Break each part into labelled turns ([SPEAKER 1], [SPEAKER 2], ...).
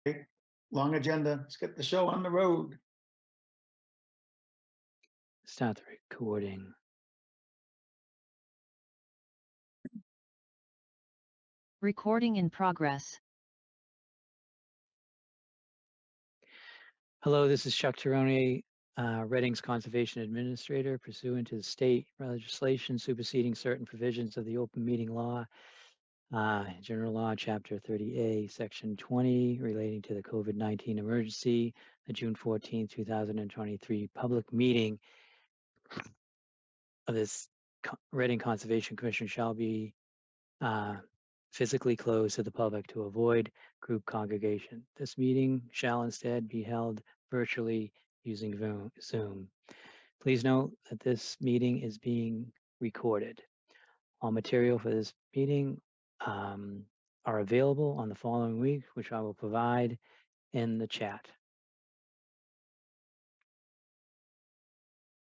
[SPEAKER 1] Okay, long agenda. Let's get the show on the road.
[SPEAKER 2] Start the recording.
[SPEAKER 3] Recording in progress.
[SPEAKER 2] Hello, this is Chuck Tirone, Reading's Conservation Administrator, pursuant to the state legislation superseding certain provisions of the Open Meeting Law, General Law, Chapter 30A, Section 20, relating to the COVID-19 emergency, the June 14, 2023 public meeting of this Reading Conservation Commission shall be physically closed to the public to avoid group congregation. This meeting shall instead be held virtually using Zoom. Please note that this meeting is being recorded. All material for this meeting are available on the following week, which I will provide in the chat.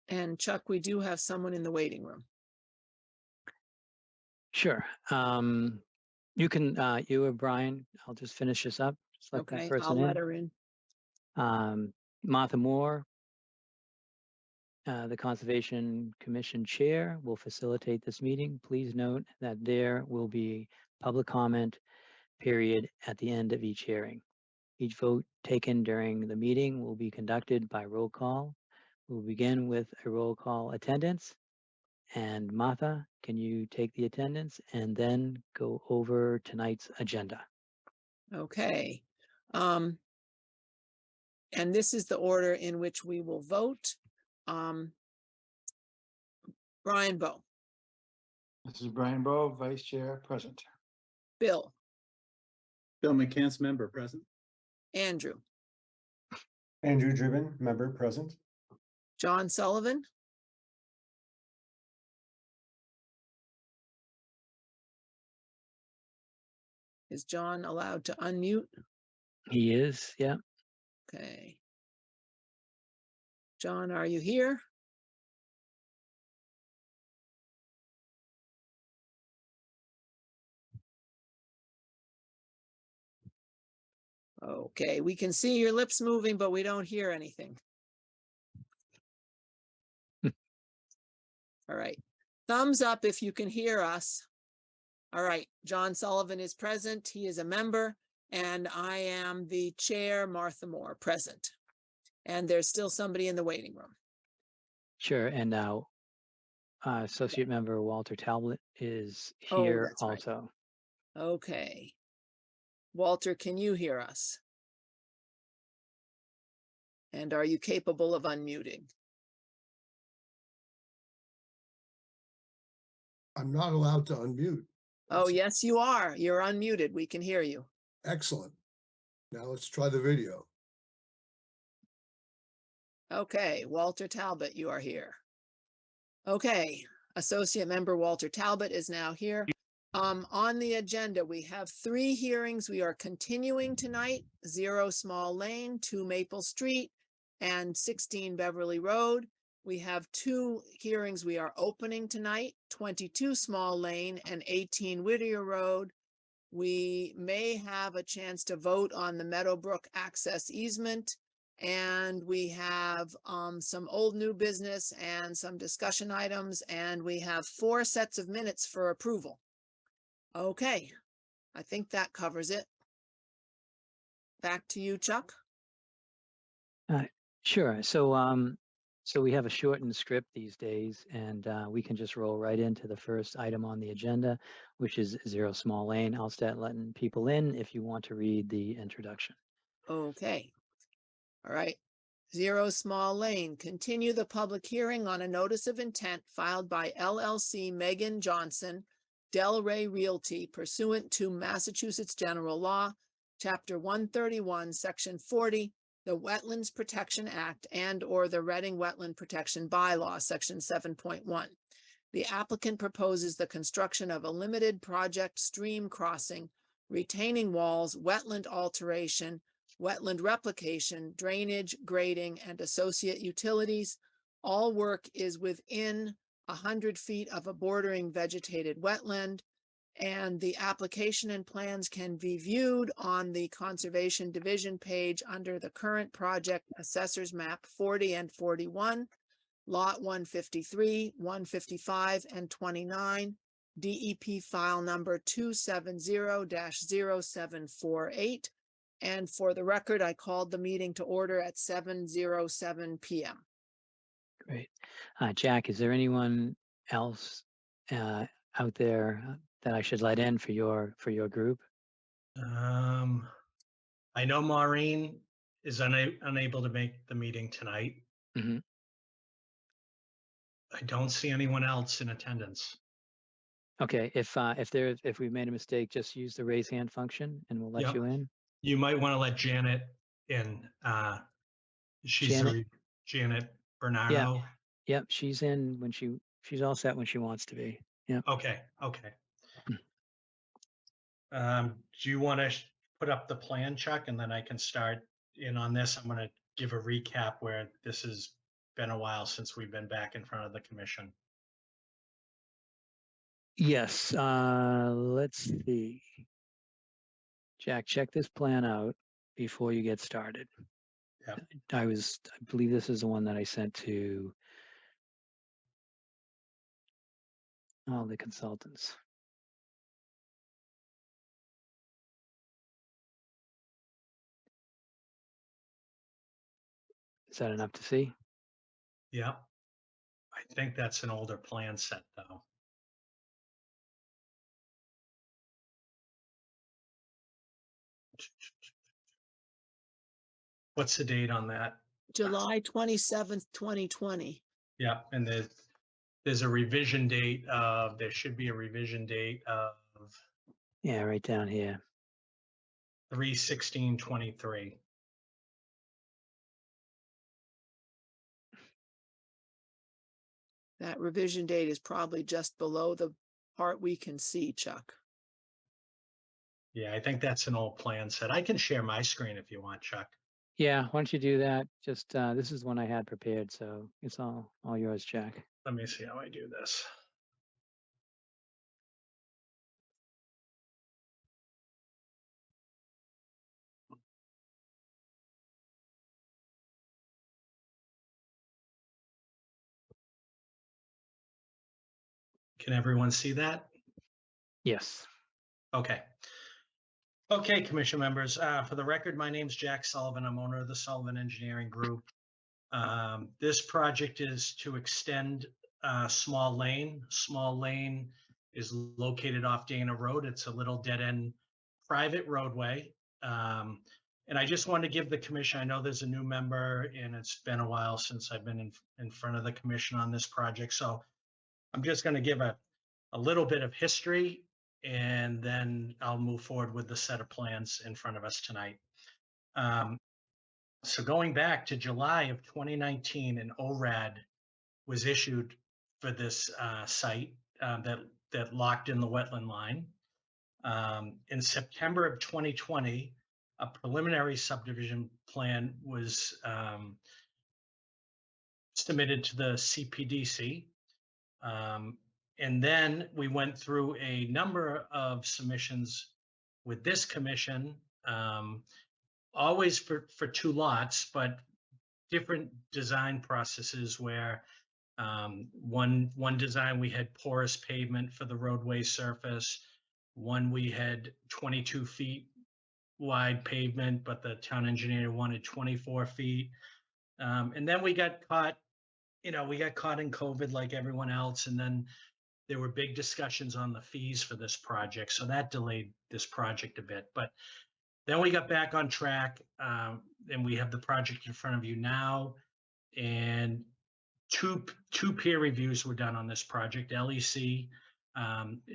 [SPEAKER 4] And Chuck, we do have someone in the waiting room.
[SPEAKER 2] Sure. You can, you or Brian, I'll just finish this up. Just let that
[SPEAKER 4] Okay,
[SPEAKER 2] person
[SPEAKER 4] I'll
[SPEAKER 2] in.
[SPEAKER 4] let her in.
[SPEAKER 2] Martha Moore, the Conservation Commission Chair, will facilitate this meeting. Please note that there will be public comment period at the end of each hearing. Each vote taken during the meeting will be conducted by roll call. We'll begin with a roll call attendance. And Martha, can you take the attendance and then go over tonight's agenda?
[SPEAKER 4] Okay. And this is the order in which we will vote. Brian Bowe,
[SPEAKER 1] This is Brian Bowe, Vice Chair, present.
[SPEAKER 4] Bill,
[SPEAKER 5] Bill McCants, member, present.
[SPEAKER 4] Andrew,
[SPEAKER 6] Andrew Driven, member, present.
[SPEAKER 4] John Sullivan, is John allowed to unmute?
[SPEAKER 2] He is, yeah.
[SPEAKER 4] Okay. John, are you here? Okay, we can see your lips moving, but we don't hear anything. All right. Thumbs up if you can hear us. All right. John Sullivan is present. He is a member. And I am the chair, Martha Moore, present. And there's still somebody in the waiting room.
[SPEAKER 2] Sure. And now Associate Member Walter Talbot is
[SPEAKER 4] Oh,
[SPEAKER 2] here
[SPEAKER 4] that's right.
[SPEAKER 2] also.
[SPEAKER 4] Okay. Walter, can you hear us? And are you capable of unmuting?
[SPEAKER 7] I'm not allowed to unmute.
[SPEAKER 4] Oh, yes, you are. You're unmuted. We can hear you.
[SPEAKER 7] Excellent. Now let's try the video.
[SPEAKER 4] Okay, Walter Talbot, you are here. Okay, Associate Member Walter Talbot is now here. On the agenda, we have 3 hearings. We are continuing tonight: 0 Small Lane, 2 Maple Street, and 16 Beverly Road. We have 2 hearings we are opening tonight: 22 Small Lane and 18 Whittier Road. We may have a chance to vote on the Meadowbrook access easement. And we have some old new business and some discussion items, and we have 4 sets of minutes for approval. Okay, I think that covers it. Back to you, Chuck.
[SPEAKER 2] Sure. So we have a shortened script these days, and we can just roll right into the first item on the agenda, which is 0 Small Lane. I'll start letting people in if you want to read the introduction.
[SPEAKER 4] Okay. All right. 0 Small Lane, continue the public hearing on a notice of intent filed by LLC Megan Johnson, Delray Realty, pursuant to Massachusetts General Law, Chapter 131, Section 40, the Wetlands Protection Act and/or the Reading Wetland Protection Bylaw, Section 7.1. The applicant proposes the construction of a limited project stream crossing, retaining walls, wetland alteration, wetland replication, drainage, grading, and associate utilities. All work is within 100 feet of a bordering vegetated wetland, And the application and plans can be viewed on the Conservation Division page under the current project Assessors Map 40 and 41, Lot 153, 155, and 29, DEP file number 270-0748. And for the record, I called the meeting to order at 7:07 PM.
[SPEAKER 2] Great. Jack, is there anyone else out there that I should let in for your group?
[SPEAKER 8] I know Maureen is unable to make the meeting tonight.
[SPEAKER 2] Mhm.
[SPEAKER 8] I don't see anyone else in attendance.
[SPEAKER 2] Okay, if we made a mistake, just use the raise hand function and we'll let
[SPEAKER 8] Yep.
[SPEAKER 2] you in.
[SPEAKER 8] You might want to let Janet in. She's Janet Bernardo.
[SPEAKER 2] Yep, she's in when she's all set when she wants to be. Yeah.
[SPEAKER 8] Okay. Do you want to put up the plan, Chuck, and then I can start in on this? I'm going to give a recap where this has been a while since we've been back in front of the commission.
[SPEAKER 2] Yes, let's see. Jack, check this plan out before you get started.
[SPEAKER 8] Yep.
[SPEAKER 2] I believe this is the one that I sent to all the consultants. Is that enough to see?
[SPEAKER 8] Yeah. I think that's an older plan set though. What's the date on that?
[SPEAKER 4] July 27th, 2020.
[SPEAKER 8] Yeah, and there's a revision date of, there should be a revision date of
[SPEAKER 2] Yeah, right down here.
[SPEAKER 8] 3/16/23.
[SPEAKER 4] That revision date is probably just below the part we can see, Chuck.
[SPEAKER 8] Yeah, I think that's an old plan set. I can share my screen if you want, Chuck.
[SPEAKER 2] Yeah, why don't you do that? Just this is one I had prepared, so it's all yours, Jack.
[SPEAKER 8] Let me see how I do this. Can everyone see that?
[SPEAKER 2] Yes.
[SPEAKER 8] Okay. Okay, commission members, for the record, my name's Jack Sullivan. I'm owner of the Sullivan Engineering Group. This project is to extend Small Lane. Small Lane is located off Dana Road. It's a little dead-end private roadway. And I just wanted to give the commission, I know there's a new member and it's been a while since I've been in front of the commission on this project. So I'm just going to give a little bit of history and then I'll move forward with the set of plans in front of us tonight. So going back to July of 2019, an ORAD was issued for this site that locked in the wetland line. In September of 2020, a preliminary subdivision plan was submitted to the CPDC. And then we went through a number of submissions with this commission, always for 2 lots, but different design processes where one design we had porous pavement for the roadway surface. One we had 22 feet wide pavement, but the town engineer wanted 24 feet. And then we got caught in COVID like everyone else. And then there were big discussions on the fees for this project. So that delayed this project a bit. But then we got back on track and we have the project in front of you now. And two peer reviews were done on this project. LEC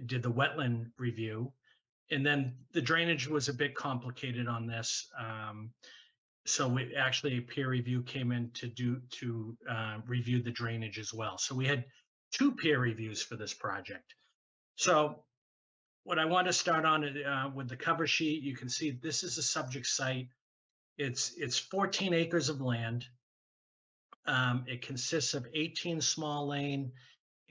[SPEAKER 8] did the wetland review. And then the drainage was a bit complicated on this. So actually a peer review came in to review the drainage as well. So we had 2 peer reviews for this project. So what I want to start on with the cover sheet, you can see this is a subject site. It's 14 acres of land. It consists of 18 small lane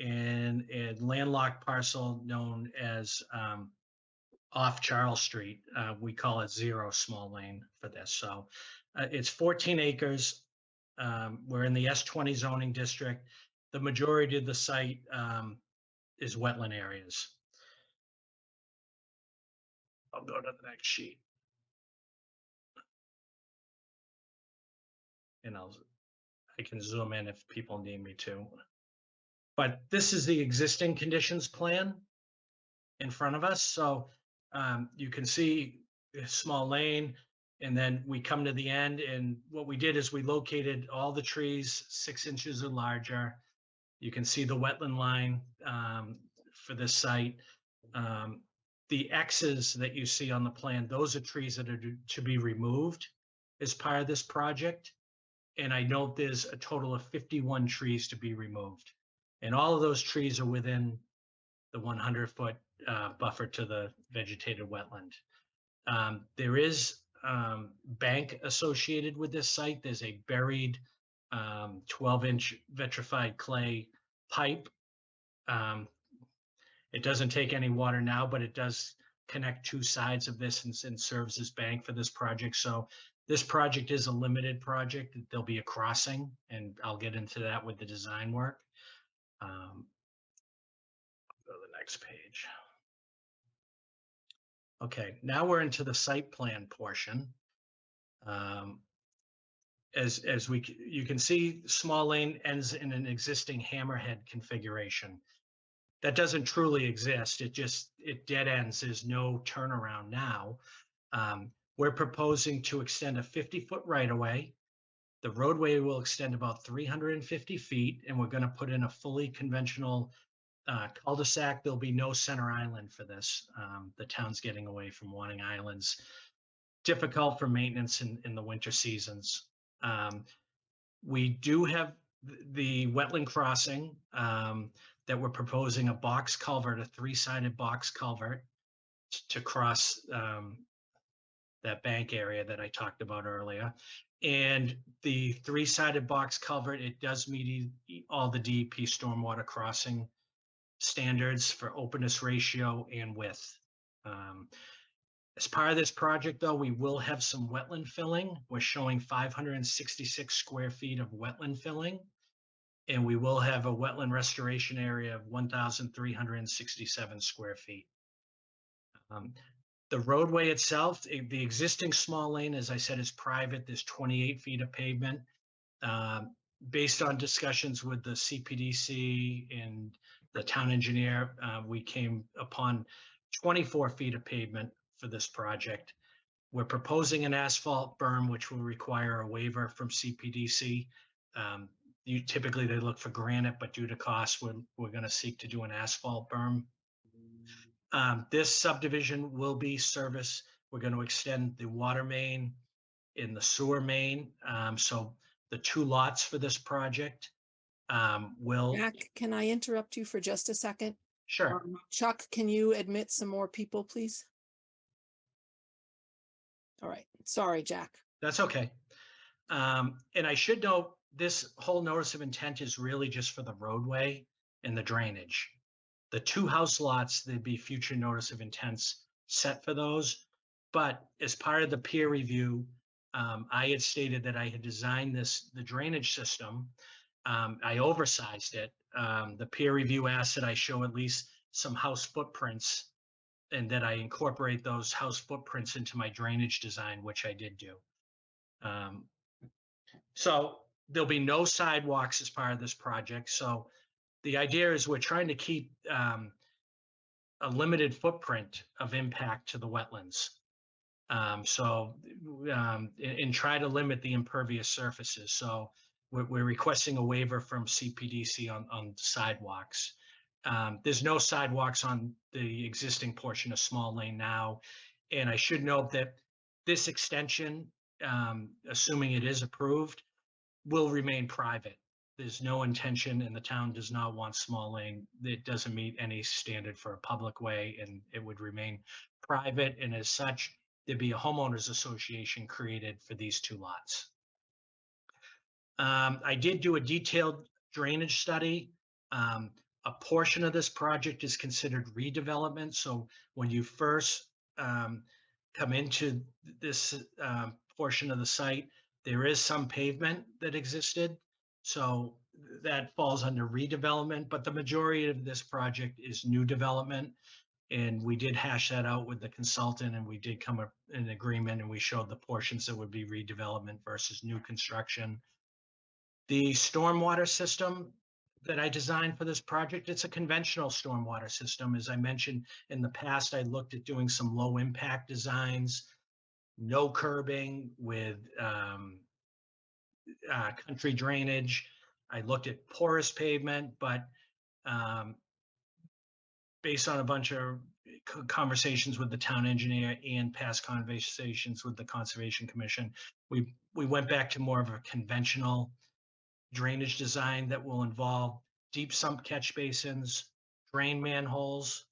[SPEAKER 8] in a landlocked parcel known as off Charles Street. We call it 0 small lane for this. So it's 14 acres. We're in the S20 zoning district. The majority of the site is wetland areas. I'll go to the next sheet. And I can zoom in if people need me to. But this is the existing conditions plan in front of us. So you can see a small lane, and then we come to the end. And what we did is we located all the trees 6 inches or larger. You can see the wetland line for this site. The X's that you see on the plan, those are trees that are to be removed as part of this project. And I note there's a total of 51 trees to be removed. And all of those trees are within the 100-foot buffer to the vegetated wetland. There is bank associated with this site. There's a buried 12-inch vitrified clay pipe. It doesn't take any water now, but it does connect 2 sides of this and serves as bank for this project. So this project is a limited project. There'll be a crossing, and I'll get into that with the design work. Go to the next page. Okay, now we're into the site plan portion. You can see, small lane ends in an existing hammerhead configuration. That doesn't truly exist. It dead ends. There's no turnaround now. We're proposing to extend a 50-foot right-of-way. The roadway will extend about 350 feet, and we're going to put in a fully conventional cul-de-sac. There'll be no center island for this. The town's getting away from wanting islands. Difficult for maintenance in the winter seasons. We do have the wetland crossing that we're proposing, a box culvert, a 3-sided box culvert to cross that bank area that I talked about earlier. And the 3-sided box culvert, it does meet all the DEP stormwater crossing standards for openness ratio and width. As part of this project, though, we will have some wetland filling. We're showing 566 square feet of wetland filling, and we will have a wetland restoration area of 1,367 square feet. The roadway itself, the existing small lane, as I said, is private. There's 28 feet of pavement. Based on discussions with the CPDC and the town engineer, we came upon 24 feet of pavement for this project. We're proposing an asphalt berm, which will require a waiver from CPDC. Typically they look for granite, but due to cost, we're going to seek to do an asphalt berm. This subdivision will be service. We're going to extend the water main in the sewer main. So the 2 lots for this project will.
[SPEAKER 4] Jack, can I interrupt you for just a second?
[SPEAKER 8] Sure.
[SPEAKER 4] Chuck, can you admit some more people, please? All right. Sorry, Jack.
[SPEAKER 8] That's okay. And I should note, this whole notice of intent is really just for the roadway and the drainage. The 2 house lots, there'd be future notice of intents set for those. But as part of the peer review, I had stated that I had designed the drainage system. I oversized it. The peer review asked that I show at least some house footprints, and that I incorporate those house footprints into my drainage design, which I did do. So there'll be no sidewalks as part of this project. So the idea is we're trying to keep a limited footprint of impact to the wetlands. And try to limit the impervious surfaces. So we're requesting a waiver from CPDC on sidewalks. There's no sidewalks on the existing portion of small lane now. And I should note that this extension, assuming it is approved, will remain private. There's no intention, and the town does not want small lane. It doesn't meet any standard for a public way, and it would remain private. And as such, there'd be a homeowners association created for these 2 lots. I did do a detailed drainage study. a portion of this project is considered redevelopment. So when you first come into this portion of the site, there is some pavement that existed. So that falls under redevelopment, but the majority of this project is new development. And we did hash that out with the consultant, and we did come up in agreement, and we showed the portions that would be redevelopment versus new construction. The stormwater system that I designed for this project, it's a conventional stormwater system. As I mentioned in the past, I looked at doing some low impact designs, no curbing with country drainage. I looked at porous pavement, but based on a bunch of conversations with the town engineer and past conversations with the Conservation Commission, we went back to more of a conventional drainage design that will involve deep sump catch basins, drain manholes.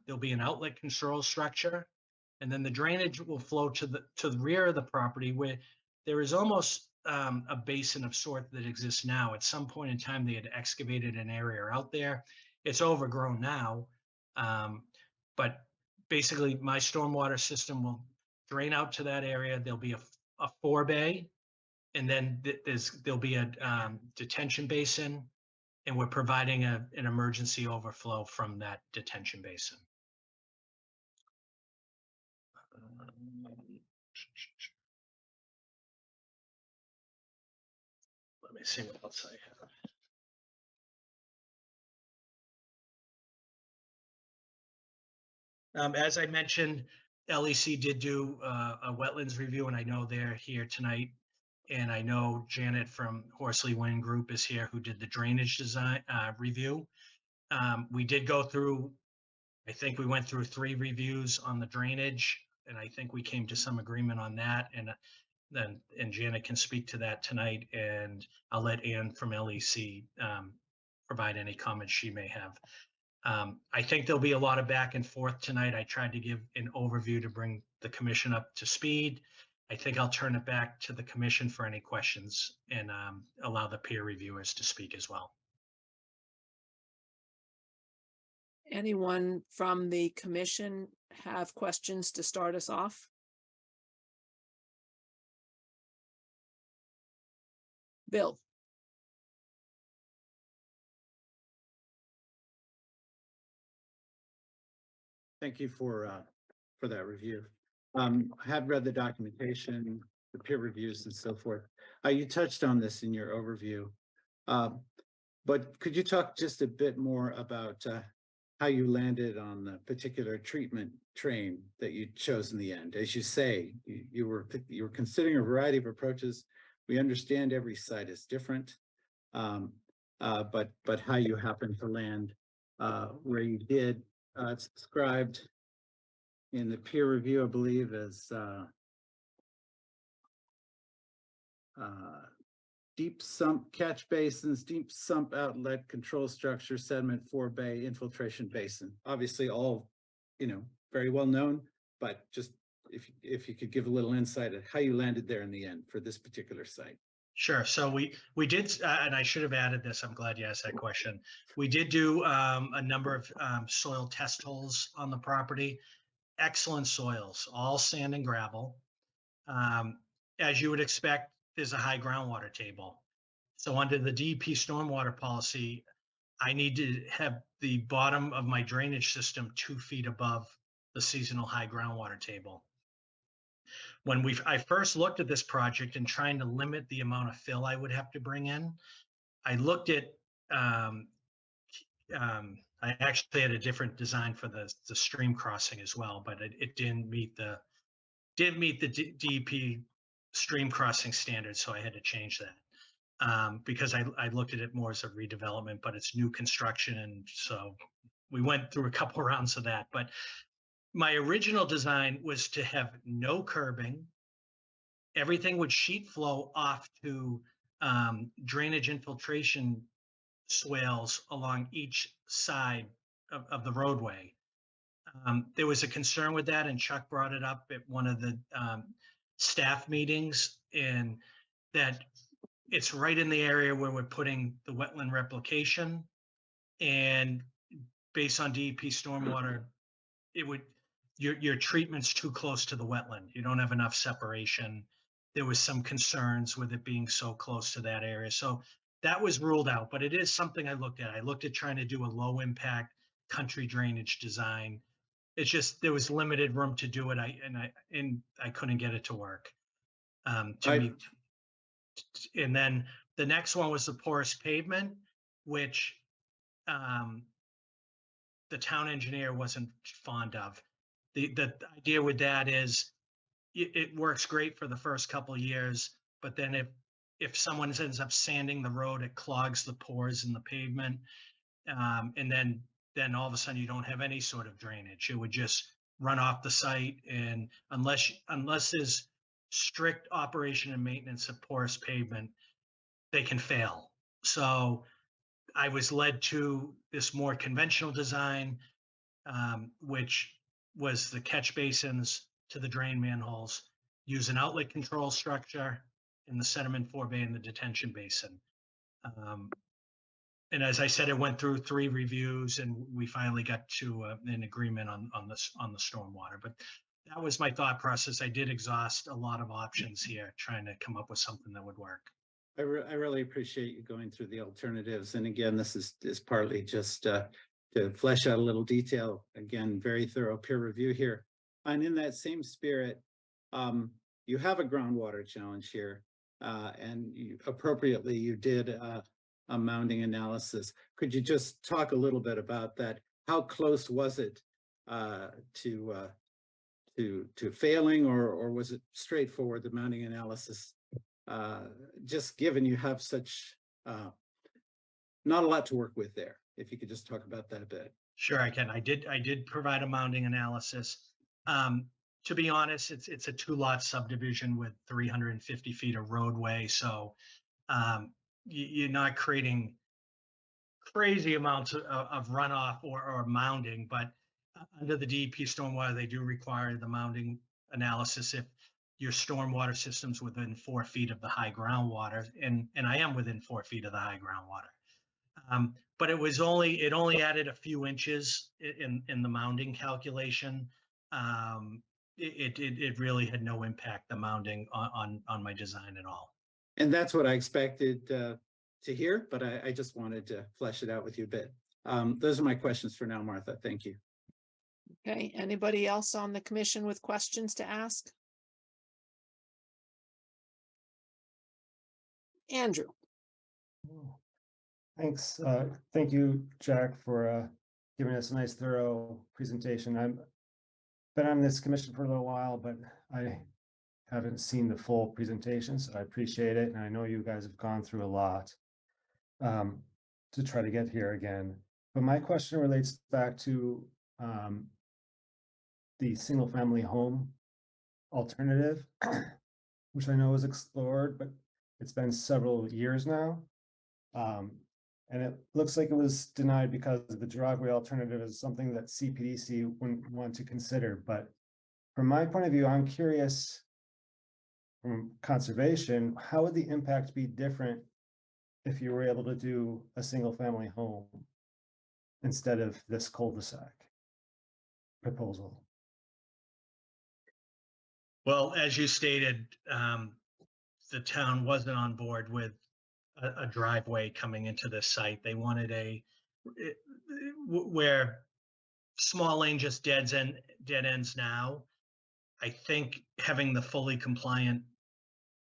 [SPEAKER 8] There'll be an outlet control structure, and then the drainage will flow to the rear of the property where there is almost a basin of sort that exists now. At some point in time, they had excavated an area out there. It's overgrown now, but basically my stormwater system will drain out to that area. There'll be a 4-bay, and then there'll be a detention basin, and we're providing an emergency overflow from that detention basin. Let me see what else I have. As I mentioned, LEC did do a wetlands review, and I know they're here tonight. And I know Janet from Horsley Wind Group is here, who did the drainage design review. We did go through, I think we went through 3 reviews on the drainage, and I think we came to some agreement on that. And Janet can speak to that tonight, and I'll let Ann from LEC provide any comments she may have. I think there'll be a lot of back and forth tonight. I tried to give an overview to bring the commission up to speed. I think I'll turn it back to the commission for any questions, and allow the peer reviewers to speak as well.
[SPEAKER 4] Anyone from the commission have questions to start us off? Bill?
[SPEAKER 5] Thank you for that review. I have read the documentation, the peer reviews and so forth. You touched on this in your overview, but could you talk just a bit more about how you landed on the particular treatment train that you chose in the end? As you say, you were considering a variety of approaches. We understand every site is different, but how you happened to land where you did, it's described in the peer review, I believe, as deep sump catch basins, deep sump outlet control structure, sediment 4-bay infiltration basin. Obviously all, very well known, but just if you could give a little insight at how you landed there in the end for this particular site.
[SPEAKER 8] Sure. So we did, and I should have added this. I'm glad you asked that question. We did do a number of soil test holes on the property. Excellent soils, all sand and gravel. As you would expect, there's a high groundwater table. So under the DEP stormwater policy, I need to have the bottom of my drainage system 2 feet above the seasonal high groundwater table. When I first looked at this project and trying to limit the amount of fill I would have to bring in, I looked at, I actually had a different design for the stream crossing as well, but it didn't meet the DEP stream crossing standards, so I had to change that because I looked at it more as a redevelopment, but it's new construction, and so we went through a couple rounds of that. But my original design was to have no curbing. Everything would sheet flow off to drainage infiltration swales along each side of the roadway. There was a concern with that, and Chuck brought it up at one of the staff meetings, and that it's right in the area where we're putting the wetland replication. And based on DEP stormwater, it would, your treatment's too close to the wetland. You don't have enough separation. There was some concerns with it being so close to that area. So that was ruled out, but it is something I looked at. I looked at trying to do a low impact country drainage design. It's just, there was limited room to do it. I couldn't get it to work. To
[SPEAKER 5] I-
[SPEAKER 8] me. And then the next one was the porous pavement, which the town engineer wasn't fond of. The idea with that is it works great for the first couple of years, but then if someone ends up sanding the road, it clogs the pores in the pavement. And then all of a sudden you don't have any sort of drainage. It would just run off the site, and unless there's strict operation and maintenance of porous pavement, they can fail. So I was led to this more conventional design, which was the catch basins to the drain manholes, use an outlet control structure in the sediment forebay and the detention basin. And as I said, it went through 3 reviews, and we finally got to an agreement on the stormwater. But that was my thought process. I did exhaust a lot of options here, trying to come up with something that would work.
[SPEAKER 5] I really appreciate you going through the alternatives. And again, this is partly just to flesh out a little detail. Again, very thorough peer review here. And in that same spirit, you have a groundwater challenge here. And appropriately, you did a mounding analysis. Could you just talk a little bit about that? How close was it to failing, or was it straightforward, the mounding analysis? Just given you have such not a lot to work with there, if you could just talk about that a bit.
[SPEAKER 8] Sure, I can. I did provide a mounding analysis. To be honest, it's a 2-lot subdivision with 350 feet of roadway, so you're not creating crazy amounts of runoff or mounding, but under the DEP stormwater, they do require the mounding analysis if your stormwater system's within 4 feet of the high groundwater, and I am within 4 feet of the high groundwater. But it only added a few inches in the mounding calculation. It really had no impact, the mounding, on my design at all.
[SPEAKER 5] And that's what I expected to hear, but I just wanted to flesh it out with you a bit. Those are my questions for now, Martha. Thank you.
[SPEAKER 4] Okay, anybody else on the commission with questions to ask? Andrew.
[SPEAKER 6] Thanks. Thank you, Jack, for giving us a nice, thorough presentation. I've been on this commission for a little while, but I haven't seen the full presentation, so I appreciate it. And I know you guys have gone through a lot to try to get here again. But my question relates back to the single-family home alternative, which I know was explored, but it's been several years now. And it looks like it was denied because the driveway alternative is something that CPDC wouldn't want to consider. But from my point of view, I'm curious, from conservation, how would the impact be different if you were able to do a single family home instead of this cul-de-sac proposal?
[SPEAKER 8] Well, as you stated, the town wasn't on board with a driveway coming into this site. They wanted where small lane just dead ends now. I think having the fully compliant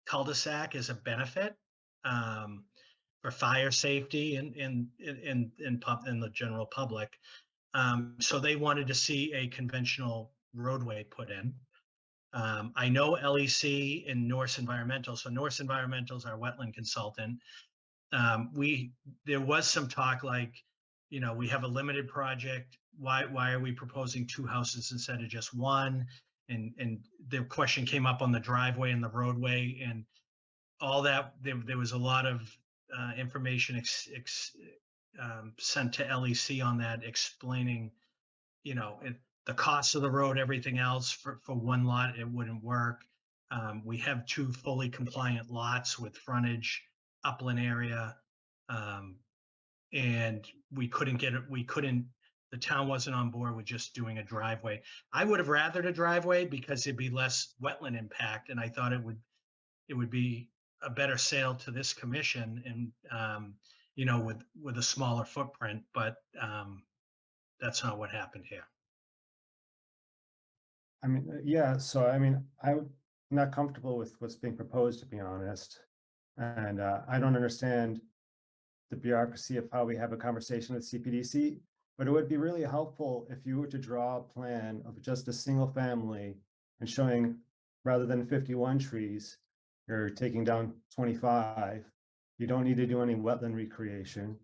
[SPEAKER 8] cul-de-sac is a benefit for fire safety in the general public. So they wanted to see a conventional roadway put in. I know LEC and Norse Environmental. So Norse Environmental is our wetland consultant. There was some talk like, we have a limited project. Why are we proposing 2 houses instead of just 1? And the question came up on the driveway and the roadway and all that. There was a lot of information sent to LEC on that, explaining, the cost of the road, everything else. For 1 lot, it wouldn't work. We have 2 fully compliant lots with frontage, upland area. and we couldn't get it, the town wasn't on board with just doing a driveway. I would have rathered a driveway because it'd be less wetland impact, and I thought it would be a better sale to this commission and, with a smaller footprint, but that's not what happened here.
[SPEAKER 6] I mean, yeah, so I mean, I'm not comfortable with what's being proposed, to be honest. And I don't understand the bureaucracy of how we have a conversation with CPDC, but it would be really helpful if you were to draw a plan of just a single family and showing, rather than 51 trees, you're taking down 25. You don't need to do any wetland recreation.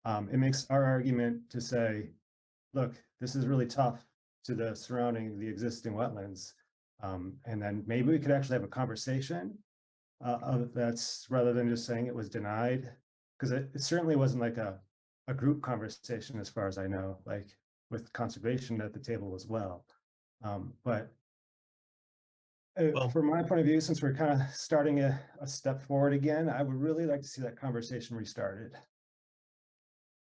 [SPEAKER 6] It makes our argument to say, look, this is really tough to the surrounding, the existing wetlands. And then maybe we could actually have a conversation of that's rather than just saying it was denied. Because it certainly wasn't like a group conversation as far as I know, like with conservation at the table as well. But
[SPEAKER 8] Well-
[SPEAKER 6] from my point of view, since we're kind of starting a step forward again, I would really like to see that conversation restarted.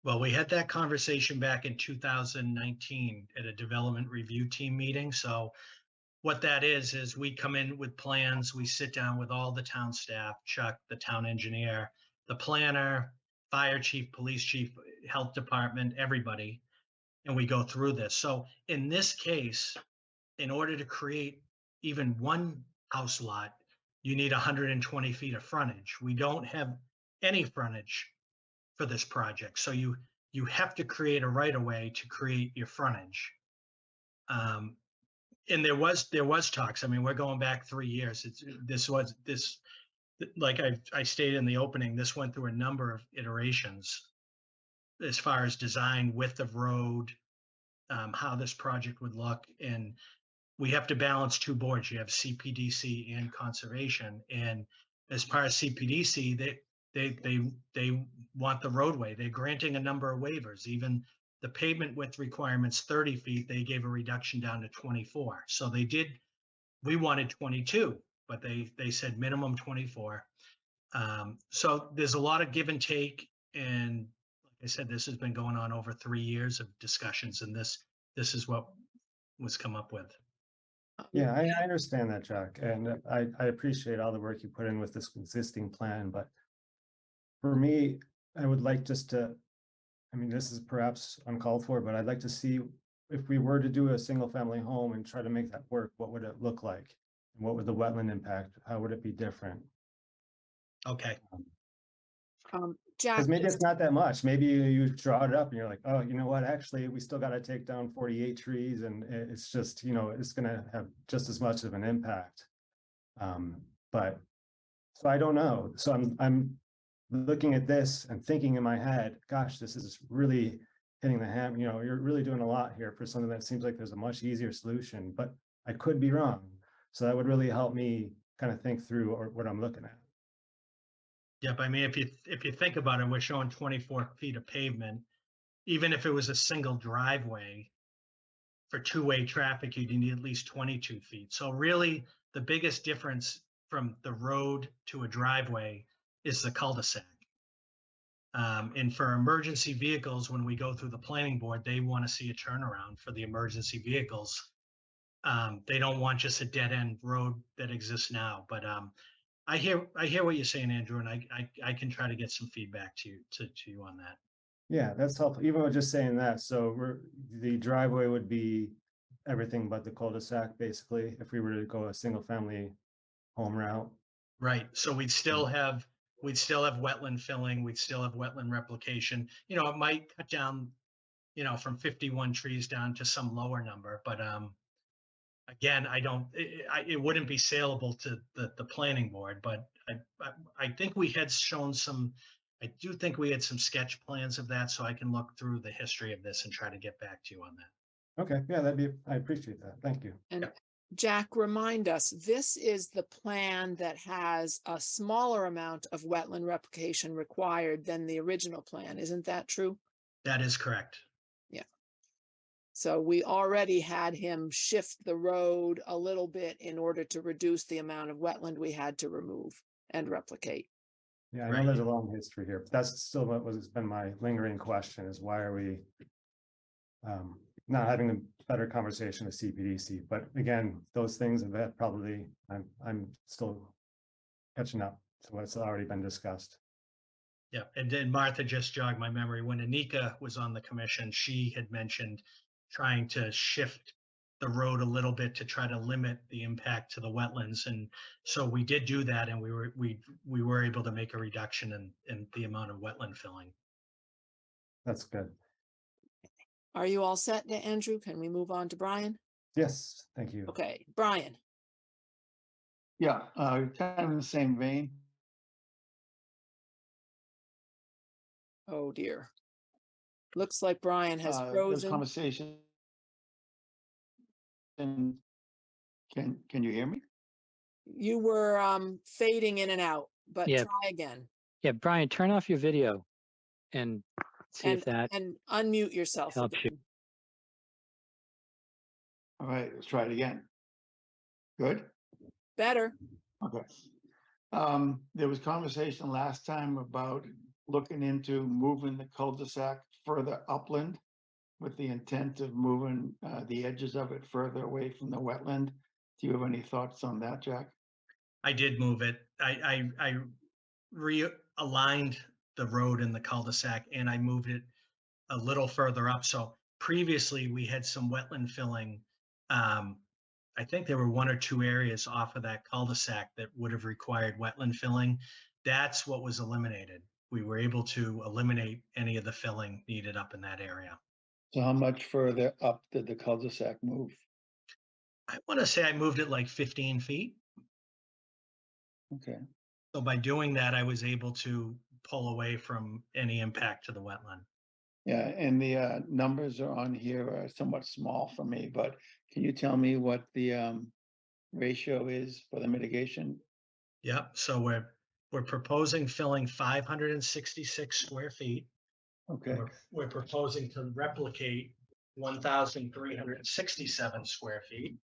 [SPEAKER 8] Well, we had that conversation back in 2019 at a development review team meeting. So what that is we come in with plans, we sit down with all the town staff, Chuck, the town engineer, the planner, fire chief, police chief, health department, everybody, and we go through this. So in this case, in order to create even one house lot, you need 120 feet of frontage. We don't have any frontage for this project. So you have to create a right of way to create your frontage. And there was talks. I mean, we're going back 3 years. Like I stated in the opening, this went through a number of iterations as far as design, width of road, how this project would look. And we have to balance two boards. You have CPDC and conservation. And as part of CPDC, they want the roadway. They're granting a number of waivers. Even the pavement width requirements 30 feet, they gave a reduction down to 24. So we wanted 22, but they said minimum 24. So there's a lot of give and take. And like I said, this has been going on over 3 years of discussions, and this is what was come up with.
[SPEAKER 6] Yeah, I understand that, Jack, and I appreciate all the work you put in with this existing plan, but for me, I would like just to, I mean, this is perhaps uncalled for, but I'd like to see if we were to do a single family home and try to make that work, what would it look like? And what would the wetland impact? How would it be different?
[SPEAKER 8] Okay.
[SPEAKER 4] Jack,
[SPEAKER 6] Because maybe it's not that much. Maybe you draw it up and you're like, oh, you know what? Actually, we still got to take down 48 trees, and it's just, it's going to have just as much of an impact. But so I don't know. So I'm looking at this and thinking in my head, gosh, this is really hitting the ham. You're really doing a lot here for something that seems like there's a much easier solution, but I could be wrong. So that would really help me kind of think through what I'm looking at.
[SPEAKER 8] Yep. I mean, if you think about it, we're showing 24 feet of pavement. Even if it was a single driveway for two-way traffic, you'd need at least 22 feet. So really, the biggest difference from the road to a driveway is the cul-de-sac. And for emergency vehicles, when we go through the planning board, they want to see a turnaround for the emergency vehicles. They don't want just a dead-end road that exists now. But I hear what you're saying, Andrew, and I can try to get some feedback to you on that.
[SPEAKER 6] Yeah, that's helpful. Even with just saying that, so the driveway would be everything but the cul-de-sac, basically, if we were to go a single family home route.
[SPEAKER 8] Right. So we'd still have wetland filling. We'd still have wetland replication. It might cut down, from 51 trees down to some lower number, but again, it wouldn't be saleable to the planning board, but I think we had shown I do think we had some sketch plans of that, so I can look through the history of this and try to get back to you on that.
[SPEAKER 6] Okay, yeah, I appreciate that. Thank you.
[SPEAKER 4] and Jack, remind us, this is the plan that has a smaller amount of wetland replication required than the original plan. Isn't that true?
[SPEAKER 8] That is correct.
[SPEAKER 4] So we already had him shift the road a little bit in order to reduce the amount of wetland we had to remove and replicate.
[SPEAKER 6] Yeah, I know
[SPEAKER 8] Right.
[SPEAKER 6] there's a long history here, but that's still what was been my lingering question is why are we not having a better conversation with CPDC? But again, those things have probably, I'm still catching up to what's already been discussed.
[SPEAKER 8] Yeah, and then Martha just jogged my memory. When Anika was on the commission, she had mentioned trying to shift the road a little bit to try to limit the impact to the wetlands. And so we did do that, and we were able to make a reduction in the amount of wetland filling.
[SPEAKER 6] That's good.
[SPEAKER 4] Are you all set, Andrew? Can we move on to Brian?
[SPEAKER 6] Yes, thank you.
[SPEAKER 4] Okay, Brian.
[SPEAKER 1] Yeah, kind of in the same vein.
[SPEAKER 4] Oh dear. Looks like Brian has
[SPEAKER 1] There's
[SPEAKER 4] frozen.
[SPEAKER 1] conversation. And can you hear me?
[SPEAKER 4] You were fading in and out, but
[SPEAKER 2] Yeah.
[SPEAKER 4] try again
[SPEAKER 2] Yeah, Brian, turn off your video and see if that
[SPEAKER 4] and unmute yourself.
[SPEAKER 2] helps you.
[SPEAKER 4] again.
[SPEAKER 1] All right, let's try it again. Good?
[SPEAKER 4] Better.
[SPEAKER 1] Okay. There was conversation last time about looking into moving the cul-de-sac further upland with the intent of moving the edges of it further away from the wetland. Do you have any thoughts on that, Jack?
[SPEAKER 8] I did move it. I realigned the road in the cul-de-sac and I moved it a little further up. So previously we had some wetland filling. I think there were one or two areas off of that cul-de-sac that would have required wetland filling. That's what was eliminated. We were able to eliminate any of the filling needed up in that area.
[SPEAKER 1] So how much further up did the cul-de-sac move?
[SPEAKER 8] I want to say I moved it like 15 feet.
[SPEAKER 1] Okay.
[SPEAKER 8] So by doing that, I was able to pull away from any impact to the wetland.
[SPEAKER 1] Yeah, and the numbers are on here are somewhat small for me, but can you tell me what the ratio is for the mitigation?
[SPEAKER 8] Yep. So we're proposing filling 566 square feet.
[SPEAKER 1] Okay,
[SPEAKER 8] We're proposing to replicate 1,367 square feet.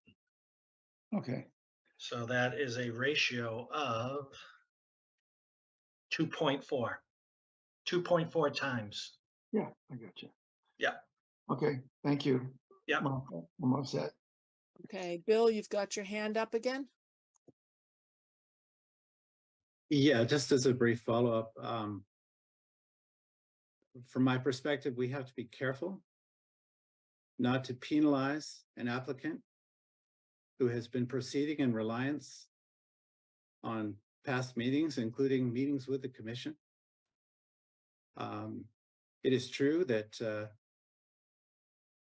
[SPEAKER 1] okay,
[SPEAKER 8] So that is a ratio of 2.4. 2.4 times.
[SPEAKER 1] yeah, I got you.
[SPEAKER 8] Yeah.
[SPEAKER 1] Okay, thank you.
[SPEAKER 8] Yep.
[SPEAKER 1] Well, I'm all set.
[SPEAKER 4] Okay, Bill, you've got your hand up again?
[SPEAKER 5] Yeah, just as a brief follow-up, from my perspective, we have to be careful not to penalize an applicant who has been proceeding in reliance on past meetings, including meetings with the commission. It is true that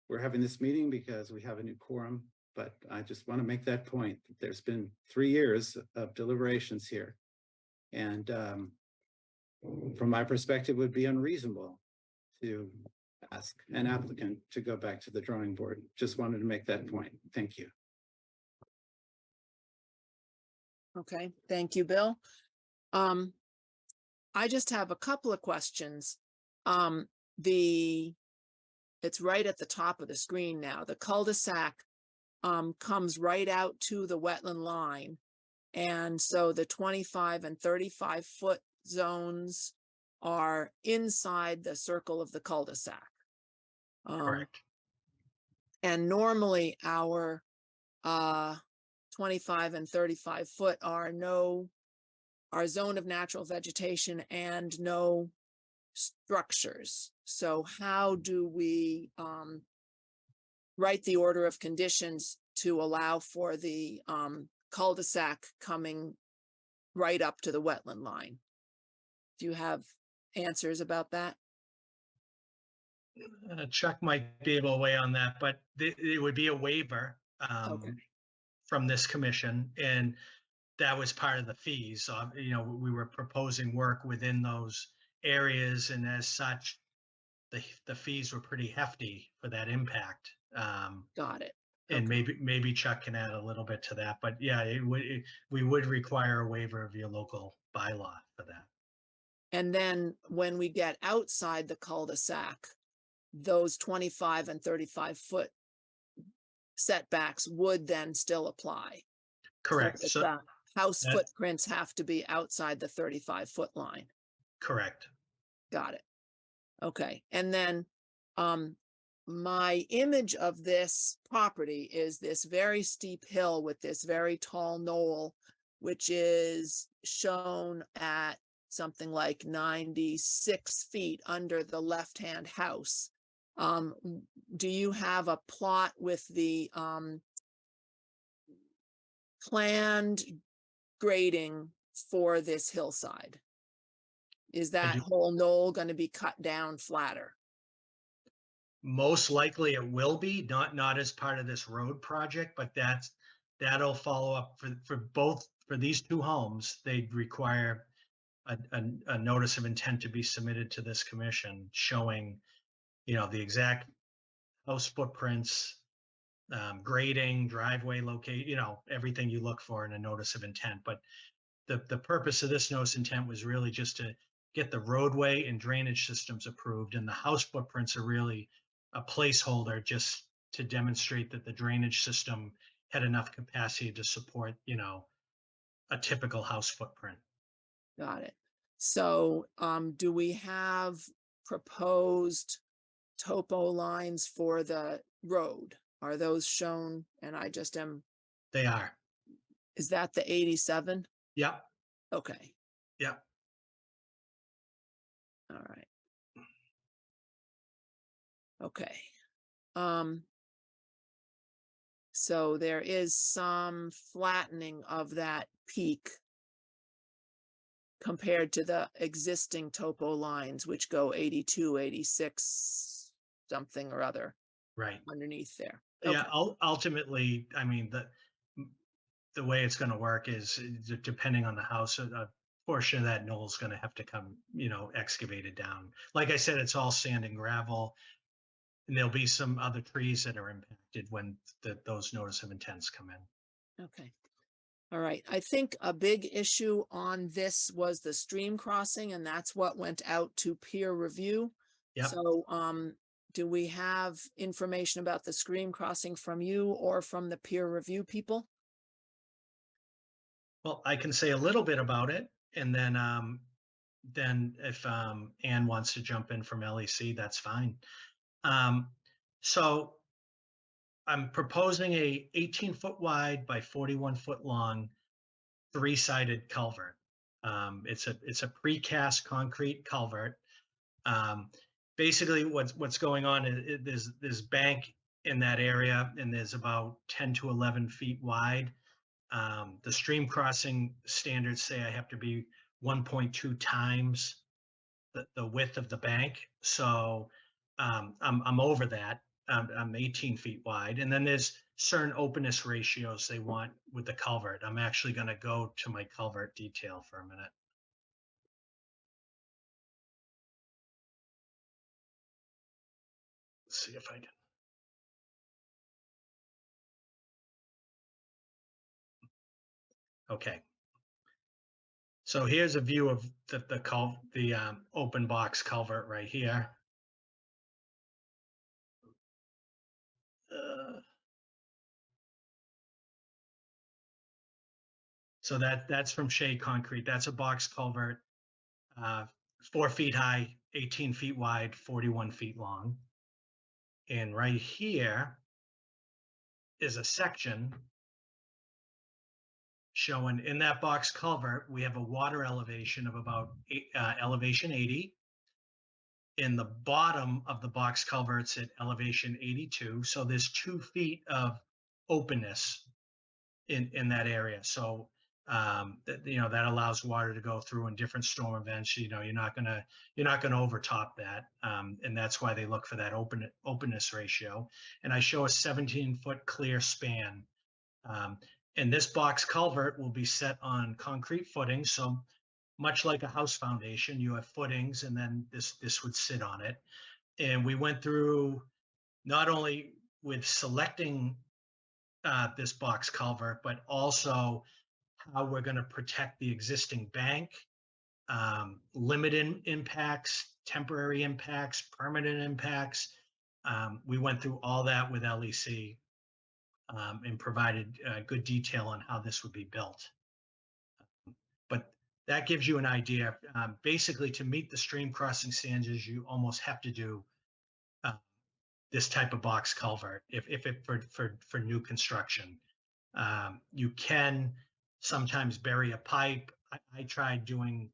[SPEAKER 5] we're having this meeting because we have a new quorum, but I just want to make that point. There's been 3 years of deliberations here. And from my perspective, it would be unreasonable to ask an applicant to go back to the drawing board. Just wanted to make that point. Thank you.
[SPEAKER 4] Okay, thank you, Bill. I just have a couple of questions. It's right at the top of the screen now. The cul-de-sac comes right out to the wetland line. And so the 25 and 35 foot zones are inside the circle of the cul-de-sac.
[SPEAKER 8] Correct.
[SPEAKER 4] And normally our 25 and 35 foot are our zone of natural vegetation and no structures. So how do we write the order of conditions to allow for the cul-de-sac coming right up to the wetland line? Do you have answers about that?
[SPEAKER 8] Chuck might be able to weigh on that, but it would be a waiver
[SPEAKER 4] Okay.
[SPEAKER 8] from this commission, and that was part of the fees. We were proposing work within those areas, and as such, the fees were pretty hefty for that impact.
[SPEAKER 4] Got it.
[SPEAKER 8] And
[SPEAKER 4] Okay.
[SPEAKER 8] maybe Chuck can add a little bit to that, but yeah, we would require a waiver of your local bylaw for that.
[SPEAKER 4] And then when we get outside the cul-de-sac, those 25 and 35 foot setbacks would then still apply.
[SPEAKER 8] Correct.
[SPEAKER 4] It's
[SPEAKER 8] So
[SPEAKER 4] house
[SPEAKER 8] That-
[SPEAKER 4] footprints have to be outside the 35-foot line.
[SPEAKER 8] Correct.
[SPEAKER 4] Got it. Okay, and then, my image of this property is this very steep hill with this very tall knoll, which is shown at something like 96 feet under the left-hand house. Do you have a plot with the, planned grading for this hillside? Is that
[SPEAKER 8] do.
[SPEAKER 4] whole knoll going to be cut down flatter?
[SPEAKER 8] Most likely it will be, not as part of this road project, but that'll follow up for these two homes. They'd require a notice of intent to be submitted to this commission showing, the exact house footprints, grading, driveway locate, everything you look for in a notice of intent. But the purpose of this notice of intent was really just to get the roadway and drainage systems approved, and the house footprints are really a placeholder just to demonstrate that the drainage system had enough capacity to support, a typical house footprint.
[SPEAKER 4] Got it. So, do we have proposed topo lines for the road? Are those shown? And I just am,
[SPEAKER 8] They are.
[SPEAKER 4] is that the 87?
[SPEAKER 8] Yep.
[SPEAKER 4] Okay,
[SPEAKER 8] Yep.
[SPEAKER 4] all right. Okay. So there is some flattening of that peak compared to the existing topo lines, which go 82, 86, something or other
[SPEAKER 8] Right.
[SPEAKER 4] underneath there.
[SPEAKER 8] Yeah.
[SPEAKER 4] Okay.
[SPEAKER 8] Ultimately, I mean, the way it's going to work is depending on the house, a portion of that knoll is going to have to come, excavated down. Like I said, it's all sand and gravel. And there'll be some other trees that are impacted when those notice of intents come in.
[SPEAKER 4] Okay. All right. I think a big issue on this was the stream crossing, and that's what went out to peer review.
[SPEAKER 8] Yep.
[SPEAKER 4] So, do we have information about the stream crossing from you or from the peer review people?
[SPEAKER 8] Well, I can say a little bit about it, and then if Ann wants to jump in from LEC, that's fine. So I'm proposing a 18-foot wide by 41-foot long, 3-sided culvert. It's a precast concrete culvert. Basically, what's going on is there's bank in that area, and there's about 10 to 11 feet wide. The stream crossing standards say I have to be 1.2 times the width of the bank. So I'm over that. I'm 18 feet wide. And then there's certain openness ratios they want with the culvert. I'm actually going to go to my culvert detail for a minute. Let's see if I can. Okay. So here's a view of the open box culvert right here. So that's from Shea Concrete. That's a box culvert, 4 feet high, 18 feet wide, 41 feet long. And right here is a section showing in that box culvert, we have a water elevation of about elevation 80. In the bottom of the box culvert's at elevation 82. So there's 2 feet of openness in that area. So that allows water to go through in different storm events. You're not gonna overtop that, and that's why they look for that openness ratio. And I show a 17-foot clear span. And this box culvert will be set on concrete footing. So much like a house foundation, you have footings, and then this would sit on it. And we went through not only with selecting this box culvert, but also how we're going to protect the existing bank, limited impacts, temporary impacts, permanent impacts. We went through all that with LEC and provided good detail on how this would be built. that gives you an idea. Basically, to meet the stream crossing standards, you almost have to do this type of box culvert if it for new construction. You can sometimes bury a pipe. I tried doing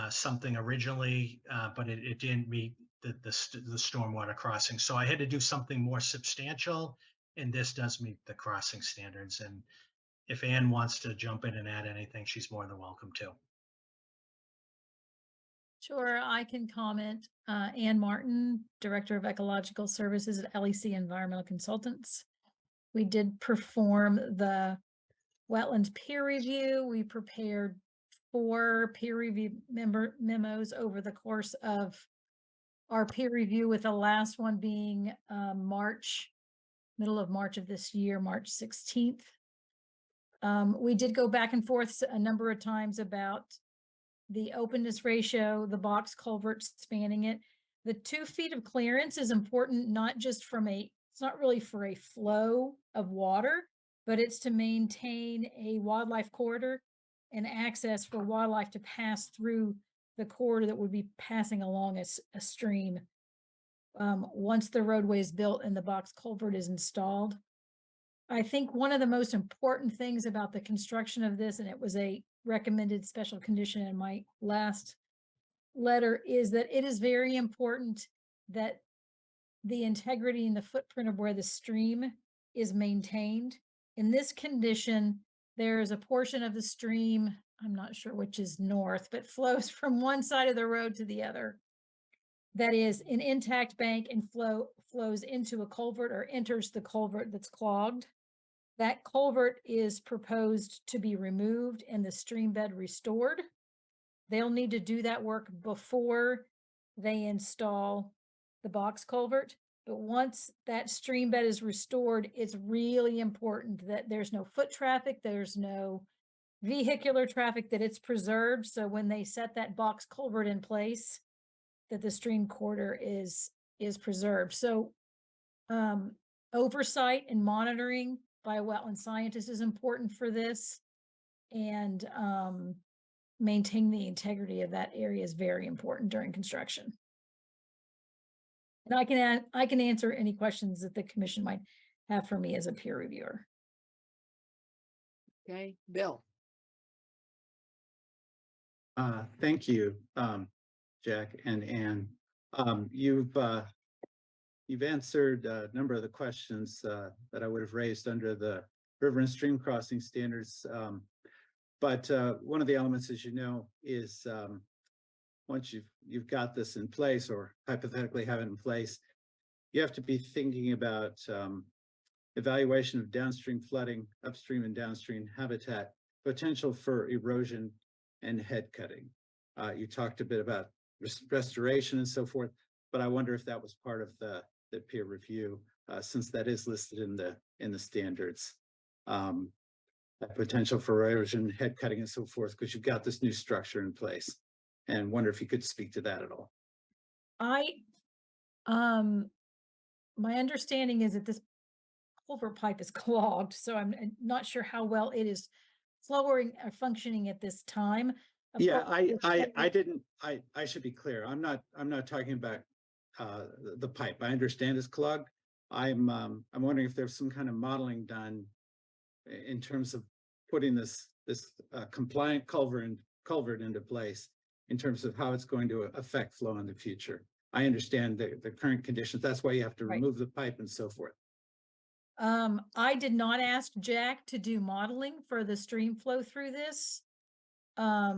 [SPEAKER 8] something originally, but it didn't meet the stormwater crossing. So I had to do something more substantial, and this does meet the crossing standards. And if Ann wants to jump in and add anything, she's more than welcome to.
[SPEAKER 9] Sure, I can comment. Ann Martin, Director of Ecological Services at LEC Environmental Consultants. We did perform the wetlands peer review. We prepared 4 peer review memos over the course of our peer review, with the last one being middle of March of this year, March 16th. We did go back and forth a number of times about the openness ratio, the box culvert spanning it. The 2 feet of clearance is important, not just it's not really for a flow of water, but it's to maintain a wildlife corridor and access for wildlife to pass through the corridor that would be passing along a stream once the roadway is built and the box culvert is installed. I think one of the most important things about the construction of this, and it was a recommended special condition in my last letter, is that it is very important that the integrity and the footprint of where the stream is maintained. In this condition, there is a portion of the stream, I'm not sure which is north, but flows from one side of the road to the other. That is an intact bank and flows into a culvert or enters the culvert that's clogged. That culvert is proposed to be removed and the stream bed restored. They'll need to do that work before they install the box culvert. But once that stream bed is restored, it's really important that there's no foot traffic, there's no vehicular traffic, that it's preserved. So when they set that box culvert in place, that the stream corridor is preserved. So oversight and monitoring by a wetland scientist is important for this, and maintaining the integrity of that area is very important during construction. And I can answer any questions that the commission might have for me as a peer reviewer.
[SPEAKER 4] Okay, Bill.
[SPEAKER 5] Thank you, Jack and Ann. You've answered a number of the questions that I would have raised under the river and stream crossing standards. But one of the elements, as you know, is once you've got this in place, or hypothetically have it in place, you have to be thinking about evaluation of downstream flooding, upstream and downstream habitat, potential for erosion and head cutting. You talked a bit about restoration and so forth, but I wonder if that was part of the peer review, since that is listed in the standards. Potential for erosion, head cutting and so forth, because you've got this new structure in place, and wonder if you could speak to that at all.
[SPEAKER 9] My understanding is that this culvert pipe is clogged, so I'm not sure how well it is flowing or functioning at this time.
[SPEAKER 5] Yeah, I should be clear. I'm not talking about the pipe. I understand it's clogged. I'm wondering if there's some kind of modeling done in terms of putting this compliant culvert into place, in terms of how it's going to affect flow in the future. I understand the current conditions. That's why you have to remove the pipe and so forth.
[SPEAKER 9] I did not ask Jack to do modeling for the stream flow through this. I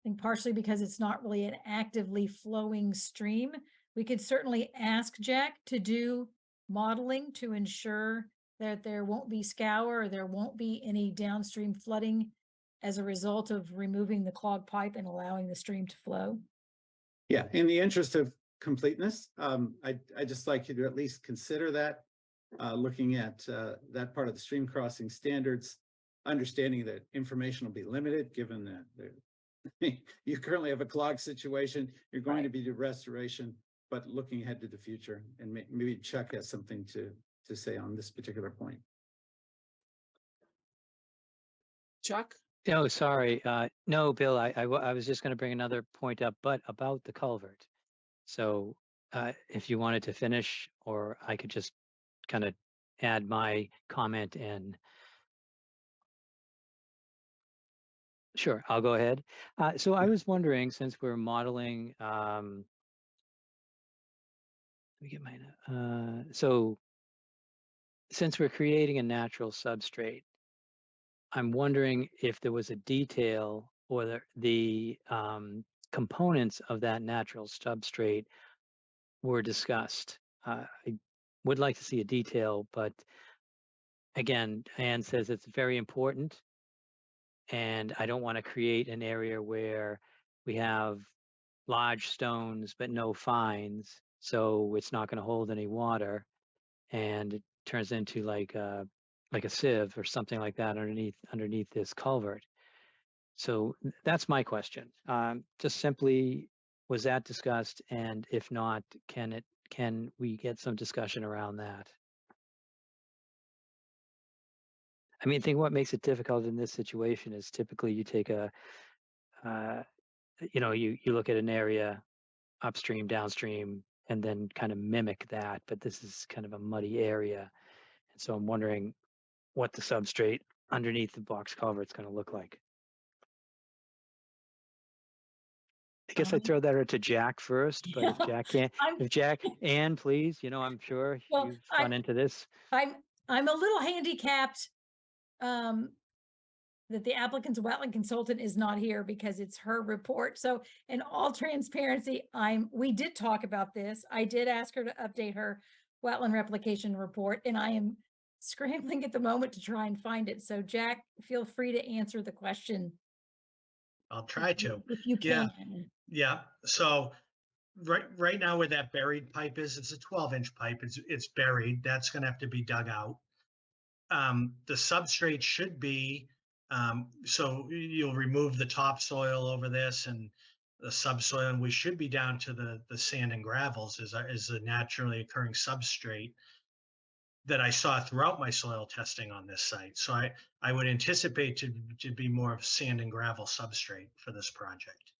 [SPEAKER 9] think partially because it's not really an actively flowing stream. We could certainly ask Jack to do modeling to ensure that there won't be scour, or there won't be any downstream flooding as a result of removing the clogged pipe and allowing the stream to flow.
[SPEAKER 5] Yeah, in the interest of completeness, I just like you to at least consider that, looking at that part of the stream crossing standards, understanding that information will be limited given that you currently have a clogged situation, you're going to be to restoration, but looking ahead to the future, and maybe Chuck has something to say on this particular point.
[SPEAKER 4] Chuck?
[SPEAKER 2] No, sorry. No, Bill, I was just going to bring another point up, but about the culvert. So if you wanted to finish, or I could just kind of add my comment in. Sure, I'll go ahead. So I was wondering, since we're modeling, let me get my, so since we're creating a natural substrate, I'm wondering if there was a detail or the components of that natural substrate were discussed. I would like to see a detail, but again, Anne says it's very important, and I don't want to create an area where we have large stones but no fines, so it's not going to hold any water, and it turns into like a sieve or something like that underneath this culvert. So that's my question. Just simply, was that discussed? And if not, can we get some discussion around that? I mean, I think what makes it difficult in this situation is typically you take you look at an area upstream, downstream, and then kind of mimic that. But this is kind of a muddy area. And so I'm wondering what the substrate underneath the box culvert is going to look like. I guess I'd throw that out to Jack first, but if Jack can't, Anne, please, I'm sure
[SPEAKER 9] Well,
[SPEAKER 2] you've run into this.
[SPEAKER 9] I'm a little handicapped that the applicant's wetland consultant is not here because it's her report. So in all transparency, we did talk about this. I did ask her to update her wetland replication report, and I am scrambling at the moment to try and find it. So Jack, feel free to answer the question.
[SPEAKER 8] I'll try to.
[SPEAKER 9] If you
[SPEAKER 8] Yeah.
[SPEAKER 9] can.
[SPEAKER 8] Yeah. So right now where that buried pipe is, it's a 12-inch pipe. It's buried. That's going to have to be dug out. The substrate should be, so you'll remove the topsoil over this and the subsoil, and we should be down to the sand and gravels is a naturally occurring substrate that I saw throughout my soil testing on this site. So I would anticipate to be more of sand and gravel substrate for this project.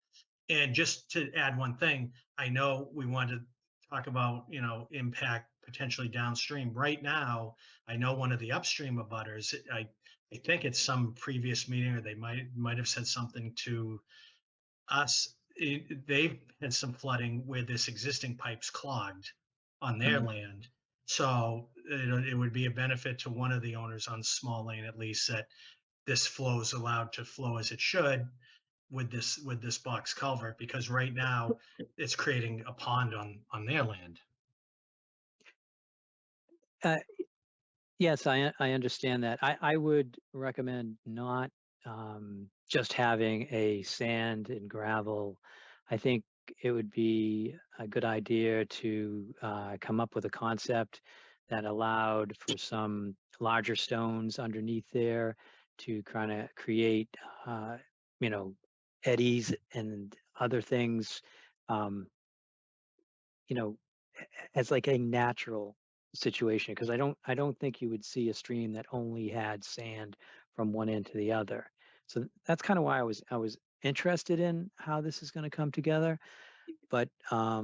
[SPEAKER 8] And just to add one thing, I know we want to talk about, impact potentially downstream. Right now, I know one of the upstream abutters, I think it's some previous meeting, or they might have said something to us. They've had some flooding where this existing pipe's clogged on their land. So it would be a benefit to one of the owners on Small Lane, at least, that this flow is allowed to flow as it should with this box culvert, because right now it's creating a pond on their land.
[SPEAKER 2] Yes, I understand that. I would recommend not just having a sand and gravel. I think it would be a good idea to come up with a concept that allowed for some larger stones underneath there to kind of create, eddies and other things, as like a natural situation, because I don't think you would see a stream that only had sand from one end to the other. So that's kind of why I was interested in how this is going to come together. But I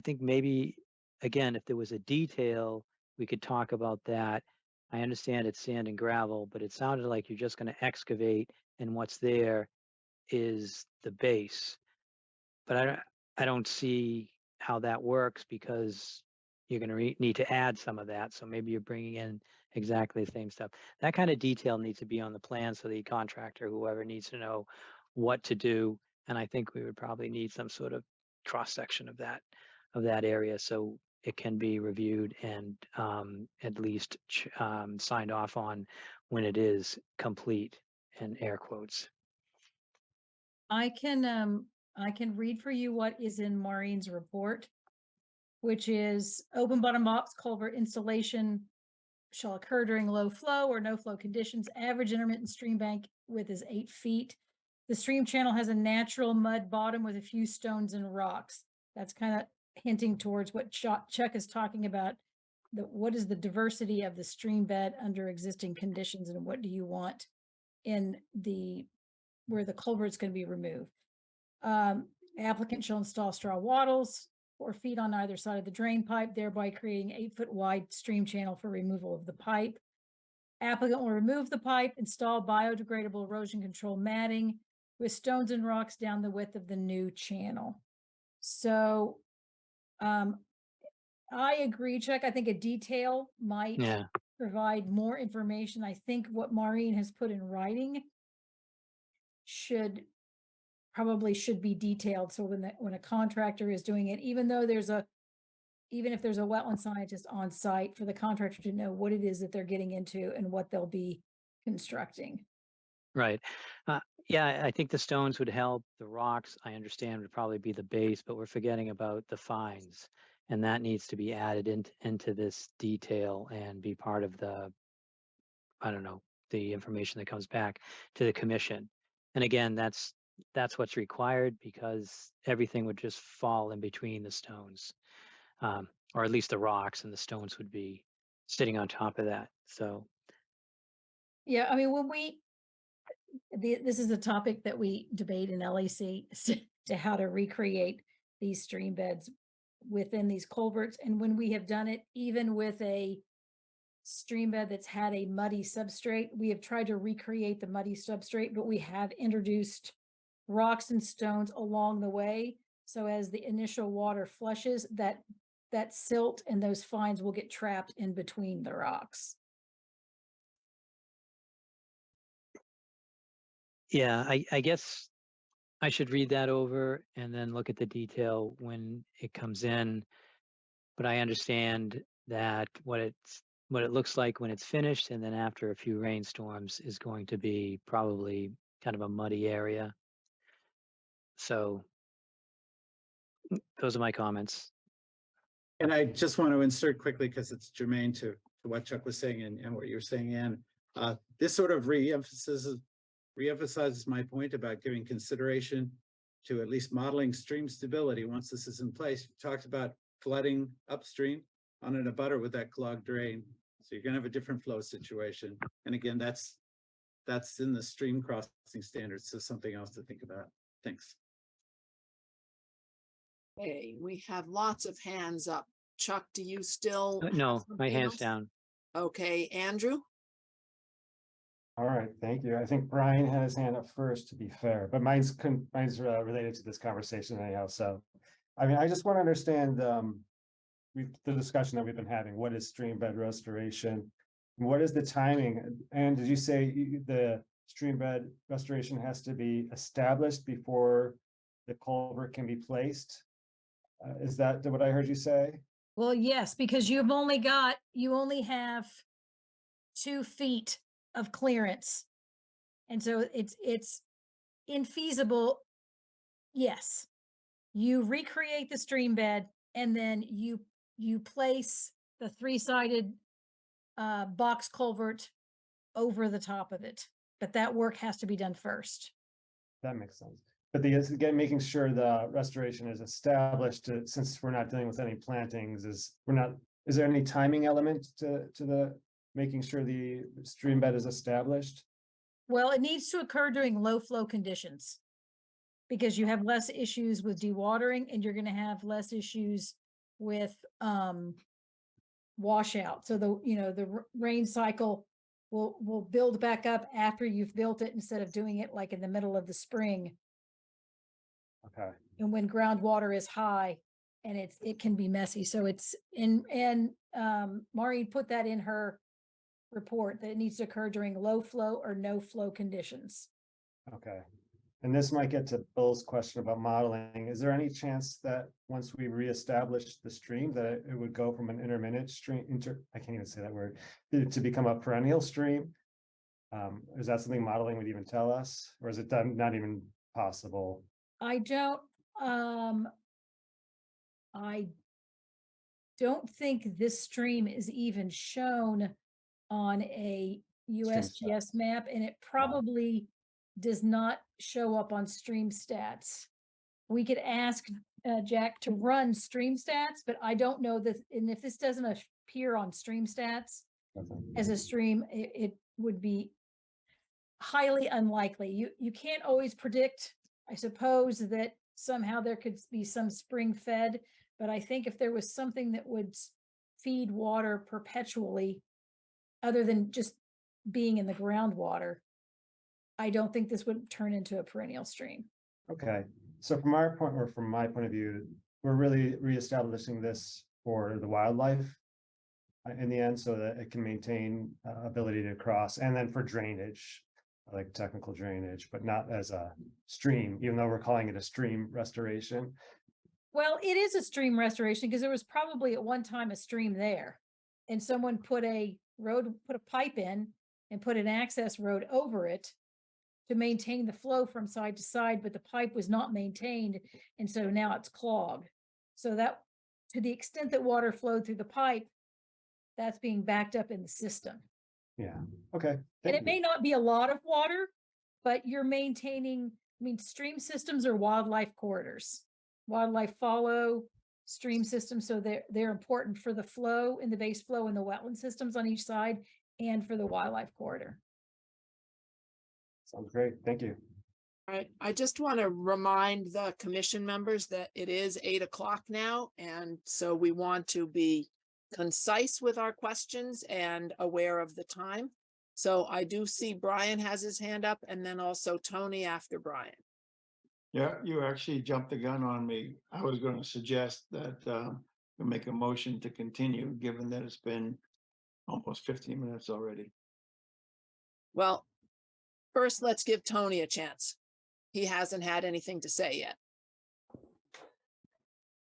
[SPEAKER 2] think maybe again, if there was a detail, we could talk about that. I understand it's sand and gravel, but it sounded like you're just going to excavate, and what's there is the base. But I don't see how that works, because you're going to need to add some of that. So maybe you're bringing in exactly the same stuff. That kind of detail needs to be on the plan, so the contractor, whoever, needs to know what to do. And I think we would probably need some sort of cross section of that area, so it can be reviewed and at least signed off on when it is complete, in air quotes.
[SPEAKER 9] I can read for you what is in Maureen's report, which is open bottom box culvert installation shall occur during low flow or no flow conditions. Average intermittent stream bank width is 8 feet. The stream channel has a natural mud bottom with a few stones and rocks. That's kind of hinting towards what Chuck is talking about. What is the diversity of the stream bed under existing conditions, and what do you want in where the culvert's going to be removed. Applicant shall install straw wattles 4 feet on either side of the drain pipe, thereby creating 8-foot wide stream channel for removal of the pipe. Applicant will remove the pipe, install biodegradable erosion control matting with stones and rocks down the width of the new channel. So, I agree, Chuck. I think a detail might
[SPEAKER 2] Yeah,
[SPEAKER 9] provide more information. I think what Maureen has put in writing should be detailed. So when a contractor is doing it, even if there's a wetland scientist on site, for the contractor to know what it is that they're getting into and what they'll be constructing.
[SPEAKER 2] right. Yeah, I think the stones would help. The rocks, I understand, would probably be the base, but we're forgetting about the fines. And that needs to be added into this detail and be part of the, I don't know, the information that comes back to the commission. And again, that's what's required, because everything would just fall in between the stones. Or at least the rocks, and the stones would be sitting on top of that. So,
[SPEAKER 9] Yeah, I mean, this is a topic that we debate in LEC to how to recreate these stream beds within these culverts. And when we have done it, even with a stream bed that's had a muddy substrate, we have tried to recreate the muddy substrate, but we have introduced rocks and stones along the way. So as the initial water flushes, that silt and those fines will get trapped in between the rocks.
[SPEAKER 2] yeah, I guess I should read that over and then look at the detail when it comes in. But I understand that what it looks like when it's finished, and then after a few rainstorms, is going to be probably kind of a muddy area. So those are my comments.
[SPEAKER 5] And I just want to insert quickly, because it's germane to what Chuck was saying and what you're saying, Ann. This sort of reemphasizes my point about giving consideration to at least modeling stream stability once this is in place. You talked about flooding upstream on an abutter with that clogged drain. So you're going to have a different flow situation. And again, that's in the stream crossing standards. So something else to think about. Thanks.
[SPEAKER 4] Okay, we have lots of hands up. Chuck, do you still?
[SPEAKER 2] No,
[SPEAKER 4] have
[SPEAKER 2] my
[SPEAKER 4] something
[SPEAKER 2] hand's
[SPEAKER 4] else?
[SPEAKER 2] down.
[SPEAKER 4] Okay, Andrew?
[SPEAKER 6] All right, thank you. I think Brian had his hand up first, to be fair, but mine's related to this conversation anyhow. So, I mean, I just want to understand the discussion that we've been having. What is stream bed restoration? What is the timing? And did you say the stream bed restoration has to be established before the culvert can be placed? Is that what I heard you say?
[SPEAKER 9] Well, yes, because you only have 2 feet of clearance. And so it's infeasible. Yes. You recreate the stream bed, and then you place the 3-sided box culvert over the top of it. But that work has to be done first.
[SPEAKER 6] That makes sense. But again, making sure the restoration is established, since we're not dealing with any plantings, is there any timing element to the making sure the stream bed is established?
[SPEAKER 9] Well, it needs to occur during low flow conditions, because you have less issues with dewatering, and you're going to have less issues with washout. So the rain cycle will build back up after you've built it, instead of doing it like in the middle of the spring.
[SPEAKER 6] Okay.
[SPEAKER 9] And when groundwater is high, and it can be messy. So it's Maureen put that in her report, that it needs to occur during low flow or no flow conditions.
[SPEAKER 6] Okay. And this might get to Bill's question about modeling. Is there any chance that once we reestablish the stream, that it would go from an intermittent stream I can't even say that word, to become a perennial stream? Is that something modeling would even tell us, or is it not even possible?
[SPEAKER 9] I don't think this stream is even shown on a USGS map, and it probably does not show up on stream stats. We could ask Jack to run stream stats, but I don't know that. And if this doesn't appear on stream stats as a stream, it would be highly unlikely. You can't always predict. I suppose that somehow there could be some spring fed, but I think if there was something that would feed water perpetually, other than just being in the groundwater, I don't think this would turn into a perennial stream.
[SPEAKER 6] Okay, so from our point, or from my point of view, we're really reestablishing this for the wildlife in the end, so that it can maintain ability to cross, and then for drainage, like technical drainage, but not as a stream, even though we're calling it a stream restoration.
[SPEAKER 9] Well, it is a stream restoration because there was probably at one time a stream there. And someone put a pipe in and put an access road over it to maintain the flow from side to side, but the pipe was not maintained. And so now it's clogged. So that, to the extent that water flowed through the pipe, that's being backed up in the system.
[SPEAKER 6] Yeah, okay.
[SPEAKER 9] And
[SPEAKER 6] thank
[SPEAKER 9] it
[SPEAKER 6] you.
[SPEAKER 9] may not be a lot of water, but you're maintaining, I mean, stream systems are wildlife corridors. Wildlife follow stream systems, so they're important for the flow in the base flow and the wetland systems on each side and for the wildlife corridor.
[SPEAKER 6] Sounds great, thank you.
[SPEAKER 4] All right, I just want to remind the commission members that it is 8 o'clock now, and so we want to be concise with our questions and aware of the time. So I do see Brian has his hand up, and then also Tony after Brian.
[SPEAKER 1] Yeah, you actually jumped the gun on me. I was going to suggest that we make a motion to continue, given that it's been almost 15 minutes already.
[SPEAKER 4] Well, first, let's give Tony a chance. He hasn't had anything to say yet.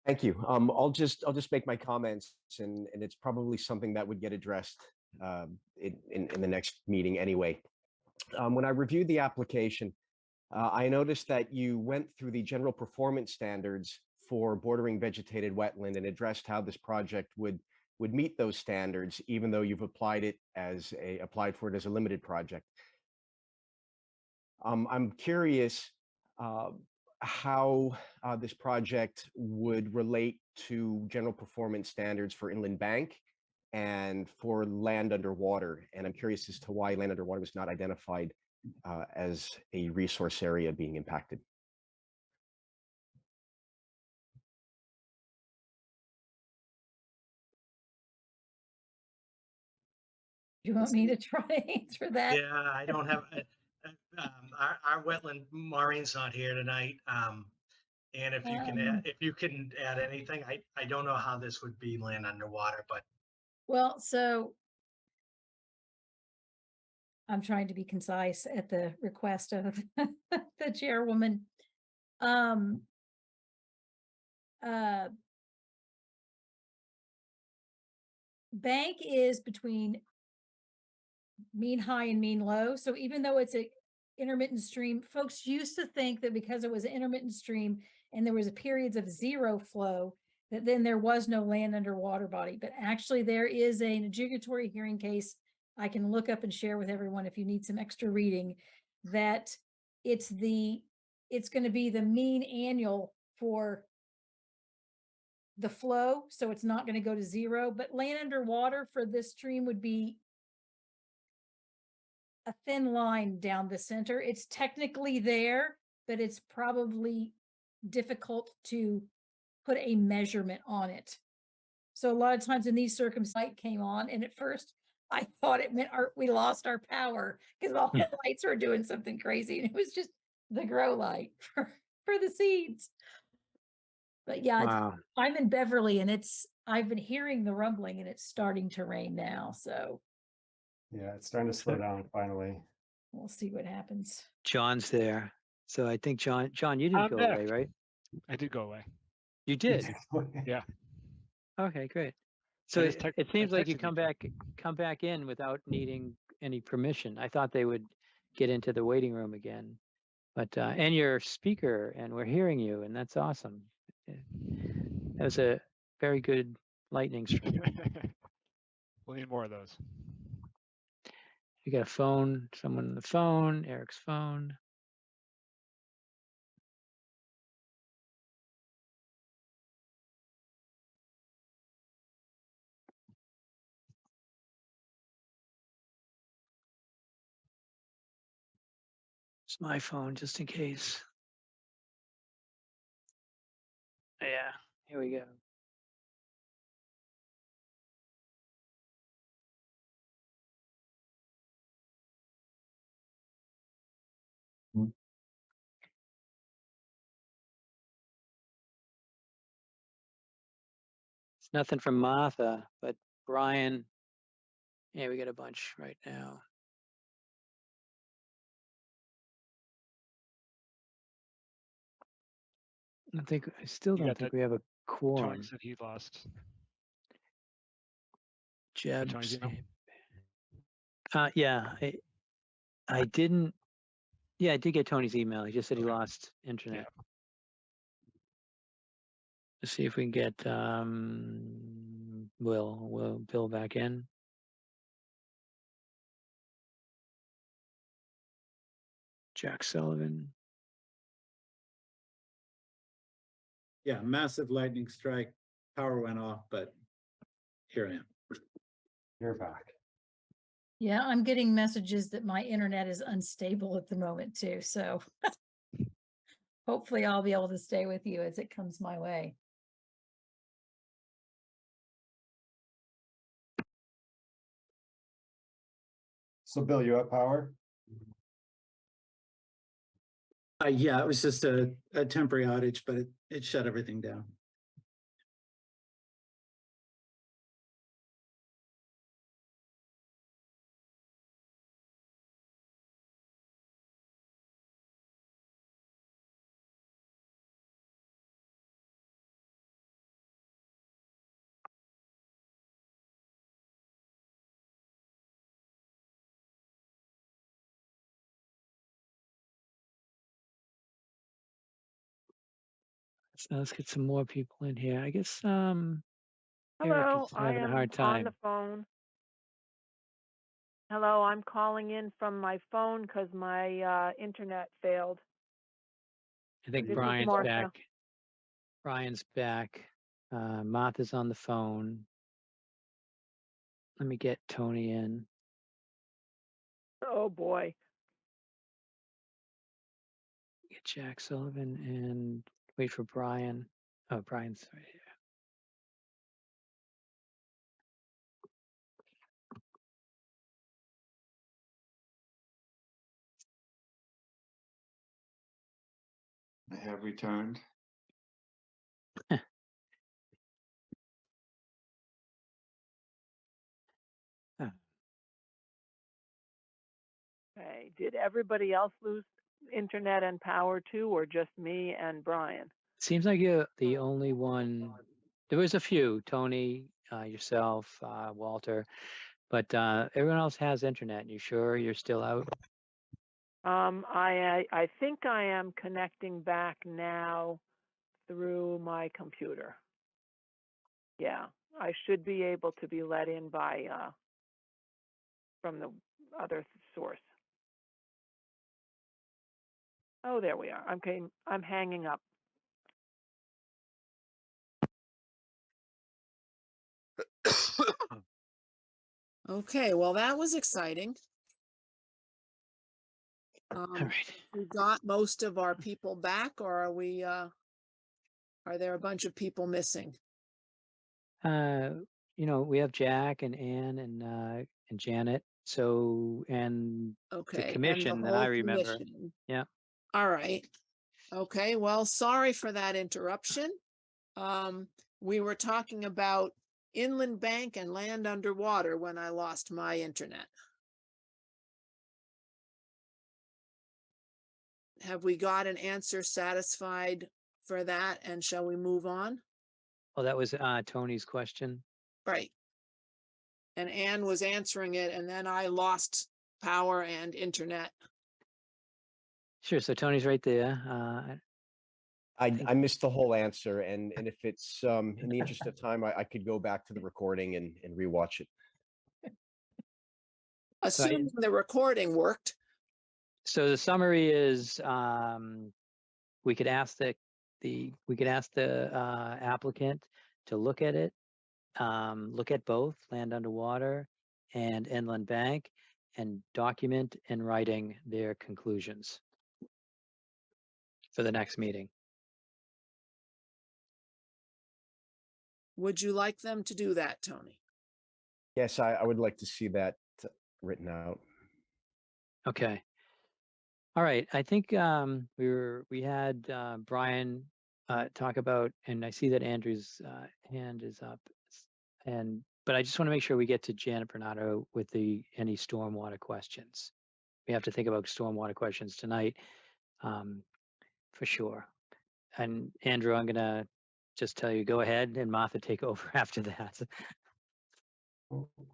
[SPEAKER 10] Thank you. I'll just make my comments, and it's probably something that would get addressed in the next meeting anyway. When I reviewed the application, I noticed that you went through the general performance standards for bordering vegetated wetland and addressed how this project would meet those standards, even though you've applied for it as a limited project. I'm curious how this project would relate to general performance standards for inland bank and for land underwater. And I'm curious as to why land underwater was not identified as a resource area being impacted.
[SPEAKER 9] You want me to try to answer that?
[SPEAKER 8] Yeah, I don't have, our wetland, Maureen's not here tonight. And if you can add anything, I don't know how this would be land underwater, but.
[SPEAKER 9] Well, so I'm trying to be concise at the request of the chairwoman. Bank is between mean high and mean low. So even though it's a intermittent stream, folks used to think that because it was an intermittent stream and there was periods of zero flow, that then there was no land under water body. But actually there is an adjudicatory hearing case I can look up and share with everyone if you need some extra reading, that it's going to be the mean annual for the flow. So it's not going to go to zero, but land underwater for this stream would be a thin line down the center. It's technically there, but it's probably difficult to put a measurement on it. So a lot of times in these circumstances, light came on, and at first I thought it meant we lost our power because all the lights were doing something crazy, and it was just the grow light for the seeds. But yeah,
[SPEAKER 2] Wow.
[SPEAKER 9] I'm in Beverly, and I've been hearing the rumbling, and it's starting to rain now. So
[SPEAKER 6] Yeah, it's starting to slow down finally.
[SPEAKER 9] we'll see what happens.
[SPEAKER 2] John's there. So I think John, you didn't
[SPEAKER 11] I'm
[SPEAKER 2] go
[SPEAKER 11] back.
[SPEAKER 2] away, right?
[SPEAKER 11] I did go away.
[SPEAKER 2] You did?
[SPEAKER 11] Yeah.
[SPEAKER 2] Okay, great. So
[SPEAKER 11] just
[SPEAKER 2] it seems
[SPEAKER 11] I
[SPEAKER 2] like you
[SPEAKER 11] texted you.
[SPEAKER 2] come back in without needing any permission. I thought they would get into the waiting room again. But and you're a speaker, and we're hearing you, and that's awesome. That was a very good lightning stream.
[SPEAKER 11] We'll need more of those.
[SPEAKER 2] You got a phone, someone on the phone, Eric's phone. It's my phone, just in case. Yeah, here we go. It's nothing from Martha, but Brian, yeah, we got a bunch right now. I still
[SPEAKER 11] You
[SPEAKER 2] don't
[SPEAKER 11] got
[SPEAKER 2] think
[SPEAKER 11] that
[SPEAKER 2] we have a
[SPEAKER 11] Tony
[SPEAKER 2] quorum.
[SPEAKER 11] said he lost.
[SPEAKER 2] Jeb,
[SPEAKER 11] Tony's email?
[SPEAKER 2] yeah, I didn't. Yeah, I did get Tony's email. He just said he
[SPEAKER 11] Okay.
[SPEAKER 2] lost internet. Let's see if we can get Will Bill back in. Jack Sullivan.
[SPEAKER 5] Yeah, massive lightning strike, power went off, but here I am.
[SPEAKER 6] You're back.
[SPEAKER 9] Yeah, I'm getting messages that my internet is unstable at the moment too, so hopefully I'll be able to stay with you as it comes my way.
[SPEAKER 6] So Bill, you have power?
[SPEAKER 5] Yeah, it was just a temporary outage, but it shut everything down.
[SPEAKER 2] So let's get some more people in here. I guess Eric
[SPEAKER 12] Hello,
[SPEAKER 2] is
[SPEAKER 12] I
[SPEAKER 2] having a
[SPEAKER 12] am
[SPEAKER 2] hard
[SPEAKER 12] on
[SPEAKER 2] time.
[SPEAKER 12] the phone. Hello, I'm calling in from my phone because my internet failed.
[SPEAKER 2] I think
[SPEAKER 12] This is
[SPEAKER 2] Brian's
[SPEAKER 12] Martha.
[SPEAKER 2] back. Brian's back. Martha's on the phone. Let me get Tony in.
[SPEAKER 12] Oh boy.
[SPEAKER 2] Get Jack Sullivan and wait for Brian. Oh, Brian's right here.
[SPEAKER 1] I have returned.
[SPEAKER 12] Okay. Did everybody else lose internet and power too, or just me and Brian?
[SPEAKER 2] Seems like you're the only one. There was a few, Tony, yourself, Walter, but everyone else has internet. You sure you're still out?
[SPEAKER 12] I think I am connecting back now through my computer. Yeah, I should be able to be let in by from the other source. Oh, there we are. Okay, I'm hanging up.
[SPEAKER 4] Okay, well, that was exciting.
[SPEAKER 2] All right.
[SPEAKER 4] We got most of our people back, or are there a bunch of people missing?
[SPEAKER 2] We have Jack and Ann and Janet. So and
[SPEAKER 4] Okay.
[SPEAKER 2] the
[SPEAKER 4] and the
[SPEAKER 2] commission that I
[SPEAKER 4] whole
[SPEAKER 2] remember.
[SPEAKER 4] commission.
[SPEAKER 2] Yeah.
[SPEAKER 4] All right. Okay, well, sorry for that interruption. We were talking about inland bank and land underwater when I lost my internet. Have we got an answer satisfied for that, and shall we move on?
[SPEAKER 2] Oh, that was Tony's question.
[SPEAKER 4] Right. And Anne was answering it, and then I lost power and internet.
[SPEAKER 2] Sure. So Tony's right there.
[SPEAKER 10] I missed the whole answer, and if it's in the interest of time, I could go back to the recording and rewatch it.
[SPEAKER 4] Assuming the recording worked.
[SPEAKER 2] So the summary is we could ask the applicant to look at it, look at both land underwater and inland bank, and document in writing their conclusions. for the next meeting.
[SPEAKER 4] Would you like them to do that, Tony?
[SPEAKER 10] Yes, I would like to see that written out.
[SPEAKER 2] Okay. All right. I think we had Brian talk about, and I see that Andrew's hand is up. But I just want to make sure we get to Janet Bernardo with any stormwater questions. We have to think about stormwater questions tonight, for sure. And Andrew, I'm gonna just tell you, go ahead, and Martha take over after that.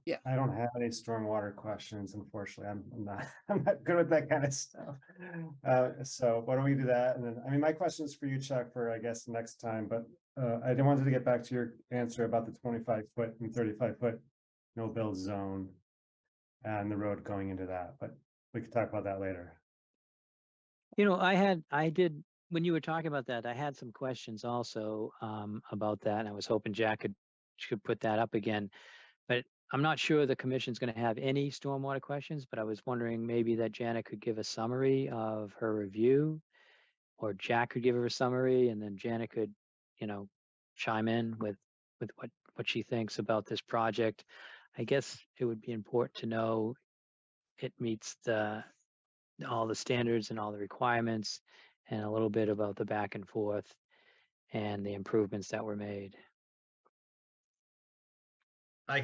[SPEAKER 4] Yeah.
[SPEAKER 6] I don't have any stormwater questions, unfortunately. I'm not good with that kind of stuff. So why don't we do that? And then, I mean, my question is for you, Chuck, for I guess next time, but I wanted to get back to your answer about the 25-foot and 35-foot no build zone and the road going into that, but we could talk about that later.
[SPEAKER 2] You know, when you were talking about that, I had some questions also about that, and I was hoping Jack could put that up again. But I'm not sure the commission's going to have any stormwater questions, but I was wondering maybe that Janet could give a summary of her review, or Jack could give her a summary, and then Janet could, chime in with what she thinks about this project. I guess it would be important to know it meets all the standards and all the requirements, and a little bit about the back and forth and the improvements that were made.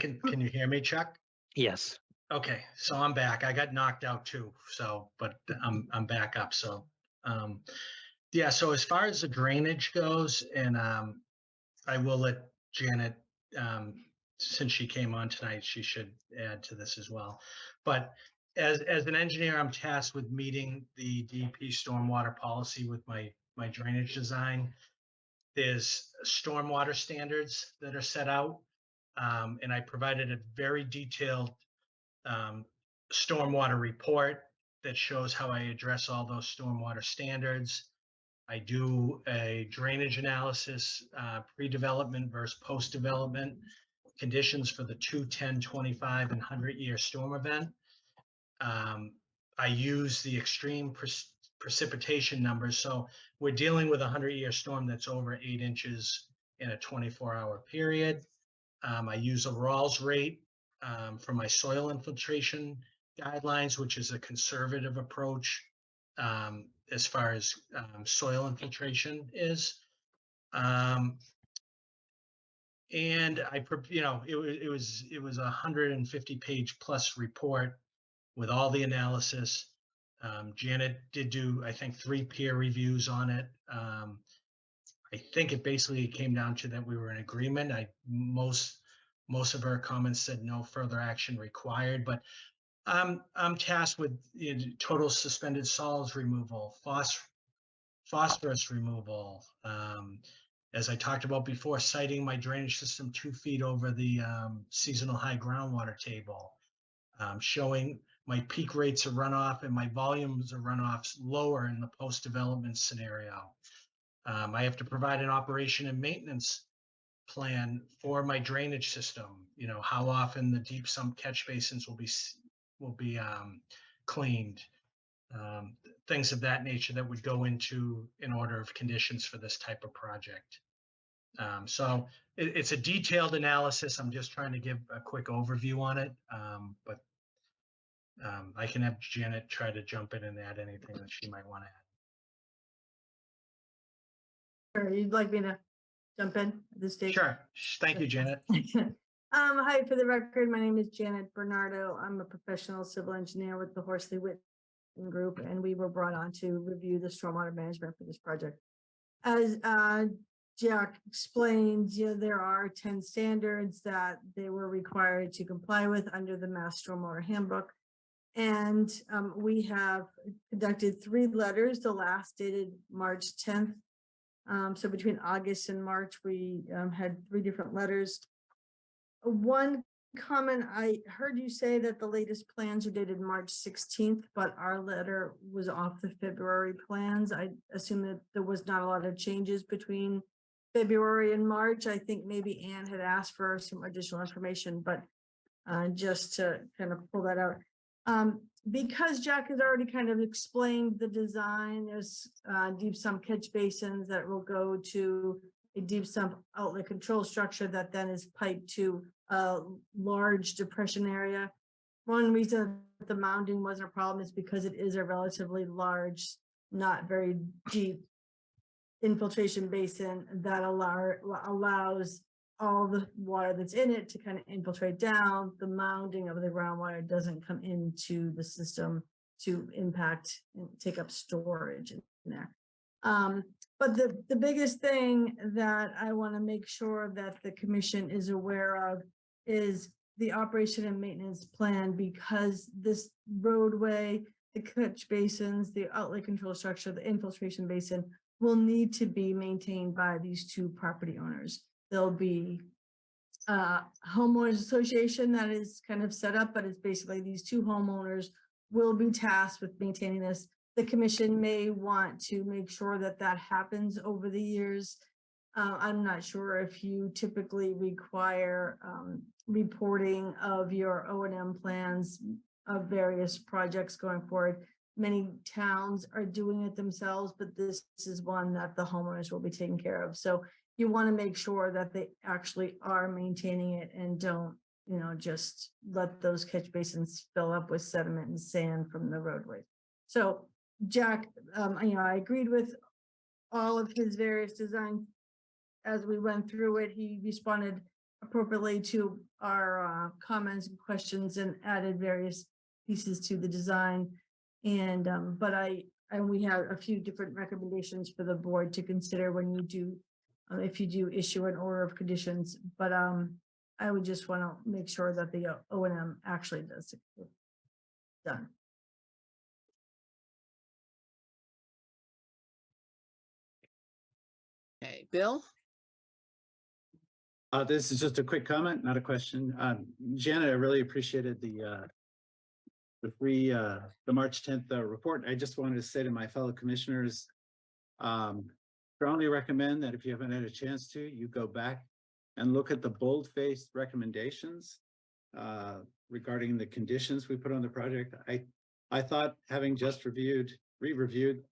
[SPEAKER 8] Can you hear me, Chuck?
[SPEAKER 2] Yes.
[SPEAKER 8] Okay, so I'm back. I got knocked out too, but I'm back up. So, yeah. So as far as the drainage goes, and I will let Janet, since she came on tonight, she should add to this as well. But as an engineer, I'm tasked with meeting the DEP stormwater policy with my drainage design. There's stormwater standards that are set out. And I provided a very detailed stormwater report that shows how I address all those stormwater standards. I do a drainage analysis, pre-development versus post-development conditions for the 2, 10, 25, and 100-year storm event. I use the extreme precipitation numbers. So we're dealing with a 100-year storm that's over 8 inches in a 24-hour period. I use a Rawls rate for my soil infiltration guidelines, which is a conservative approach as far as soil infiltration is. And it was a 150-page plus report with all the analysis. Janet did do, I think, 3 peer reviews on it. I think it basically came down to that we were in agreement. Most of her comments said no further action required, but I'm tasked with total suspended solids removal, phosphorus removal. As I talked about before, siting my drainage system 2 feet over the seasonal high groundwater table, showing my peak rates of runoff and my volumes of runoffs lower in the post-development scenario. I have to provide an operation and maintenance plan for my drainage system. How often the deep sump catch basins will be cleaned, things of that nature that would go into an order of conditions for this type of project. So it's a detailed analysis. I'm just trying to give a quick overview on it, but I can have Janet try to jump in and add anything that she might want to add.
[SPEAKER 13] Sure, you'd like me to jump in at this stage?
[SPEAKER 8] Sure. Thank you, Janet.
[SPEAKER 13] Hi, for the record, my name is Janet Bernardo. I'm a professional civil engineer with the Horsley Witten Group, and we were brought on to review the stormwater management for this project. As Jack explained, there are 10 standards that they were required to comply with under the Mass Stormwater Handbook. And we have conducted 3 letters, the last dated March 10th. So between August and March, we had 3 different letters. One comment, I heard you say that the latest plans are dated March 16th, but our letter was off the February plans. I assume that there was not a lot of changes between February and March. I think maybe Anne had asked for some additional information, but just to kind of pull that out. because Jack has already kind of explained the design, there's deep sump catch basins that will go to a deep sump outlet control structure that then is piped to a large depression area. One reason that the mounding wasn't a problem is because it is a relatively large, not very deep infiltration basin that allows all the water that's in it to kind of infiltrate down. The mounding of the groundwater doesn't come into the system to impact and take up storage in there. But the biggest thing that I want to make sure that the commission is aware of is the operation and maintenance plan, because this roadway, the catch basins, the outlet control structure, the infiltration basin will need to be maintained by these two property owners. There'll be a homeowners association that is kind of set up, but it's basically these two homeowners will be tasked with maintaining this. The commission may want to make sure that that happens over the years. I'm not sure if you typically require reporting of your O&M plans of various projects going forward. Many towns are doing it themselves, but this is one that the homeowners will be taking care of. So you want to make sure that they actually are maintaining it and don't, just let those catch basins fill up with sediment and sand from the roadway. So Jack, I agreed with all of his various designs. As we went through it, he responded appropriately to our comments and questions and added various pieces to the design. And we have a few different recommendations for the board to consider when you do, if you do issue an order of conditions. But I would just want to make sure that the O&M actually does get done.
[SPEAKER 4] Okay, Bill?
[SPEAKER 5] This is just a quick comment, not a question. Janet, I really appreciated the March 10th report. I just wanted to say to my fellow commissioners, strongly recommend that if you haven't had a chance to, you go back and look at the bold-faced recommendations regarding the conditions we put on the project. I thought, having just re-reviewed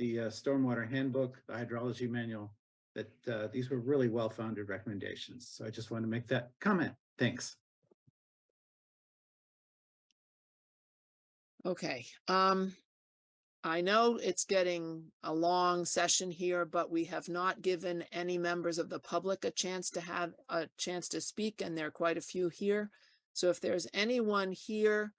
[SPEAKER 5] the stormwater handbook, the hydrology manual, that these were really well-founded recommendations. So I just want to make that comment. Thanks.
[SPEAKER 4] Okay. I know it's getting a long session here, but we have not given any members of the public a chance to have a chance to speak, and there are quite a few here. So if there's anyone here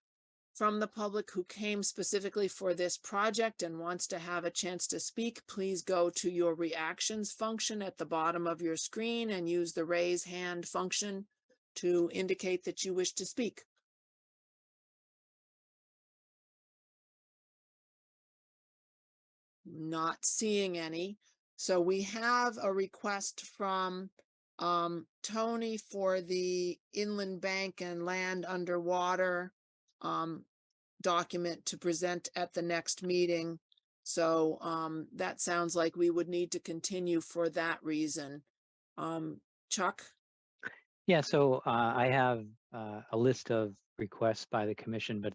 [SPEAKER 4] from the public who came specifically for this project and wants to have a chance to speak, please go to your reactions function at the bottom of your screen and use the raise hand function to indicate that you wish to speak. Not seeing any. So we have a request from Tony for the inland bank and land underwater document to present at the next meeting. So that sounds like we would need to continue for that reason. Chuck?
[SPEAKER 2] Yeah, so I have a list of requests by the commission, but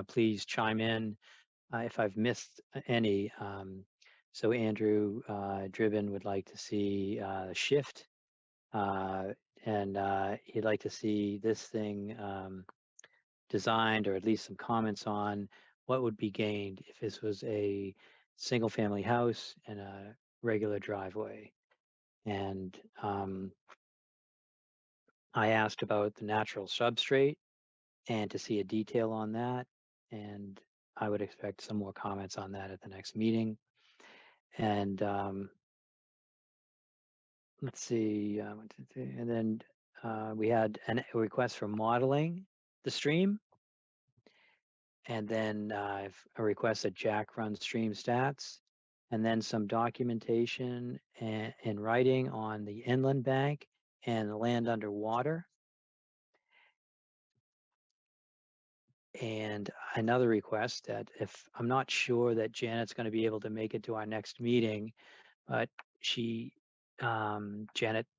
[SPEAKER 2] please chime in if I've missed any. So Andrew Driven would like to see a shift, and he'd like to see this thing designed, or at least some comments on what would be gained if this was a single family house and a regular driveway. And I asked about the natural substrate and to see a detail on that. And I would expect some more comments on that at the next meeting. And let's see, and then we had a request for modeling the stream. And then a request that Jack runs stream stats, and then some documentation in writing on the inland bank and the land underwater. And another request that, if I'm not sure that Janet's going to be able to make it to our next meeting, but Janet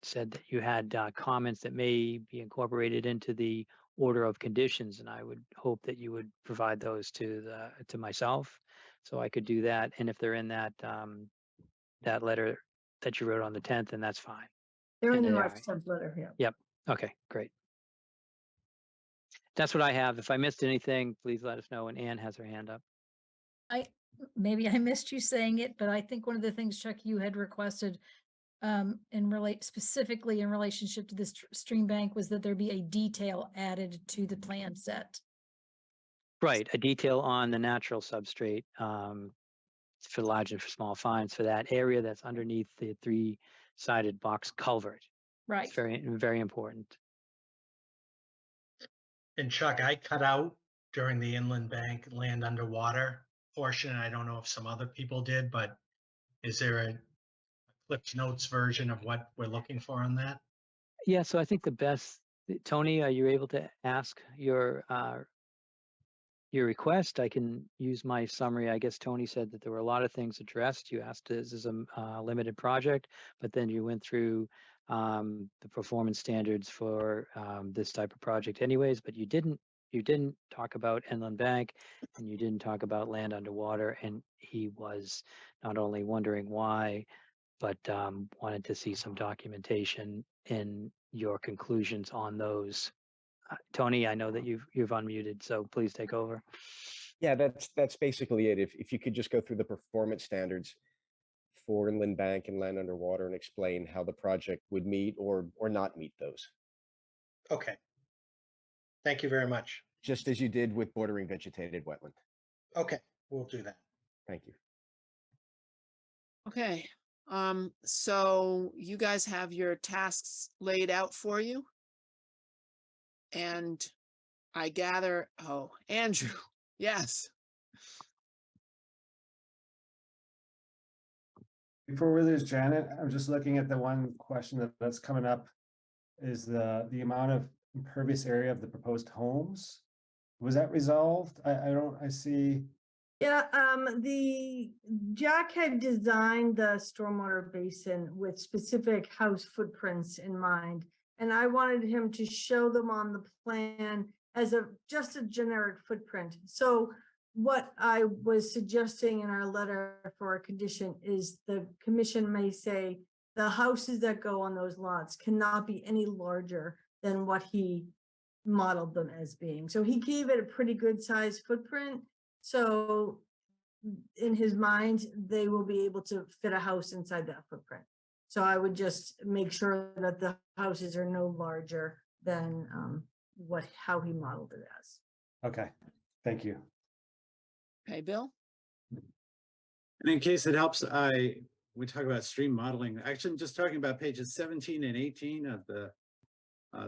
[SPEAKER 2] said that you had comments that may be incorporated into the order of conditions, and I would hope that you would provide those to myself, so I could do that. And if they're in that that letter that you wrote on the 10th, then that's fine.
[SPEAKER 13] They're in
[SPEAKER 2] And
[SPEAKER 13] the
[SPEAKER 2] they
[SPEAKER 13] March
[SPEAKER 2] are.
[SPEAKER 13] 10th letter here.
[SPEAKER 2] Yep. Okay, great. That's what I have. If I missed anything, please let us know. And Anne has her hand up.
[SPEAKER 9] Maybe I missed you saying it, but I think one of the things, Chuck, you had requested specifically in relationship to this stream bank was that there be a detail added to the plan set.
[SPEAKER 2] Right, a detail on the natural substrate for large and for small fines for that area that's underneath the 3-sided box culvert.
[SPEAKER 9] Right.
[SPEAKER 2] It's very, very important.
[SPEAKER 8] And Chuck, I cut out during the inland bank land underwater portion. I don't know if some other people did, but is there a Cliff's Notes version of what we're looking for on that?
[SPEAKER 2] Yeah, so I think the best, Tony, are you able to ask your request? I can use my summary. I guess Tony said that there were a lot of things addressed. You asked, is this a limited project? But then you went through the performance standards for this type of project anyways, but you didn't talk about inland bank, and you didn't talk about land underwater. And he was not only wondering why, but wanted to see some documentation in your conclusions on those. Tony, I know that you've unmuted, so please take over.
[SPEAKER 10] Yeah, that's basically it. If you could just go through the performance standards for inland bank and land underwater and explain how the project would meet or not meet those.
[SPEAKER 8] Okay. Thank you very much.
[SPEAKER 10] Just as you did with bordering vegetated wetland.
[SPEAKER 8] Okay, we'll do that.
[SPEAKER 10] Thank you.
[SPEAKER 4] Okay, so you guys have your tasks laid out for you. And I gather, oh, Andrew, yes.
[SPEAKER 6] Before we lose Janet, I'm just looking at the one question that's coming up is the amount of impervious area of the proposed homes. Was that resolved? I see.
[SPEAKER 13] Yeah, Jack had designed the stormwater basin with specific house footprints in mind. And I wanted him to show them on the plan as just a generic footprint. So what I was suggesting in our letter for a condition is the commission may say the houses that go on those lots cannot be any larger than what he modeled them as being. So he gave it a pretty good size footprint. So in his mind, they will be able to fit a house inside that footprint. So I would just make sure that the houses are no larger than how he modeled it as.
[SPEAKER 6] Okay, thank you.
[SPEAKER 4] Okay, Bill?
[SPEAKER 5] And in case it helps, we talk about stream modeling. Actually, I'm just talking about pages 17 and 18 of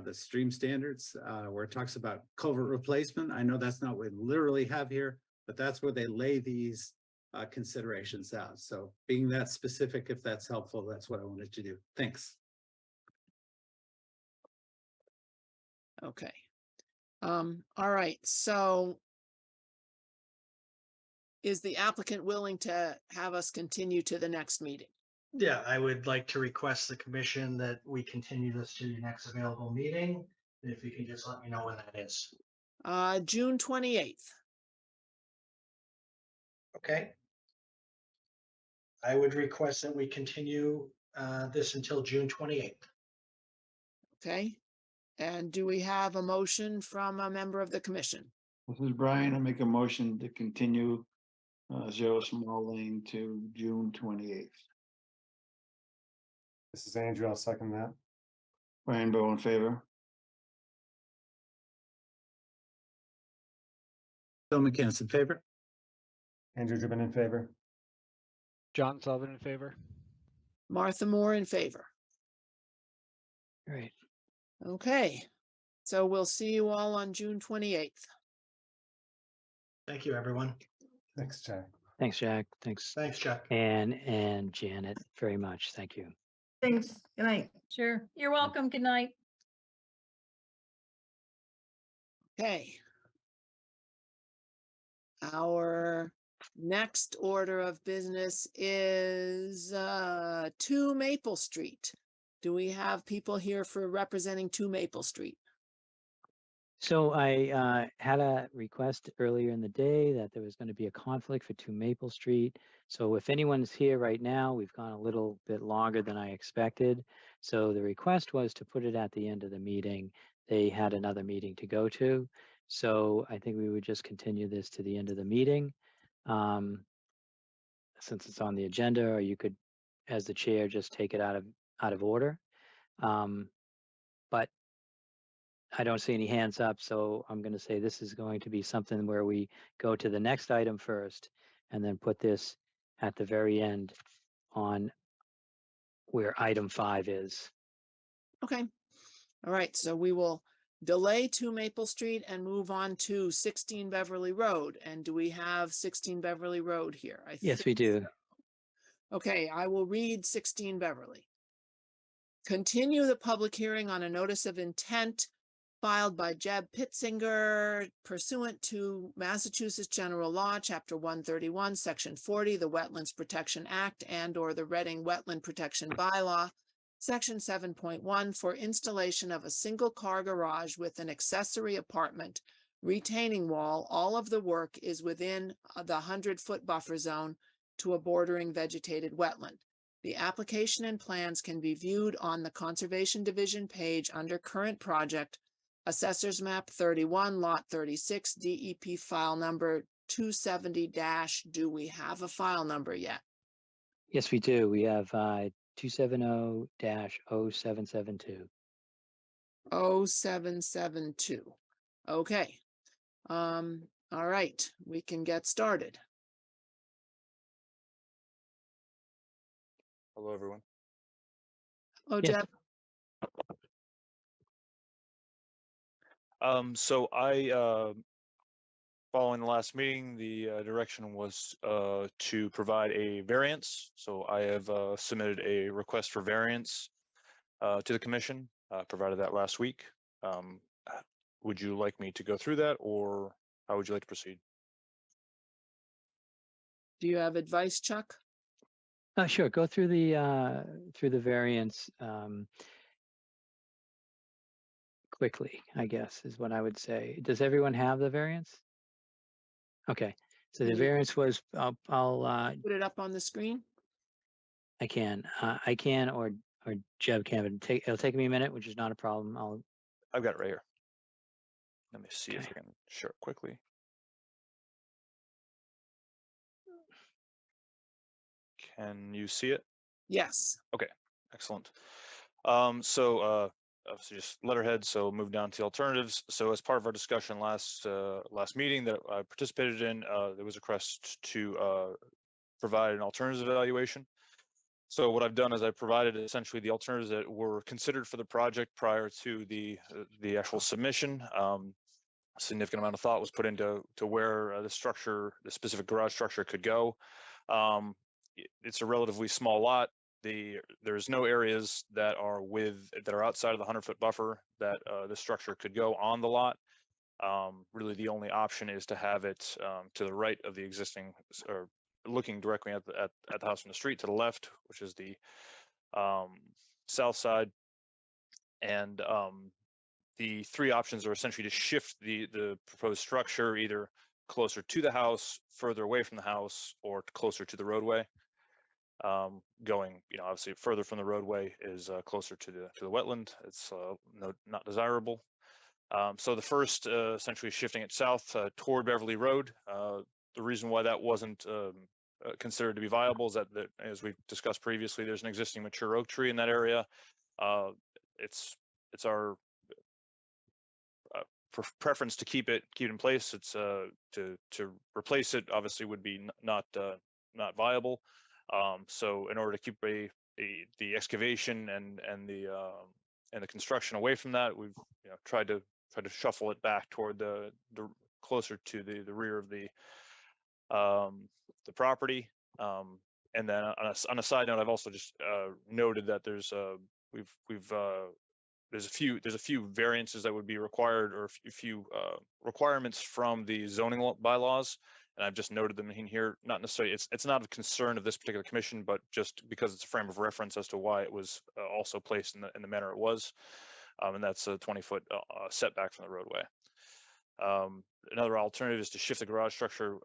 [SPEAKER 5] the stream standards, where it talks about culvert replacement. I know that's not what we literally have here, but that's where they lay these considerations out. So being that specific, if that's helpful, that's what I wanted to do. Thanks.
[SPEAKER 4] Okay. All right, so is the applicant willing to have us continue to the next meeting?
[SPEAKER 8] Yeah, I would like to request the commission that we continue this to your next available meeting. If you can just let me know when that is.
[SPEAKER 4] June 28th.
[SPEAKER 8] Okay. I would request that we continue this until June 28th.
[SPEAKER 4] Okay. And do we have a motion from a member of the commission?
[SPEAKER 1] This is Brian. I make a motion to continue 0 Small Lane to June 28th.
[SPEAKER 6] This is Andrew. I'll second that.
[SPEAKER 1] Brian Bowe in favor.
[SPEAKER 5] Bill McCann in favor.
[SPEAKER 6] Andrew Driven in favor.
[SPEAKER 11] John Sullivan in favor.
[SPEAKER 4] Martha Moore in favor.
[SPEAKER 2] Great.
[SPEAKER 4] Okay. So we'll see you all on June 28th.
[SPEAKER 8] Thank you, everyone.
[SPEAKER 6] Thanks, Jack.
[SPEAKER 2] Thanks, Jack. Thanks,
[SPEAKER 8] Thanks, Chuck.
[SPEAKER 2] and Janet, very much. Thank you.
[SPEAKER 13] Thanks. Good night.
[SPEAKER 9] Sure. You're welcome. Good night.
[SPEAKER 4] Okay. Our next order of business is 2 Maple Street. Do we have people here for representing 2 Maple Street?
[SPEAKER 2] So I had a request earlier in the day that there was going to be a conflict for 2 Maple Street. So if anyone's here right now, we've gone a little bit longer than I expected. So the request was to put it at the end of the meeting. They had another meeting to go to. So I think we would just continue this to the end of the meeting. Since it's on the agenda, or you could, as the chair, just take it out of order. But I don't see any hands up, so I'm going to say this is going to be something where we go to the next item first and then put this at the very end on where item 5 is.
[SPEAKER 4] Okay. All right, so we will delay 2 Maple Street and move on to 16 Beverly Road. And do we have 16 Beverly Road here?
[SPEAKER 2] Yes, we do.
[SPEAKER 4] Okay, I will read 16 Beverly. Continue the public hearing on a notice of intent filed by Jeb Pitzinger pursuant to Massachusetts General Law, Chapter 131, Section 40, the Wetlands Protection Act and/or the Reading Wetland Protection Bylaw, Section 7.1, for installation of a single-car garage with an accessory apartment retaining wall. All of the work is within the 100-foot buffer zone to a bordering vegetated wetland. The application and plans can be viewed on the Conservation Division page under Current Project, Assessors Map 31, Lot 36, DEP file number 270-. Do we have a file number yet?
[SPEAKER 2] Yes, we do. We have 270-0772.
[SPEAKER 4] 0772. Okay. All right, we can get started.
[SPEAKER 14] Hello, everyone.
[SPEAKER 4] Oh,
[SPEAKER 2] Yes.
[SPEAKER 4] Jeb.
[SPEAKER 14] So following the last meeting, the direction was to provide a variance. So I have submitted a request for variance to the commission, provided that last week. Would you like me to go through that, or how would you like to proceed?
[SPEAKER 4] Do you have advice, Chuck?
[SPEAKER 2] Sure. Go through the variance quickly, I guess, is what I would say. Does everyone have the variance? Okay. So the
[SPEAKER 4] Can you
[SPEAKER 2] variance was, I'll
[SPEAKER 4] put it up on the screen?
[SPEAKER 2] I can, or Jeb can, but it'll take me a minute, which is not a problem.
[SPEAKER 14] I've got it right here. Let me see if
[SPEAKER 2] Okay.
[SPEAKER 14] I can share it quickly. Can you see it?
[SPEAKER 4] Yes.
[SPEAKER 14] Okay, excellent. Obviously just letterhead, so move down to the alternatives. So as part of our discussion last meeting that I participated in, there was a request to provide an alternatives evaluation. So what I've done is I provided essentially the alternatives that were considered for the project prior to the actual submission. A significant amount of thought was put into where the specific garage structure could go. It's a relatively small lot. There's no areas that are outside of the 100-foot buffer that the structure could go on the lot. Really, the only option is to have it to the right of the existing, or looking directly at the house from the street, to the left, which is the south side. And the 3 options are essentially to shift the proposed structure either closer to the house, further away from the house, or closer to the roadway. Going, obviously further from the roadway is closer to the wetland. It's not desirable. So the first, essentially shifting it south toward Beverly Road. The reason why that wasn't considered to be viable is that, as we discussed previously, there's an existing mature oak tree in that area. It's our preference to keep it in place. It's to replace it obviously would be not viable. So in order to keep the excavation and the construction away from that, we've tried to shuffle it back toward the closer to the rear of the property. And then on a side note, I've also just noted that there's a few variances that would be required, or a few requirements from the zoning bylaws, and I've just noted them in here. Not necessarily, it's not a concern of this particular commission, but just because it's a frame of reference as to why it was also placed in the manner it was. and that's a 20-foot setback from the roadway. Another alternative is to shift the garage structure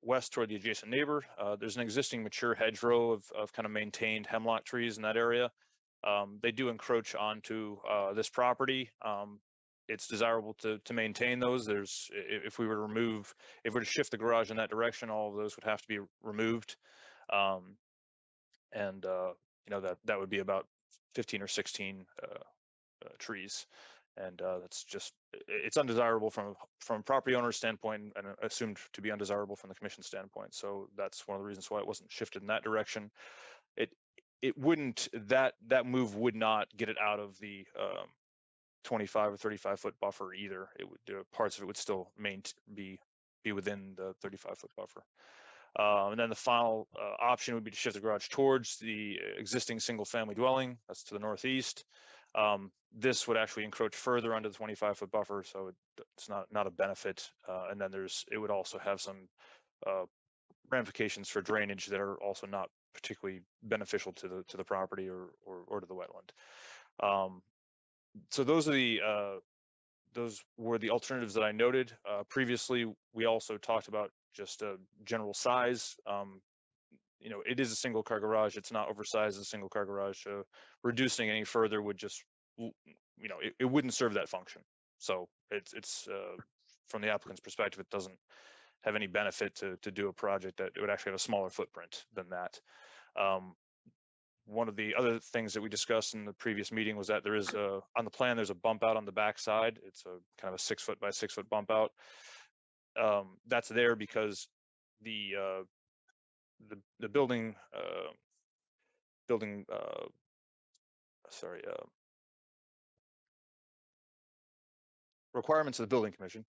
[SPEAKER 14] west toward the adjacent neighbor. There's an existing mature hedgerow of kind of maintained hemlock trees in that area. They do encroach onto this property. It's desirable to maintain those. If we were to shift the garage in that direction, all of those would have to be removed. That would be about 15 or 16 trees. And it's undesirable from a property owner's standpoint and assumed to be undesirable from the commission standpoint. So that's one of the reasons why it wasn't shifted in that direction. That move would not get it out of the 25 or 35-foot buffer either. Parts of it would still be within the 35-foot buffer. And then the final option would be to shift the garage towards the existing single-family dwelling. That's to the northeast. This would actually encroach further under the 25-foot buffer, so it's not a benefit. And then it would also have some ramifications for drainage that are also not particularly beneficial to the property or to the wetland. So those were the alternatives that I noted. Previously, we also talked about just a general size. It is a single car garage. It's not oversized as a single car garage. So reducing any further would just, it wouldn't serve that function. So it's from the applicant's perspective, it doesn't have any benefit to do a project that it would actually have a smaller footprint than that. One of the other things that we discussed in the previous meeting was that there is on the plan, there's a bump out on the back side. It's a kind of a 6-foot by 6-foot bump out. That's there because the requirements of the building commission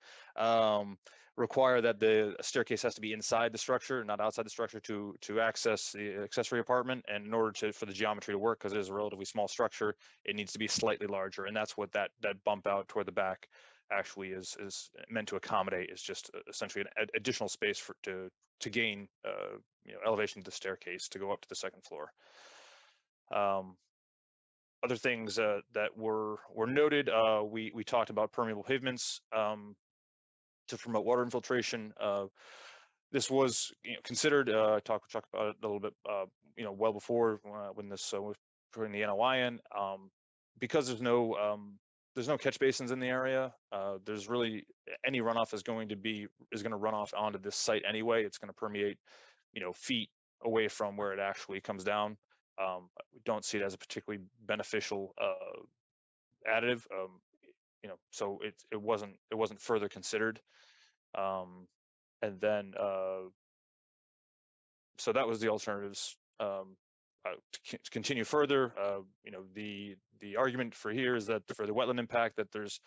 [SPEAKER 14] require that the staircase has to be inside the structure, not outside the structure, to access the accessory apartment. And in order for the geometry to work, because it is a relatively small structure, it needs to be slightly larger. And that's what that bump out toward the back actually is meant to accommodate. Is just essentially an additional space to gain elevation of the staircase to go up to the second floor. Other things that were noted, we talked about permeable pavements to promote water infiltration. This was considered. Talked about it a little bit, well before when this was putting the NOI in. Because there's no catch basins in the area. There's really any runoff is going to run off onto this site anyway. It's going to permeate, feet away from where it actually comes down. We don't see it as a particularly beneficial additive, so it wasn't further considered. And then so that was the alternatives. To continue further, the argument for here is that for the wetland impact, that there's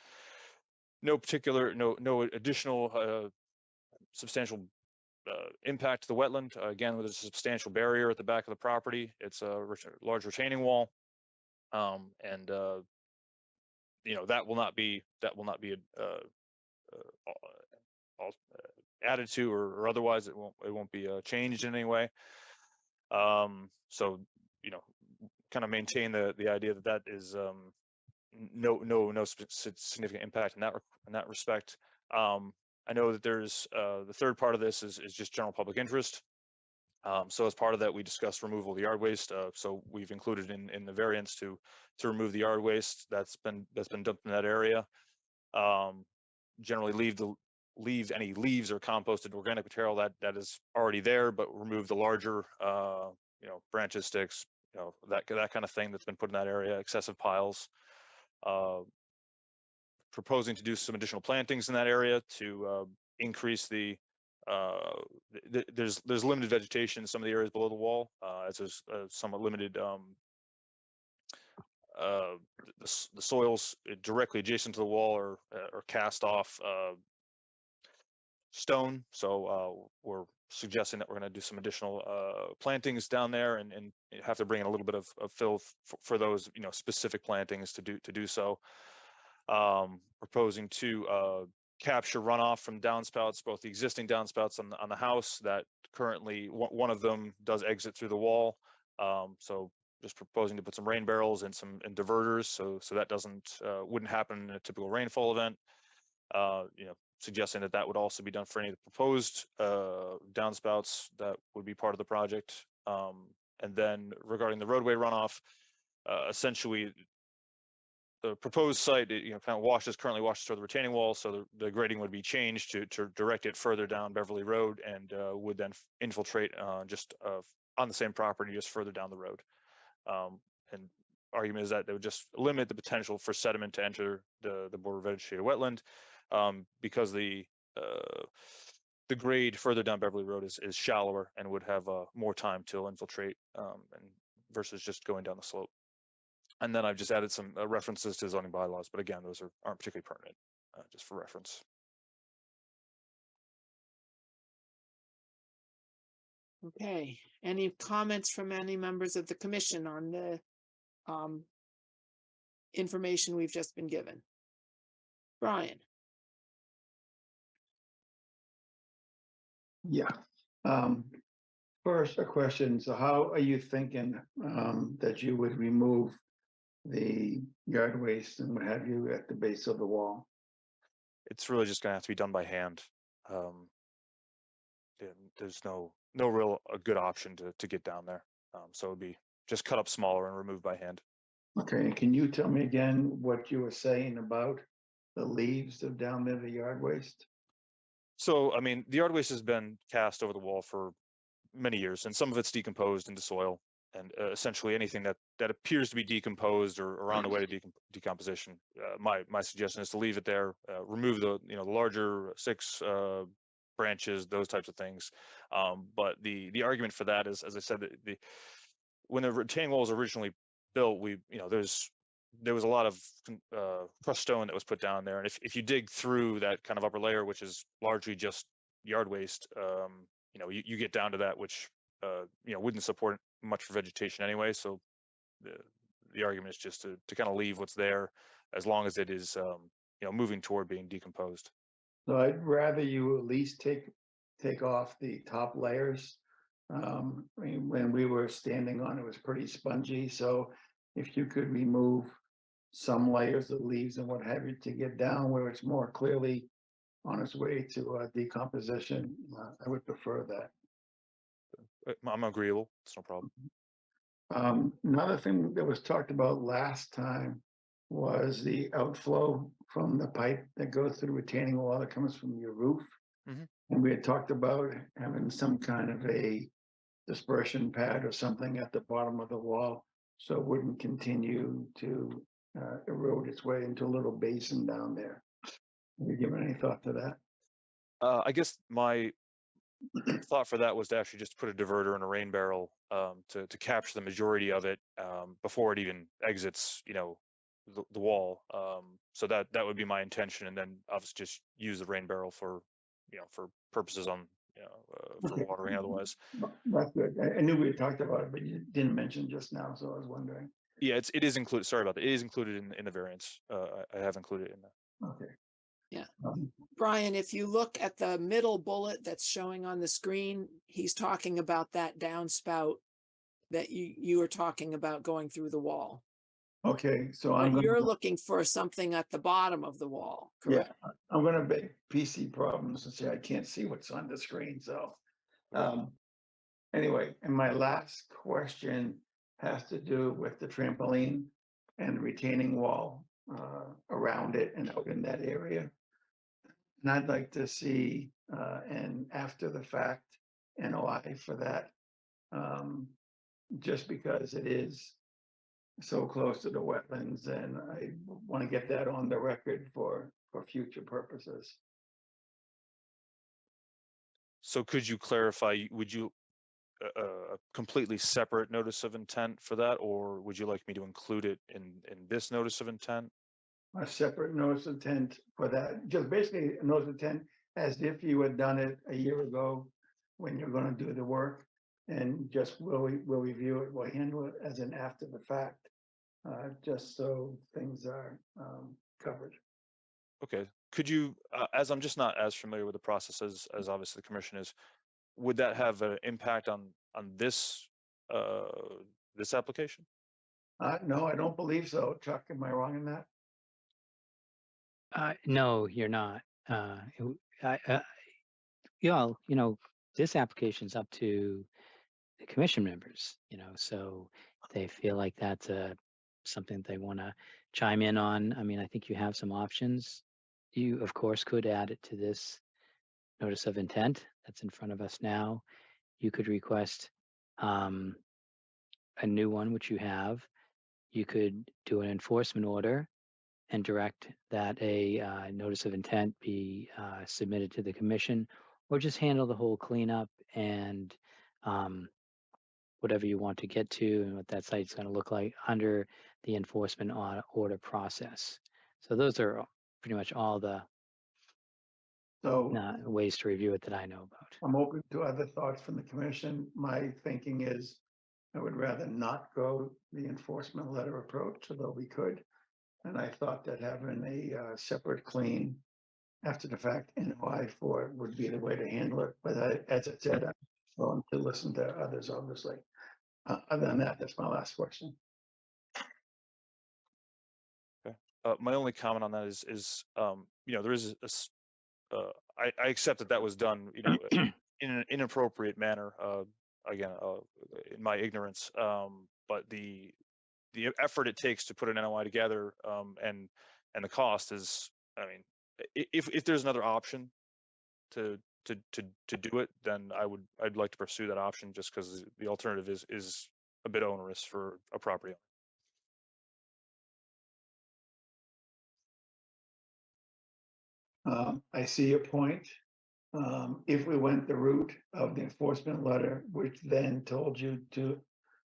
[SPEAKER 14] no additional substantial impact to the wetland. Again, there's a substantial barrier at the back of the property. It's a large retaining wall, and that will not be added to or otherwise. It won't be changed in any way. So kind of maintain the idea that is no significant impact in that respect. I know that there's the third part of this is just general public interest. So as part of that, we discussed removal of the yard waste. So we've included in the variance to remove the yard waste that's been dumped in that area. Generally leave any leaves or composted organic material that is already there, but remove the larger branches, sticks, that kind of thing that's been put in that area, excessive piles. Proposing to do some additional plantings in that area to increase there's limited vegetation in some of the areas below the wall, as there's somewhat limited the soils directly adjacent to the wall are cast off stone. So we're suggesting that we're going to do some additional plantings down there and have to bring in a little bit of fill for those specific plantings to do so. Proposing to capture runoff from downspouts, both the existing downspouts on the house that currently one of them does exit through the wall. So just proposing to put some rain barrels and and diverters, so that doesn't wouldn't happen in a typical rainfall event. Suggesting that that would also be done for any of the proposed downspouts that would be part of the project. And then regarding the roadway runoff, essentially the proposed site, kind of currently washes toward the retaining wall, so the grading would be changed to direct it further down Beverly Road, and would then infiltrate just on the same property, just further down the road. And argument is that they would just limit the potential for sediment to enter the border vegetated wetland, because the grade further down Beverly Road is shallower and would have more time to infiltrate, and versus just going down the slope. And then I've just added some references to zoning bylaws, but again, those aren't particularly pertinent, just for reference.
[SPEAKER 4] Okay, any comments from any members of the commission on the information we've just been given? Brian?
[SPEAKER 1] Yeah. First, a question. So how are you thinking that you would remove the yard waste and what have you at the base of the wall?
[SPEAKER 14] It's really just going to have to be done by hand. There's no real good option to get down there. So it would be just cut up smaller and removed by hand.
[SPEAKER 1] Okay, can you tell me again what you were saying about the leaves of down there, the yard waste?
[SPEAKER 14] So, I mean, the yard waste has been cast over the wall for many years, and some of it's decomposed into soil. And essentially anything that appears to be decomposed or on the way to decomposition, my suggestion is to leave it there, remove the larger six branches, those types of things. But the argument for that is, as I said, when the retaining wall was originally built, there was a lot of crushed stone that was put down there, and if you dig through that kind of upper layer, which is largely just yard waste, you get down to that, which wouldn't support much for vegetation anyway. So the argument is just to kind of leave what's there, as long as it is moving toward being decomposed.
[SPEAKER 1] So I'd rather you at least take off the top layers. I mean, when we were standing on it was pretty spongy, so if you could remove some layers of leaves and what have you to get down where it's more clearly on its way to decomposition, I would prefer that.
[SPEAKER 14] I'm agreeable. It's no problem.
[SPEAKER 1] Another thing that was talked about last time was the outflow from the pipe that goes through the retaining wall that comes from your roof.
[SPEAKER 14] Mhm.
[SPEAKER 1] And we had talked about having some kind of a dispersion pad or something at the bottom of the wall, so it wouldn't continue to erode its way into a little basin down there. Have you given any thought to that?
[SPEAKER 14] I guess my thought for that was to actually just put a diverter in a rain barrel, to capture the majority of it before it even exits, the wall. So that would be my intention, and then obviously just use the rain barrel for purposes on for
[SPEAKER 1] Okay.
[SPEAKER 14] watering otherwise.
[SPEAKER 1] That's good. I knew we had talked about it, but you didn't mention just now, so I was wondering.
[SPEAKER 14] Yeah, it is included. Sorry about that. It is included in the variance. I have included it in that.
[SPEAKER 1] Okay.
[SPEAKER 4] Yeah.
[SPEAKER 1] Um,
[SPEAKER 4] Brian, if you look at the middle bullet that's showing on the screen, he's talking about that downspout that you were talking about going through the wall.
[SPEAKER 1] Okay, so
[SPEAKER 4] But you're looking for something at the bottom of the wall,
[SPEAKER 1] yeah,
[SPEAKER 4] correct?
[SPEAKER 1] I'm gonna make PC problems and say I can't see what's on the screen, so. Anyway, and my last question has to do with the trampoline and the retaining wall around it and out in that area. And I'd like to see an after the fact NOI for that. Just because it is so close to the wetlands, and I want to get that on the record for future purposes.
[SPEAKER 14] So could you clarify? Would you a completely separate notice of intent for that, or would you like me to include it in this notice of intent?
[SPEAKER 1] A separate notice of intent for that, just basically a notice of intent as if you had done it a year ago when you're gonna do the work, and just we'll review it, we'll handle it as an after the fact, just so things are covered.
[SPEAKER 14] Okay. Could you, as I'm just not as familiar with the process as obviously the commission is, would that have an impact on this this application?
[SPEAKER 1] No, I don't believe so. Chuck, am I wrong in that?
[SPEAKER 2] No, you're not. This application's up to the commission members, so they feel like that's something they want to chime in on. I mean, I think you have some options. You, of course, could add it to this notice of intent that's in front of us now. You could request a new one, which you have. You could do an enforcement order and direct that a notice of intent be submitted to the commission, or just handle the whole cleanup and whatever you want to get to and what that site's going to look like under the enforcement order process. So those are pretty much all the
[SPEAKER 1] So
[SPEAKER 2] ways to review it that I know about.
[SPEAKER 1] I'm open to other thoughts from the commission. My thinking is I would rather not go the enforcement letter approach, although we could. And I thought that having a separate clean after the fact NOI for it would be the way to handle it. But as I said, I'm willing to listen to others, obviously. Other than that, that's my last question.
[SPEAKER 14] Okay. My only comment on that is there is I accept that was done, in an inappropriate manner. Again, in my ignorance, but the effort it takes to put an NOI together, and the cost is, I mean, if there's another option to do it, then I'd like to pursue that option, just because the alternative is a bit onerous for a property owner.
[SPEAKER 1] I see your point. If we went the route of the enforcement letter, which then told you to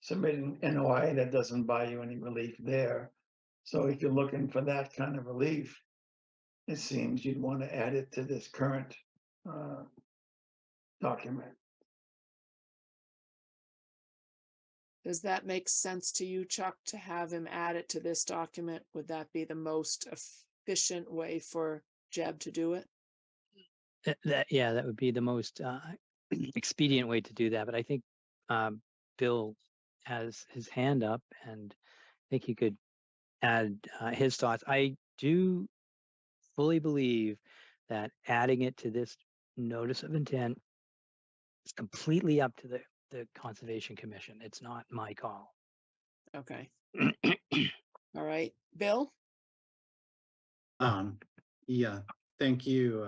[SPEAKER 1] submit an NOI, that doesn't buy you any relief there. So if you're looking for that kind of relief, it seems you'd want to add it to this current document.
[SPEAKER 4] Does that make sense to you, Chuck, to have him add it to this document? Would that be the most efficient way for Jeb to do it?
[SPEAKER 2] That would be the most expedient way to do that. But I think Bill has his hand up, and I think he could add his thoughts. I do fully believe that adding it to this notice of intent is completely up to the Conservation Commission. It's not my call.
[SPEAKER 4] Okay. All right, Bill?
[SPEAKER 5] Yeah, thank you.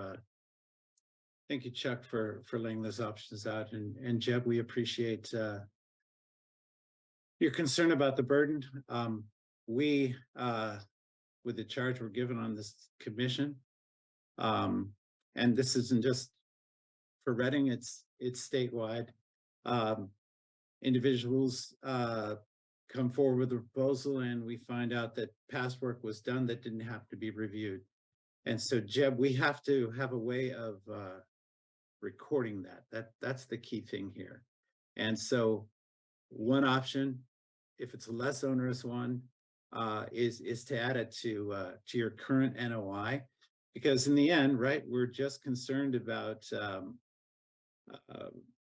[SPEAKER 5] Thank you, Chuck, for laying those options out. And Jeb, we appreciate your concern about the burden. We, with the charge we're given on this commission, and this isn't just for Reading, it's statewide. Individuals come forward with a proposal, and we find out that past work was done that didn't have to be reviewed. And so, Jeb, we have to have a way of recording that's the key thing here. And so one option, if it's a less onerous one, is to add it to your current NOI, because in the end, right, we're just concerned about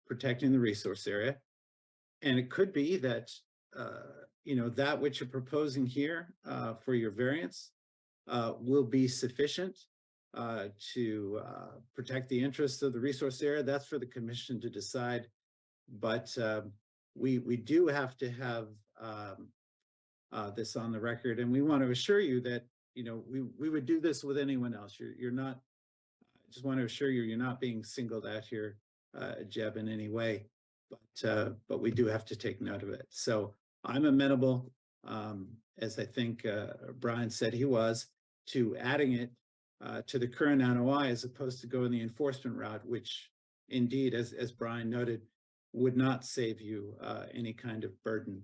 [SPEAKER 5] protecting the resource area. And it could be that that which you're proposing here for your variance will be sufficient to protect the interests of the resource area. That's for the commission to decide. But we do have to have this on the record, and we want to assure you that we would do this with anyone else. You're not. I just want to assure you, you're not being singled out here, Jeb, in any way. But we do have to take note of it. So I'm amenable, as I think Brian said he was, to adding it to the current NOI as opposed to going the enforcement route, which indeed, as Brian noted, would not save you any kind of burden.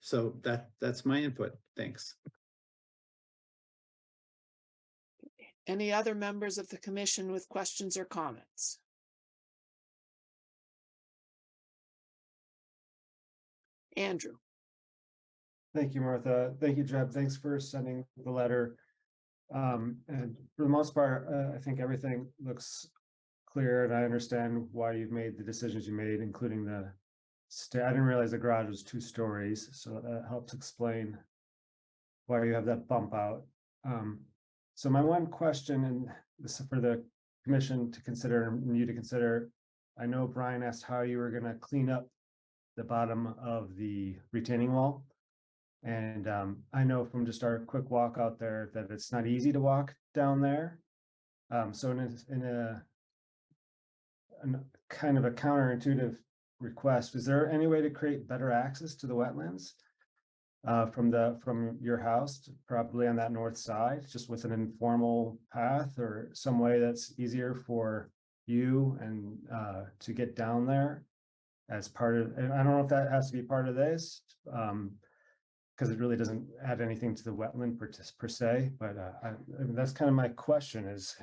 [SPEAKER 5] So that's my input. Thanks.
[SPEAKER 4] Any other members of the commission with questions or comments? Andrew.
[SPEAKER 6] Thank you, Martha. Thank you, Jeb. Thanks for sending the letter. And for the most part, I think everything looks clear, and I understand why you've made the decisions you made, including the I didn't realize the garage was 2 stories, so that helps explain why you have that bump out. So my one question, and this is for the commission to consider and you to consider, I know Brian asked how you were gonna clean up the bottom of the retaining wall. And I know from just our quick walk out there that it's not easy to walk down there. So in a kind of a counterintuitive request, is there any way to create better access to the wetlands from your house, probably on that north side, just with an informal path or some way that's easier for you and to get down there as part of, and I don't know if that has to be part of this, because it really doesn't add anything to the wetland per se, but I mean, that's kind of my question is,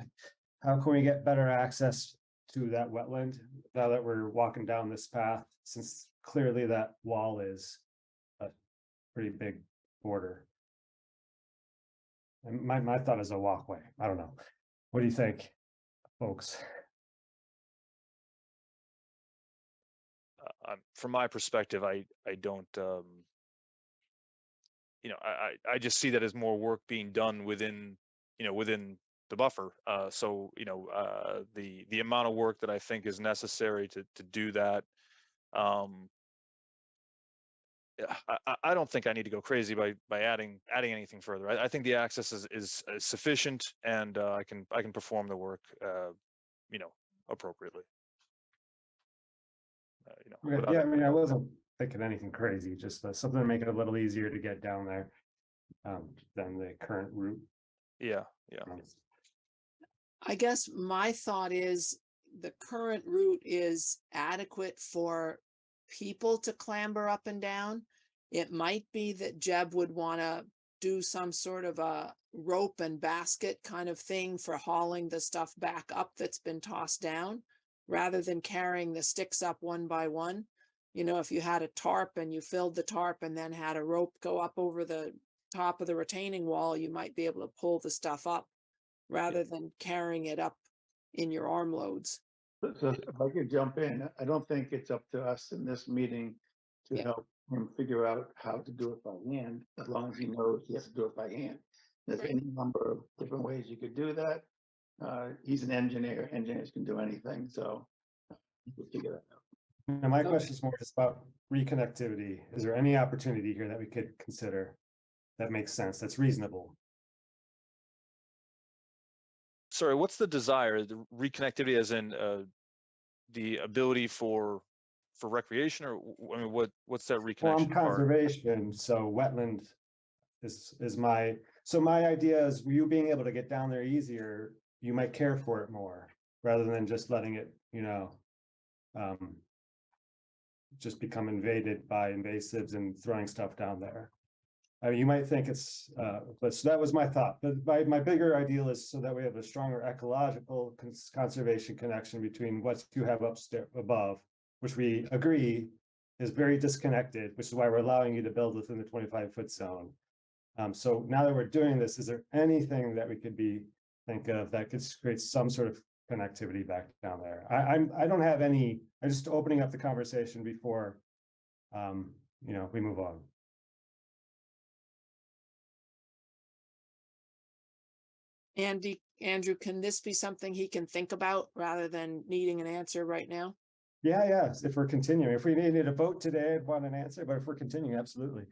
[SPEAKER 6] how can we get better access to that wetland now that we're walking down this path, since clearly that wall is a pretty big border? And my thought is a walkway. I don't know. What do you think, folks?
[SPEAKER 14] From my perspective, I don't, I just see that as more work being done within the buffer. So, the amount of work that I think is necessary to do that, I don't think I need to go crazy by adding anything further. I think the access is sufficient, and I can perform the work, appropriately.
[SPEAKER 6] Okay, yeah, I mean, I wasn't thinking anything crazy, just something to make it a little easier to get down there than the current route.
[SPEAKER 14] Yeah.
[SPEAKER 4] I guess my thought is the current route is adequate for people to clamber up and down. It might be that Jeb would want to do some sort of a rope and basket kind of thing for hauling the stuff back up that's been tossed down, rather than carrying the sticks up one by one. If you had a tarp and you filled the tarp and then had a rope go up over the top of the retaining wall, you might be able to pull the stuff up rather than carrying it up in your arm loads.
[SPEAKER 1] So if I could jump in, I don't think it's up to us in this meeting to help him figure out how to do it by hand, as long as he knows he has to do it by hand. There's any number of different ways you could do that. He's an engineer. Engineers can do anything, so we'll figure that out.
[SPEAKER 6] Now, my question is more just about reconnectivity. Is there any opportunity here that we could consider that makes sense, that's reasonable?
[SPEAKER 14] Sorry, what's the desire? The reconnectivity, as in the ability for recreation, or I mean, what's that reconnection part?
[SPEAKER 6] Conservation, so wetland is my, so my idea is you being able to get down there easier, you might care for it more, rather than just letting it, just become invaded by invasives and throwing stuff down there. I mean, you might think it's, but so that was my thought. But my bigger ideal is so that we have a stronger ecological conservation connection between what you have upstairs above, which we agree is very disconnected, which is why we're allowing you to build within the 25-foot zone. So now that we're doing this, is there anything that we could think of that could create some sort of connectivity back down there? I don't have any. I'm just opening up the conversation before, we move on.
[SPEAKER 4] Andrew, can this be something he can think about rather than needing an answer right now?
[SPEAKER 6] Yeah. If we're continuing, if we needed a vote today, I'd want an answer, but if we're continuing, absolutely.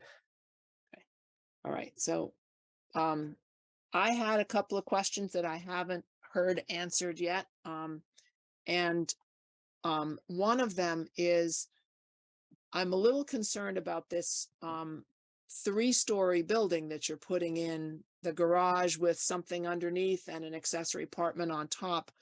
[SPEAKER 4] Okay. All right. So I had a couple of questions that I haven't heard answered yet. And one of them is, I'm a little concerned about this 3-story building that you're putting in, the garage with something underneath and an accessory apartment on top.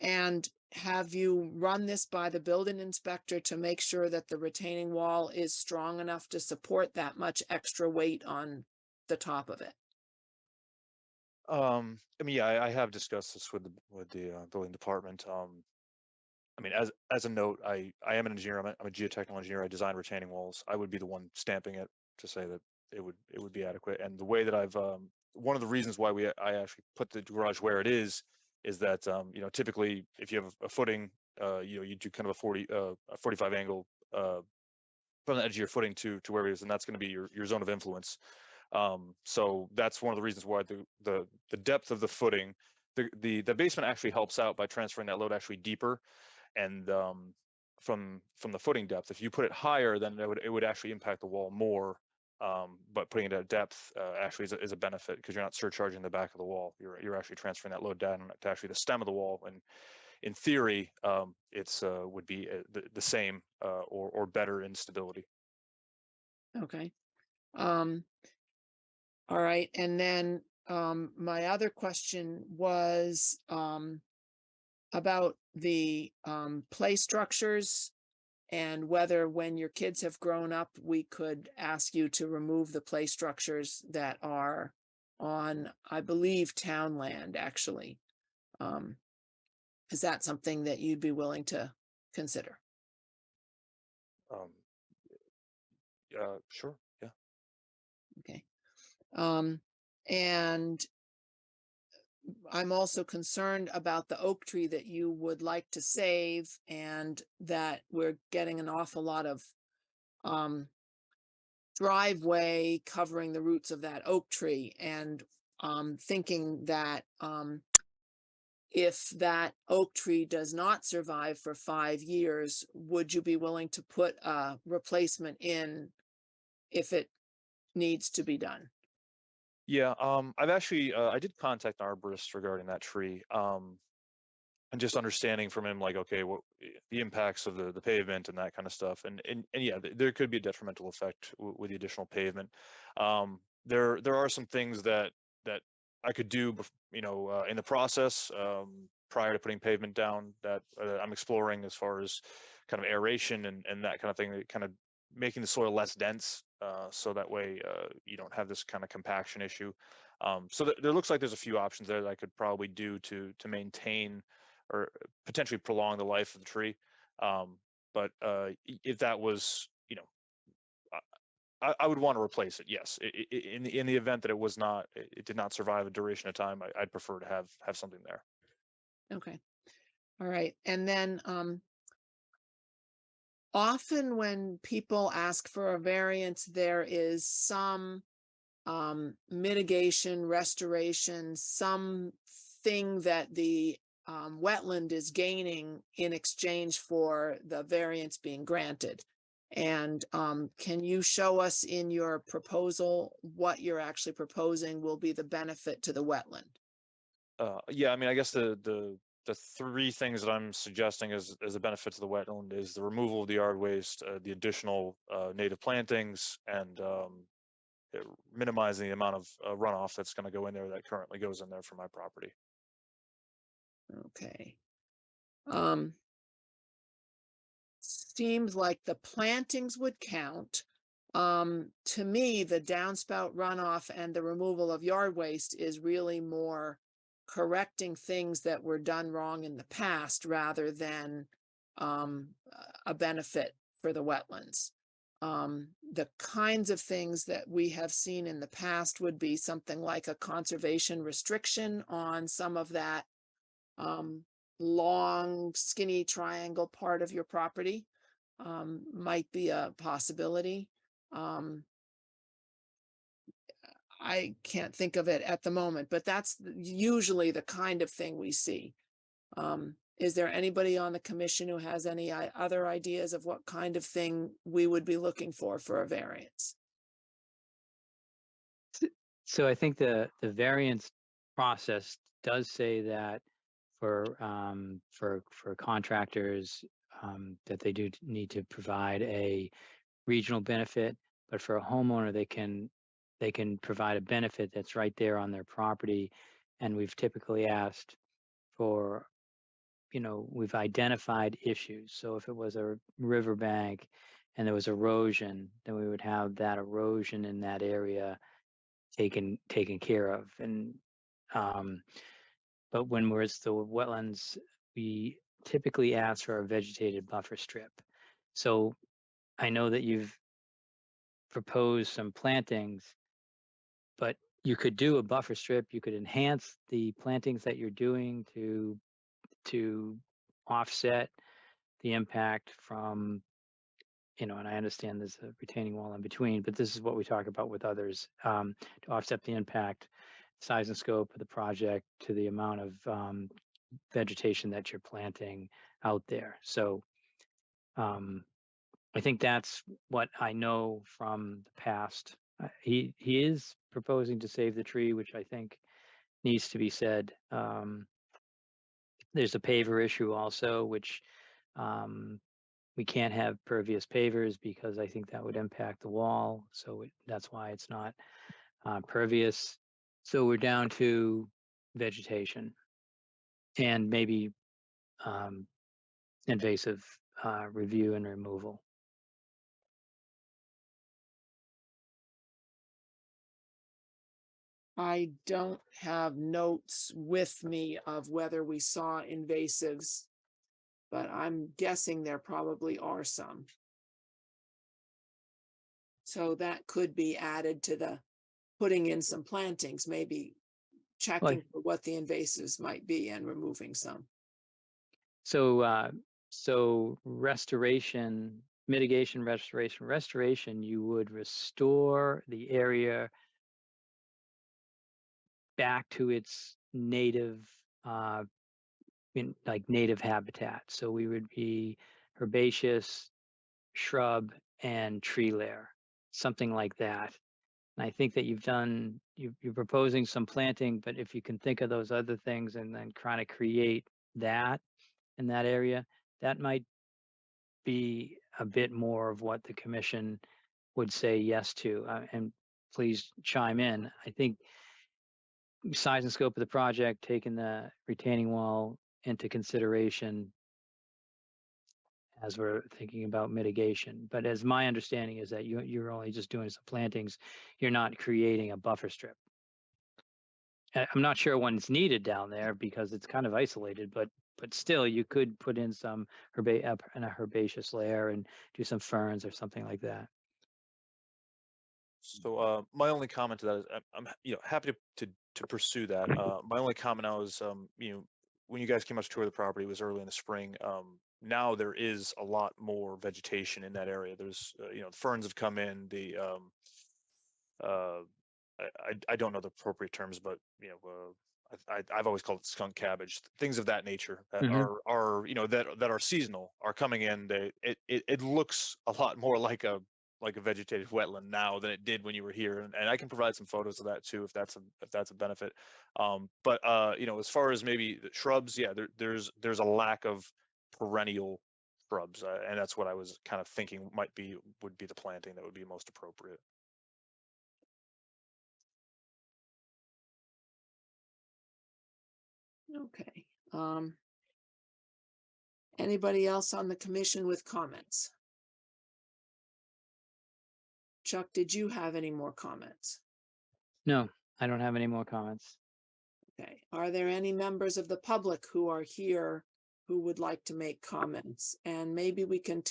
[SPEAKER 4] And have you run this by the building inspector to make sure that the retaining wall is strong enough to support that much extra weight on the top of it?
[SPEAKER 14] I mean, yeah, I have discussed this with the building department. I mean, as a note, I am an engineer. I'm a geotechnical engineer. I design retaining walls. I would be the one stamping it to say that it would be adequate. And the way that I've one of the reasons why I actually put the garage where it is that typically if you have a footing, you do kind of a 45 angle from the edge of your footing to where it is, and that's going to be your zone of influence. So that's one of the reasons why the depth of the footing, the basement actually helps out by transferring that load actually deeper, and from the footing depth. If you put it higher, then it would actually impact the wall more. But putting it at depth actually is a benefit, because you're not surcharging the back of the wall. You're actually transferring that load down to actually the stem of the wall, and in theory, it's would be the same or better in stability.
[SPEAKER 4] Okay. All right, and then my other question was about the play structures, and whether when your kids have grown up, we could ask you to remove the play structures that are on, I believe, town land, actually. Is that something that you'd be willing to consider?
[SPEAKER 14] Sure, yeah.
[SPEAKER 4] Okay. And I'm also concerned about the oak tree that you would like to save, and that we're getting an awful lot of driveway covering the roots of that oak tree, and thinking that if that oak tree does not survive for 5 years, would you be willing to put a replacement in if it needs to be done?
[SPEAKER 14] Yeah, I've actually I did contact an arborist regarding that tree, and just understanding from him, like, okay, what the impacts of the pavement and that kind of stuff, and yeah, there could be a detrimental effect with the additional pavement. There are some things that I could do, in the process, prior to putting pavement down, that I'm exploring, as far as kind of aeration and that kind of thing, kind of making the soil less dense, so that way you don't have this kind of compaction issue. So there looks like there's a few options there that I could probably do to maintain or potentially prolong the life of the tree. But if that was, I would want to replace it. Yes, in the event that it did not survive a duration of time, I'd prefer to have something there.
[SPEAKER 4] Okay. All right. And then often when people ask for a variance, there is some mitigation, restoration, something that the wetland is gaining in exchange for the variance being granted. And can you show us in your proposal what you're actually proposing will be the benefit to the wetland?
[SPEAKER 14] Yeah, I mean, I guess the three things that I'm suggesting as a benefit to the wetland is the removal of the yard waste, the additional native plantings, and minimizing the amount of runoff that's going to go in there that currently goes in there for my property.
[SPEAKER 4] Okay. Seems like the plantings would count. To me, the downspout runoff and the removal of yard waste is really more correcting things that were done wrong in the past, rather than a benefit for the wetlands. The kinds of things that we have seen in the past would be something like a conservation restriction on some of that long, skinny triangle part of your property. Might be a possibility. I can't think of it at the moment, but that's usually the kind of thing we see. Is there anybody on the commission who has any other ideas of what kind of thing we would be looking for a variance?
[SPEAKER 2] So I think the variance process does say that for contractors, that they do need to provide a regional benefit, but for a homeowner, they can provide a benefit that's right there on their property. And we've typically asked for, we've identified issues. So if it was a riverbank and there was erosion, then we would have that erosion in that area taken care of. And but when it's the wetlands, we typically ask for a vegetated buffer strip. So I know that you've proposed some plantings, but you could do a buffer strip. You could enhance the plantings that you're doing to offset the impact from and I understand there's a retaining wall in between, but this is what we talk about with others, to offset the impact, size and scope of the project to the amount of vegetation that you're planting out there. So I think that's what I know from the past. He is proposing to save the tree, which I think needs to be said. There's a paver issue also, which we can't have pervious pavers because I think that would impact the wall. So that's why it's not pervious. So we're down to vegetation and maybe invasive review and removal.
[SPEAKER 4] I don't have notes with me of whether we saw invasives, but I'm guessing there probably are some. So that could be added to the putting in some plantings, maybe checking for what the invasives might be and removing some.
[SPEAKER 2] So so restoration, mitigation, restoration, you would restore the area back to its native native habitat. So we would be herbaceous, shrub, and tree layer, something like that. And I think that you're proposing some planting, but if you can think of those other things and then kind of create that in that area, that might be a bit more of what the commission would say yes to. And please chime in. I think size and scope of the project, taking the retaining wall into consideration as we're thinking about mitigation. But as my understanding is that you're only just doing some plantings, you're not creating a buffer strip. I'm not sure one's needed down there because it's kind of isolated, but still you could put in some in a herbaceous layer and do some ferns or something like that.
[SPEAKER 14] So my only comment to that is I'm happy to pursue that. My only comment I was when you guys came out to tour the property, it was early in the spring. Now there is a lot more vegetation in that area. There's the ferns have come in. The I don't know the appropriate terms, but I've always called it skunk cabbage, things of that nature that are that are seasonal are coming in. It looks a lot more like a vegetated wetland now than it did when you were here, and I can provide some photos of that too if that's a benefit. But as far as maybe the shrubs, yeah, there's a lack of perennial shrubs, and that's what I was kind of thinking would be the planting that would be most appropriate.
[SPEAKER 4] Okay. Anybody else on the commission with comments? Chuck, did you have any more comments?
[SPEAKER 2] No, I don't have any more comments.
[SPEAKER 4] Okay. Are there any members of the public who are here who would like to make comments? And maybe we can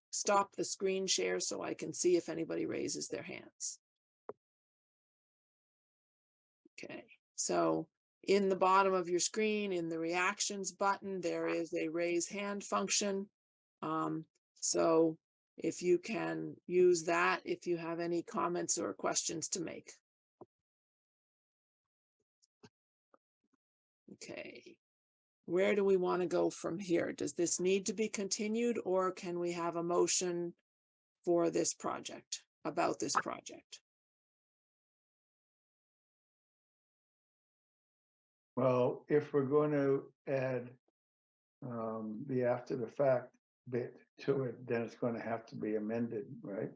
[SPEAKER 4] stop the screen share so I can see if anybody raises their hands. Okay, so in the bottom of your screen, in the reactions button, there is a raise hand function. So if you can use that, if you have any comments or questions to make. Okay, where do we want to go from here? Does this need to be continued, or can we have a motion for this project, about this project?
[SPEAKER 1] Well, if we're going to add the after the fact bit to it, then it's going to have to be amended, right?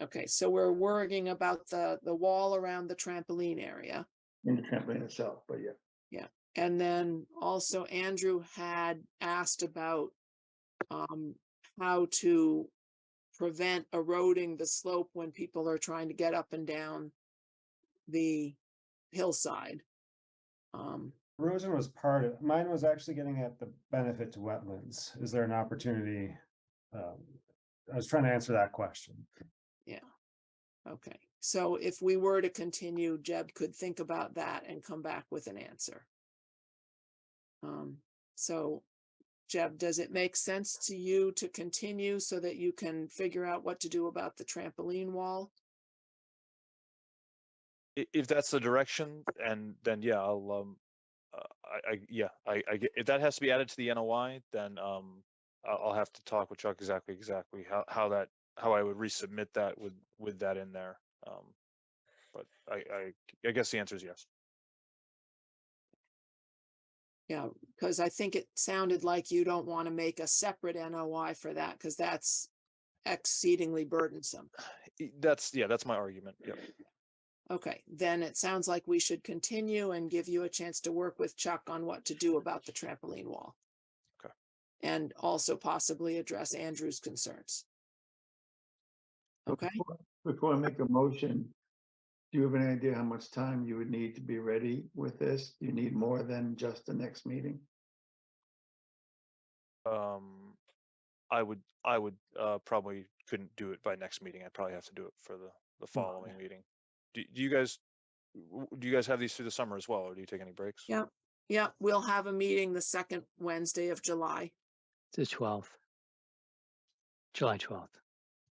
[SPEAKER 4] Okay, so we're worrying about the wall around the trampoline area.
[SPEAKER 1] In the trampoline itself, but yeah.
[SPEAKER 4] Yeah, and then also Andrew had asked about how to prevent eroding the slope when people are trying to get up and down the hillside.
[SPEAKER 6] Erosion was part of, mine was actually getting at the benefit to wetlands. Is there an opportunity? I was trying to answer that question.
[SPEAKER 4] Yeah. Okay. So if we were to continue, Jeb could think about that and come back with an answer. So Jeb, does it make sense to you to continue so that you can figure out what to do about the trampoline wall?
[SPEAKER 14] If that's the direction, and then, yeah, if that has to be added to the NOI, then, I'll have to talk with Chuck exactly how I would resubmit that with that in there. But I guess the answer is yes.
[SPEAKER 4] Yeah, because I think it sounded like you don't want to make a separate NOI for that, because that's exceedingly burdensome.
[SPEAKER 14] That's my argument. Yep.
[SPEAKER 4] Okay, then it sounds like we should continue and give you a chance to work with Chuck on what to do about the trampoline wall.
[SPEAKER 14] Okay.
[SPEAKER 4] And also possibly address Andrew's concerns. Okay,
[SPEAKER 1] Before I make a motion, do you have any idea how much time you would need to be ready with this? Do you need more than just the next meeting?
[SPEAKER 14] I would probably couldn't do it by next meeting. I'd probably have to do it for the following meeting. Do you guys have these through the summer as well, or do you take any breaks?
[SPEAKER 4] yeah, we'll have a meeting the second Wednesday of July.
[SPEAKER 2] The 12th. July 12th.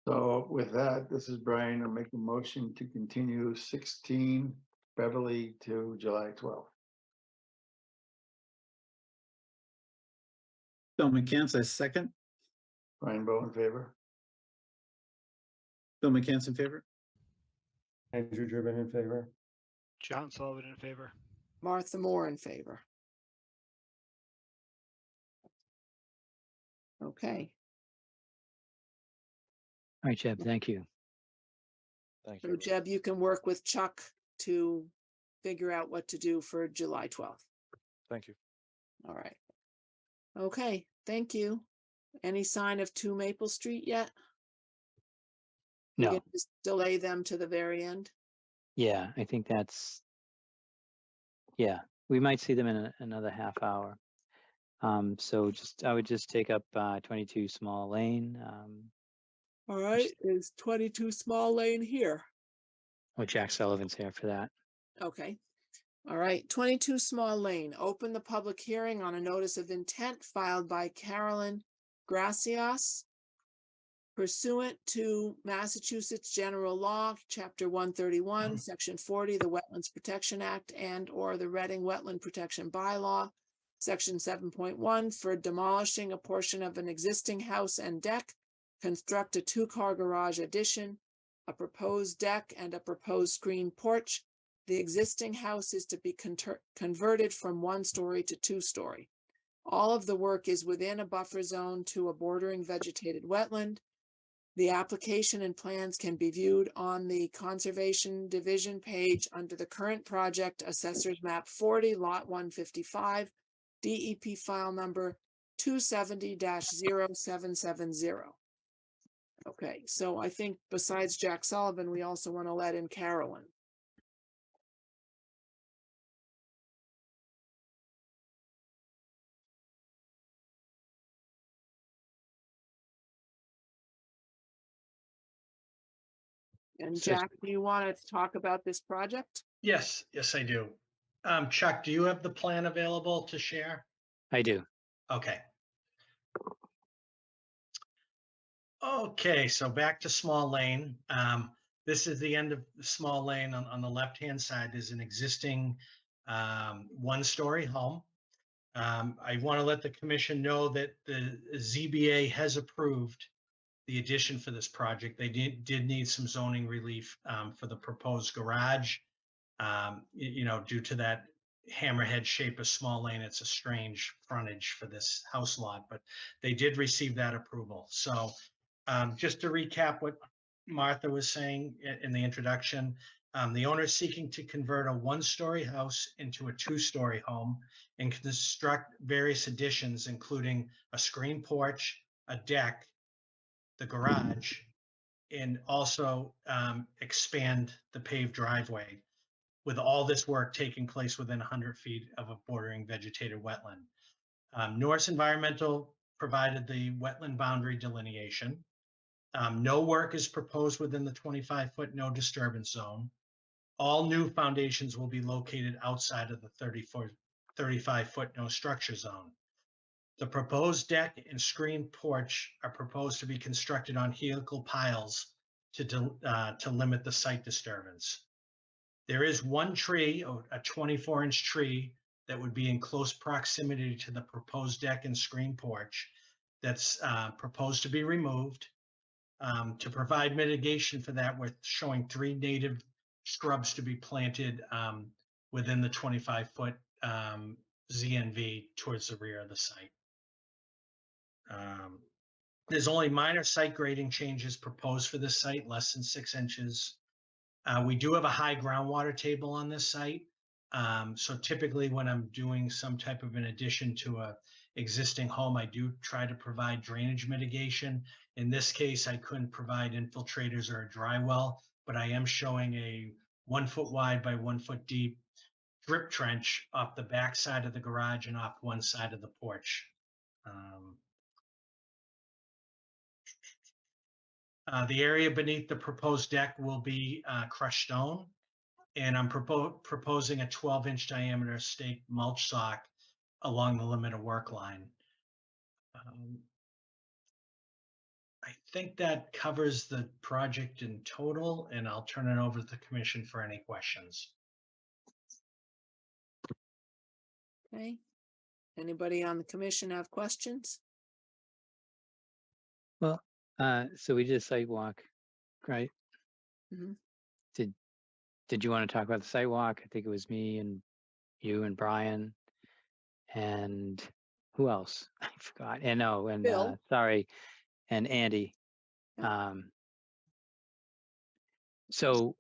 [SPEAKER 1] So with that, this is Brian. I'll make a motion to continue 16 Beverly to July 12th.
[SPEAKER 5] Bill McCann, second.
[SPEAKER 1] Brian Bowe in favor.
[SPEAKER 5] Bill McCann in favor.
[SPEAKER 6] Andrew Driven in favor.
[SPEAKER 11] John Sullivan in favor.
[SPEAKER 4] Martha Moore in favor. Okay,
[SPEAKER 2] All right, Jeb, thank you.
[SPEAKER 14] Thank
[SPEAKER 4] so
[SPEAKER 14] you.
[SPEAKER 4] Jeb, you can work with Chuck to figure out what to do for July 12th.
[SPEAKER 14] Thank you.
[SPEAKER 4] All right. Okay, thank you. Any sign of 2 Maple Street yet? You're
[SPEAKER 2] No,
[SPEAKER 4] gonna just delay them to the very end?
[SPEAKER 2] yeah, I think yeah, we might see them in another half hour. So I would just take up 22 Small Lane,
[SPEAKER 4] All right, is 22 Small Lane here?
[SPEAKER 2] Jack Sullivan's here for that.
[SPEAKER 4] Okay. All right, 22 Small Lane, open the public hearing on a notice of intent filed by Carolyn Gracias pursuant to Massachusetts General Law, Chapter 131, Section 40, the Wetlands Protection Act, and/or the Reading Wetland Protection Bylaw, Section 7.1, for demolishing a portion of an existing house and deck, construct a 2-car garage addition, a proposed deck, and a proposed screen porch. The existing house is to be converted from 1-story to 2-story. All of the work is within a buffer zone to a bordering vegetated wetland. The application and plans can be viewed on the Conservation Division page under the current project Assessor's Map 40, Lot 155, DEP file number 270-0770. Okay, so I think besides Jack Sullivan, we also want to let in Carolyn. And Jack, do you want to talk about this project?
[SPEAKER 8] Yes, I do. Chuck, do you have the plan available to share?
[SPEAKER 2] I do.
[SPEAKER 8] Okay. Okay, so back to Small Lane. This is the end of the Small Lane. On the left-hand side, there's an existing 1-story home. I want to let the commission know that the ZBA has approved the addition for this project. They did need some zoning relief for the proposed garage. Due to that hammerhead shape of Small Lane, it's a strange frontage for this house lot, but they did receive that approval. So just to recap what Martha was saying in the introduction, the owner is seeking to convert a 1-story house into a 2-story home and construct various additions, including a screen porch, a deck, the garage, and also expand the paved driveway, with all this work taking place within 100 feet of a bordering vegetated wetland. Norris Environmental provided the wetland boundary delineation. No work is proposed within the 25-foot no disturbance zone. All new foundations will be located outside of the 35-foot no structure zone. The proposed deck and screen porch are proposed to be constructed on helical piles to limit the site disturbance. There is one tree, a 24-inch tree, that would be in close proximity to the proposed deck and screen porch that's proposed to be removed. To provide mitigation for that, we're showing 3 native shrubs to be planted within the 25-foot ZNV towards the rear of the site. There's only minor site grading changes proposed for this site, less than 6 inches. We do have a high groundwater table on this site. So typically when I'm doing some type of an addition to a existing home, I do try to provide drainage mitigation. In this case, I couldn't provide infiltrators or a dry well, but I am showing a 1 foot wide by 1 foot deep drip trench off the back side of the garage and off one side of the porch. The area beneath the proposed deck will be crushed stone, and I'm proposing a 12-inch diameter stake mulch sock along the limit of work line. I think that covers the project in total, and I'll turn it over to the commission for any questions.
[SPEAKER 4] Okay. Anybody on the commission have questions?
[SPEAKER 2] Well, so we did a site walk, right?
[SPEAKER 4] Mhm.
[SPEAKER 2] Did you want to talk about the site walk? I think it was me and you and Brian and who else? I forgot. And no, and
[SPEAKER 4] Bill.
[SPEAKER 2] sorry, and Andy. So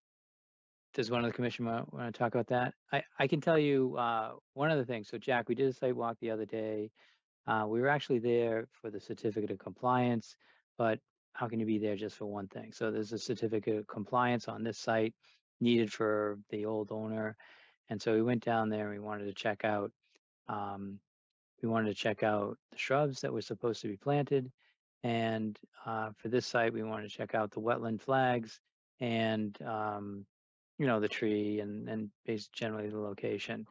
[SPEAKER 2] does one of the commission want to talk about that? I can tell you one other thing. So Jack, we did a site walk the other day. We were actually there for the certificate of compliance, but how can you be there just for one thing? So there's a certificate of compliance on this site needed for the old owner. And so we went down there and we wanted to check out the shrubs that were supposed to be planted. And for this site, we wanted to check out the wetland flags and the tree and generally the location.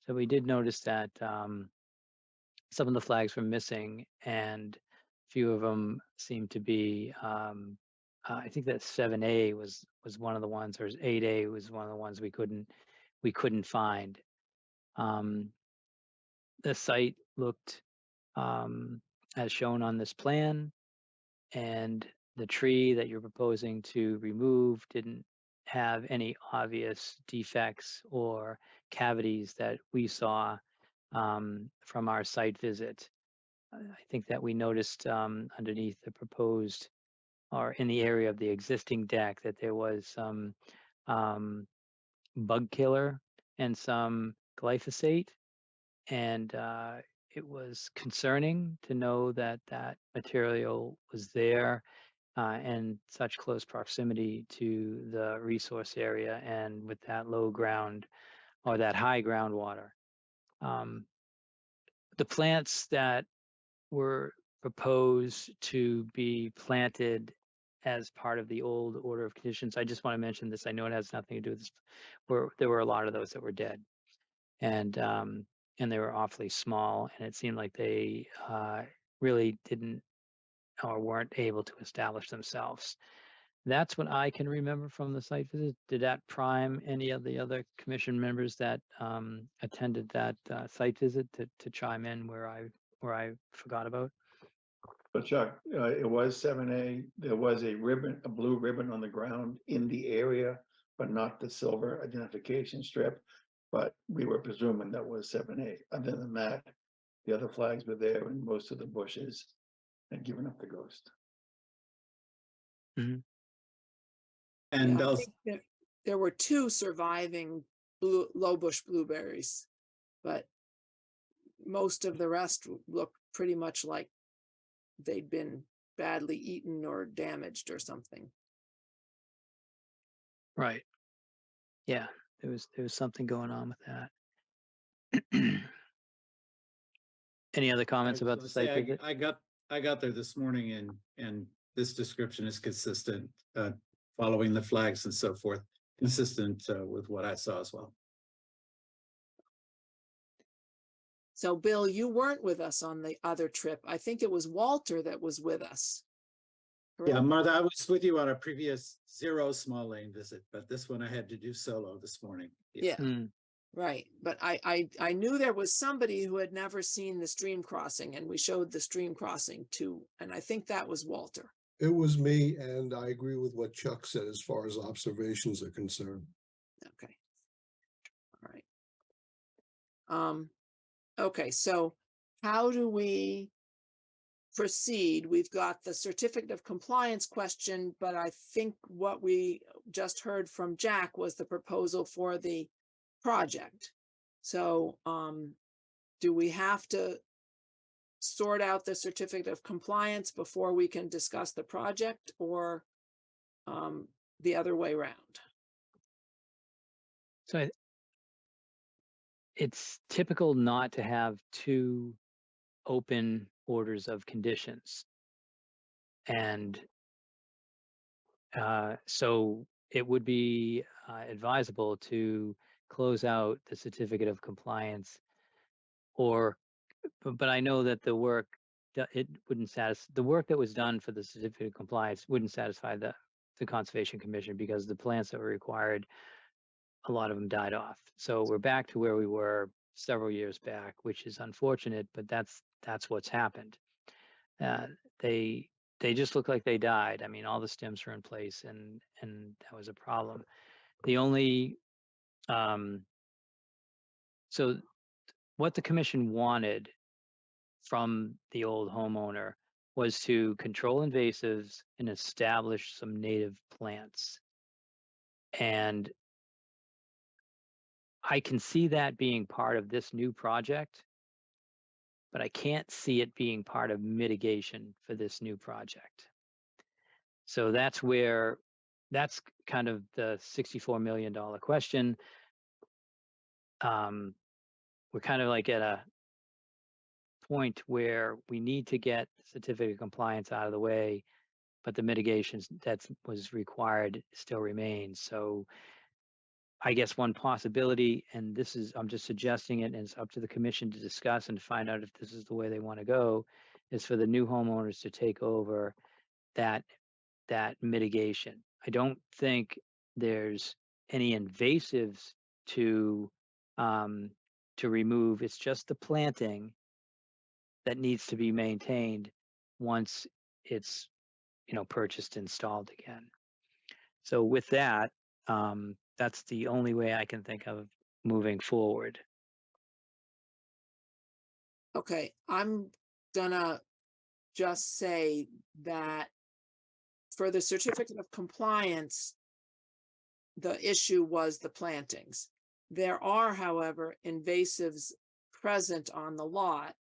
[SPEAKER 2] So we did notice that some of the flags were missing, and a few of them seemed to be. I think that 7A was one of the ones, or 8A was one of the ones we couldn't find. The site looked as shown on this plan, and the tree that you're proposing to remove didn't have any obvious defects or cavities that we saw from our site visit. I think that we noticed underneath the proposed, or in the area of the existing deck, that there was some bug killer and some glyphosate. And it was concerning to know that that material was there in such close proximity to the resource area and with that low ground or that high groundwater. The plants that were proposed to be planted as part of the old order of conditions, I just want to mention this. I know it has nothing to do with this. There were a lot of those that were dead, and they were awfully small, and it seemed like they really didn't or weren't able to establish themselves. That's what I can remember from the site visit. Did that prime any of the other commission members that attended that site visit to chime in where I forgot about?
[SPEAKER 1] But Chuck, it was 7A. There was a blue ribbon on the ground in the area, but not the silver identification strip. But we were presuming that was 7A. Other than that, the other flags were there and most of the bushes had given up the ghost.
[SPEAKER 5] And
[SPEAKER 4] Yeah, I think that there were 2 surviving low bush blueberries, but most of the rest looked pretty much like they'd been badly eaten or damaged or something.
[SPEAKER 2] Right. Yeah, there was something going on with that. Any other comments about the site visit?
[SPEAKER 5] I got there this morning and this description is consistent, following the flags and so forth, consistent with what I saw as well.
[SPEAKER 4] So Bill, you weren't with us on the other trip. I think it was Walter that was with us.
[SPEAKER 5] Yeah,
[SPEAKER 4] correct?
[SPEAKER 5] Martha, I was with you on a previous zero small lane visit, but this one I had to do solo this morning.
[SPEAKER 4] Yeah,
[SPEAKER 2] Mm,
[SPEAKER 4] right. But I knew there was somebody who had never seen the stream crossing, and we showed the stream crossing too. And I think that was Walter.
[SPEAKER 7] It was me, and I agree with what Chuck said as far as observations are concerned.
[SPEAKER 4] Okay. All right. Okay, so how do we proceed? We've got the certificate of compliance question, but I think what we just heard from Jack was the proposal for the project. So, do we have to sort out the certificate of compliance before we can discuss the project, or the other way around?
[SPEAKER 2] So it's typical not to have two open orders of conditions. And so it would be advisable to close out the certificate of compliance, or, but I know that the work, it wouldn't satisfy, the work that was done for the certificate of compliance wouldn't satisfy the Conservation Commission, because the plants that were required, a lot of them died off. So we're back to where we were several years back, which is unfortunate, but that's what's happened. They just look like they died. I mean, all the stems are in place, and that was a problem. The only so what the commission wanted from the old homeowner was to control invasives and establish some native plants. And I can see that being part of this new project, but I can't see it being part of mitigation for this new project. So that's where, that's kind of the $64 million question. We're kind of like at a point where we need to get certificate of compliance out of the way, but the mitigations that was required still remains. So I guess one possibility, and this is, I'm just suggesting it, and it's up to the commission to discuss and find out if this is the way they want to go, is for the new homeowners to take over that mitigation. I don't think there's any invasives to remove. It's just the planting that needs to be maintained once it's, purchased, installed again. So with that, that's the only way I can think of moving forward.
[SPEAKER 4] Okay, I'm gonna just say that for the certificate of compliance, the issue was the plantings. There are, however, invasives present on the lot.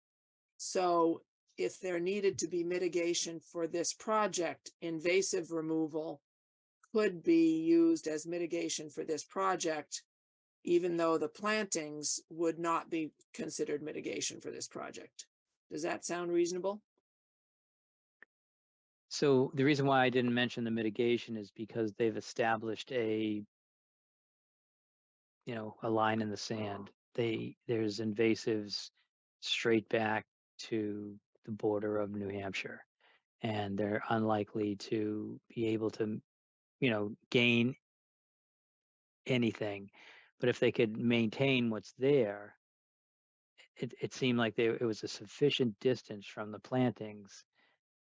[SPEAKER 4] So if there needed to be mitigation for this project, invasive removal could be used as mitigation for this project, even though the plantings would not be considered mitigation for this project. Does that sound reasonable?
[SPEAKER 2] So the reason why I didn't mention the mitigation is because they've established a line in the sand. There's invasives straight back to the border of New Hampshire, and they're unlikely to be able to, gain anything. But if they could maintain what's there, it seemed like it was a sufficient distance from the plantings.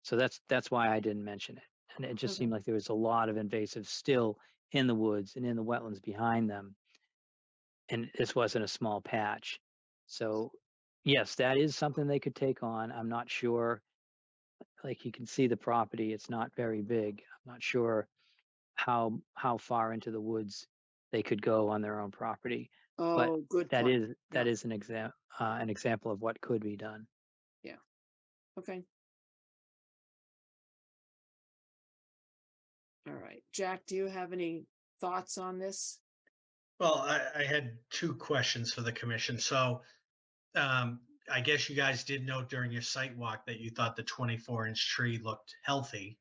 [SPEAKER 2] So that's why I didn't mention it. And it just
[SPEAKER 4] Okay.
[SPEAKER 2] seemed like there was a lot of invasives still in the woods and in the wetlands behind them. And this wasn't a small patch. So yes, that is something they could take on. I'm not sure, like you can see the property, it's not very big. I'm not sure how far into the woods they could go on their own property. But
[SPEAKER 4] Oh, good
[SPEAKER 2] that
[SPEAKER 4] point.
[SPEAKER 2] is
[SPEAKER 4] Yeah.
[SPEAKER 2] an example of what could be done.
[SPEAKER 4] Yeah. Okay. All right. Jack, do you have any thoughts on this?
[SPEAKER 8] Well, I had two questions for the commission. So I guess you guys did note during your site walk that you thought the 24-inch tree looked healthy.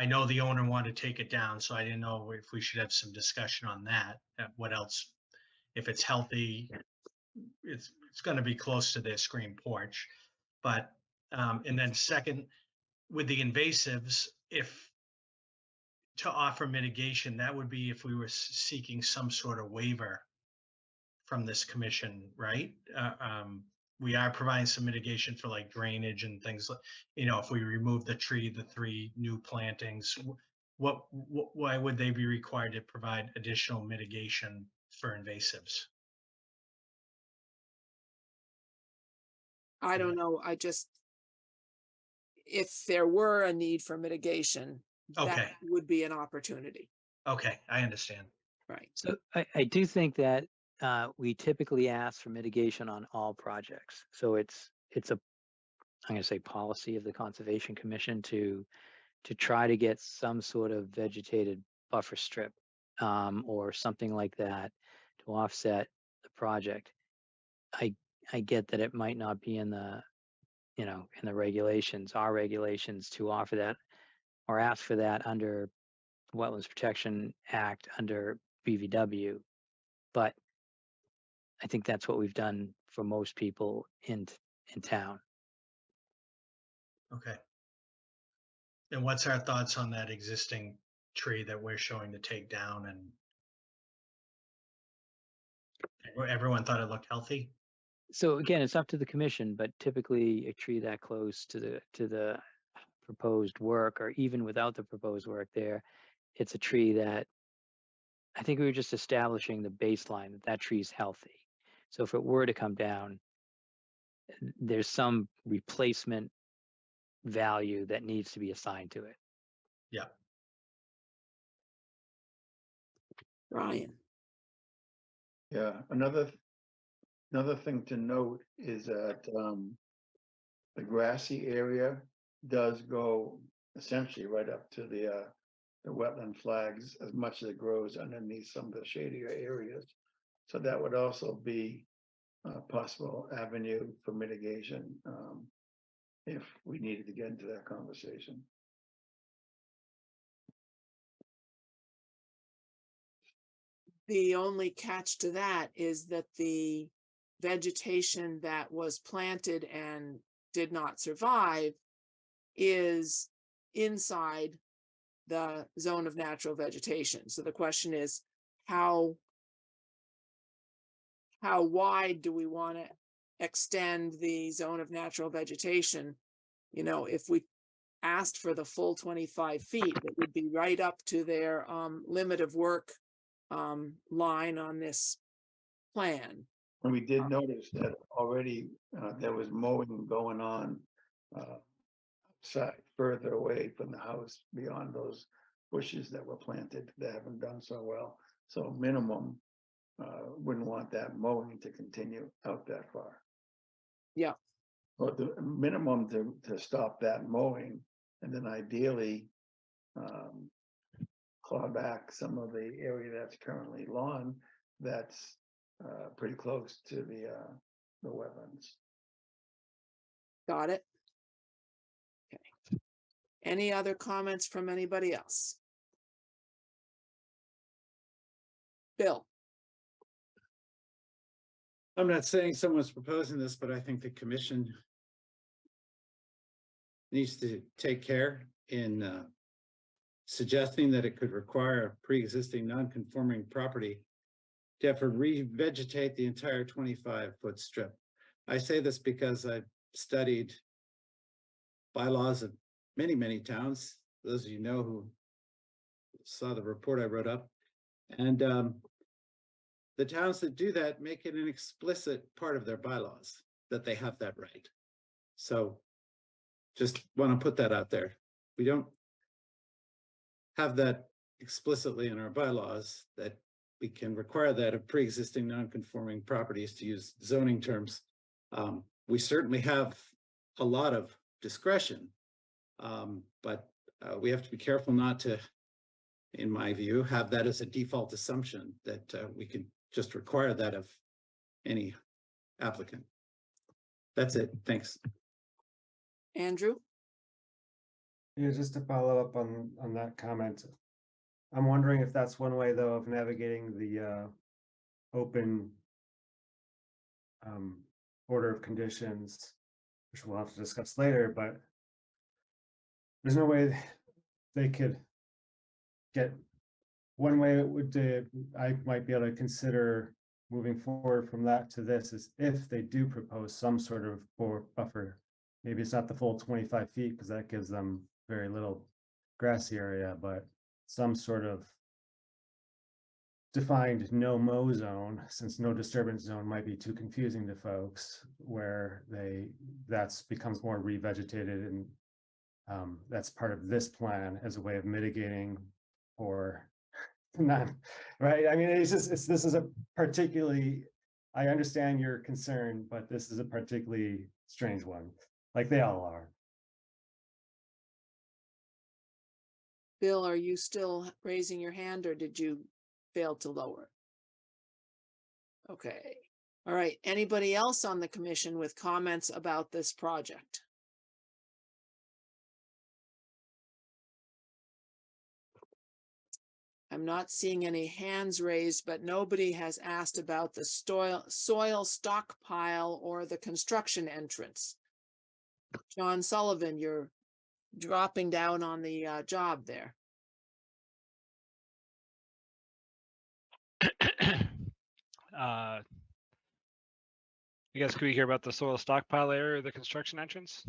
[SPEAKER 8] I know the owner wanted to take it down, so I didn't know if we should have some discussion on that. What else, if it's healthy, it's going to be close to their screen porch. But, and then second, with the invasives, if to offer mitigation, that would be if we were seeking some sort of waiver from this commission, right? We are providing some mitigation for like drainage and things like, if we remove the tree, the 3 new plantings, why would they be required to provide additional mitigation for invasives?
[SPEAKER 4] I don't know. If there were a need for mitigation,
[SPEAKER 8] Okay.
[SPEAKER 4] that would be an opportunity.
[SPEAKER 8] Okay, I understand.
[SPEAKER 4] Right.
[SPEAKER 2] So I do think that we typically ask for mitigation on all projects. So it's a, I'm going to say, policy of the Conservation Commission to try to get some sort of vegetated buffer strip or something like that to offset the project. I get that it might not be in the, in the regulations, our regulations to offer that or ask for that under Wetlands Protection Act under BVW. But I think that's what we've done for most people in town.
[SPEAKER 8] Okay. And what's our thoughts on that existing tree that we're showing to take down? And everyone thought it looked healthy?
[SPEAKER 2] So again, it's up to the commission, but typically a tree that close to the proposed work, or even without the proposed work there, it's a tree that I think we were just establishing the baseline that tree is healthy. So if it were to come down, there's some replacement value that needs to be assigned to it.
[SPEAKER 8] Yeah.
[SPEAKER 4] Ryan.
[SPEAKER 1] Yeah, another thing to note is that the grassy area does go essentially right up to the wetland flags as much as it grows underneath some of the shadier areas. So that would also be a possible avenue for mitigation if we needed to get into that conversation.
[SPEAKER 4] The only catch to that is that the vegetation that was planted and did not survive is inside the zone of natural vegetation. So the question is, how wide do we want to extend the zone of natural vegetation? If we asked for the full 25 feet, it would be right up to their limit of work line on this plan.
[SPEAKER 1] And we did notice that already there was mowing going on outside, further away from the house, beyond those bushes that were planted that haven't done so well. So minimum, wouldn't want that mowing to continue out that far.
[SPEAKER 4] Yeah.
[SPEAKER 1] But the minimum to stop that mowing, and then ideally claw back some of the area that's currently lawn that's pretty close to the wetlands.
[SPEAKER 4] Got it. Okay. Any other comments from anybody else? Bill.
[SPEAKER 5] I'm not saying someone's proposing this, but I think the commission needs to take care in suggesting that it could require a pre-existing non-conforming property to have to revegetate the entire 25-foot strip. I say this because I've studied bylaws of many, many towns. Those of you know who saw the report I wrote up. And the towns that do that make it an explicit part of their bylaws that they have that right. So just want to put that out there. We don't have that explicitly in our bylaws, that we can require that of pre-existing non-conforming properties, to use zoning terms. We certainly have a lot of discretion, but we have to be careful not to, in my view, have that as a default assumption that we can just require that of any applicant. That's it. Thanks.
[SPEAKER 4] Andrew?
[SPEAKER 6] Yeah, just to follow up on that comment, I'm wondering if that's one way, though, of navigating the open order of conditions, which we'll have to discuss later, but there's no way they could get, one way it would, I might be able to consider moving forward from that to this is if they do propose some sort of buffer. Maybe it's not the full 25 feet because that gives them very little grassy area, but some sort of defined no mow zone, since no disturbance zone might be too confusing to folks, where that's becomes more revegetated, and that's part of this plan as a way of mitigating or not, right? I mean, this is a particularly, I understand your concern, but this is a particularly strange one, like they all are.
[SPEAKER 4] Bill, are you still raising your hand or did you fail to lower? Okay. All right. Anybody else on the commission with comments about this project? I'm not seeing any hands raised, but nobody has asked about the soil stockpile or the construction entrance. John Sullivan, you're dropping down on the job there.
[SPEAKER 11] I guess could we hear about the soil stockpile area or the construction entrance?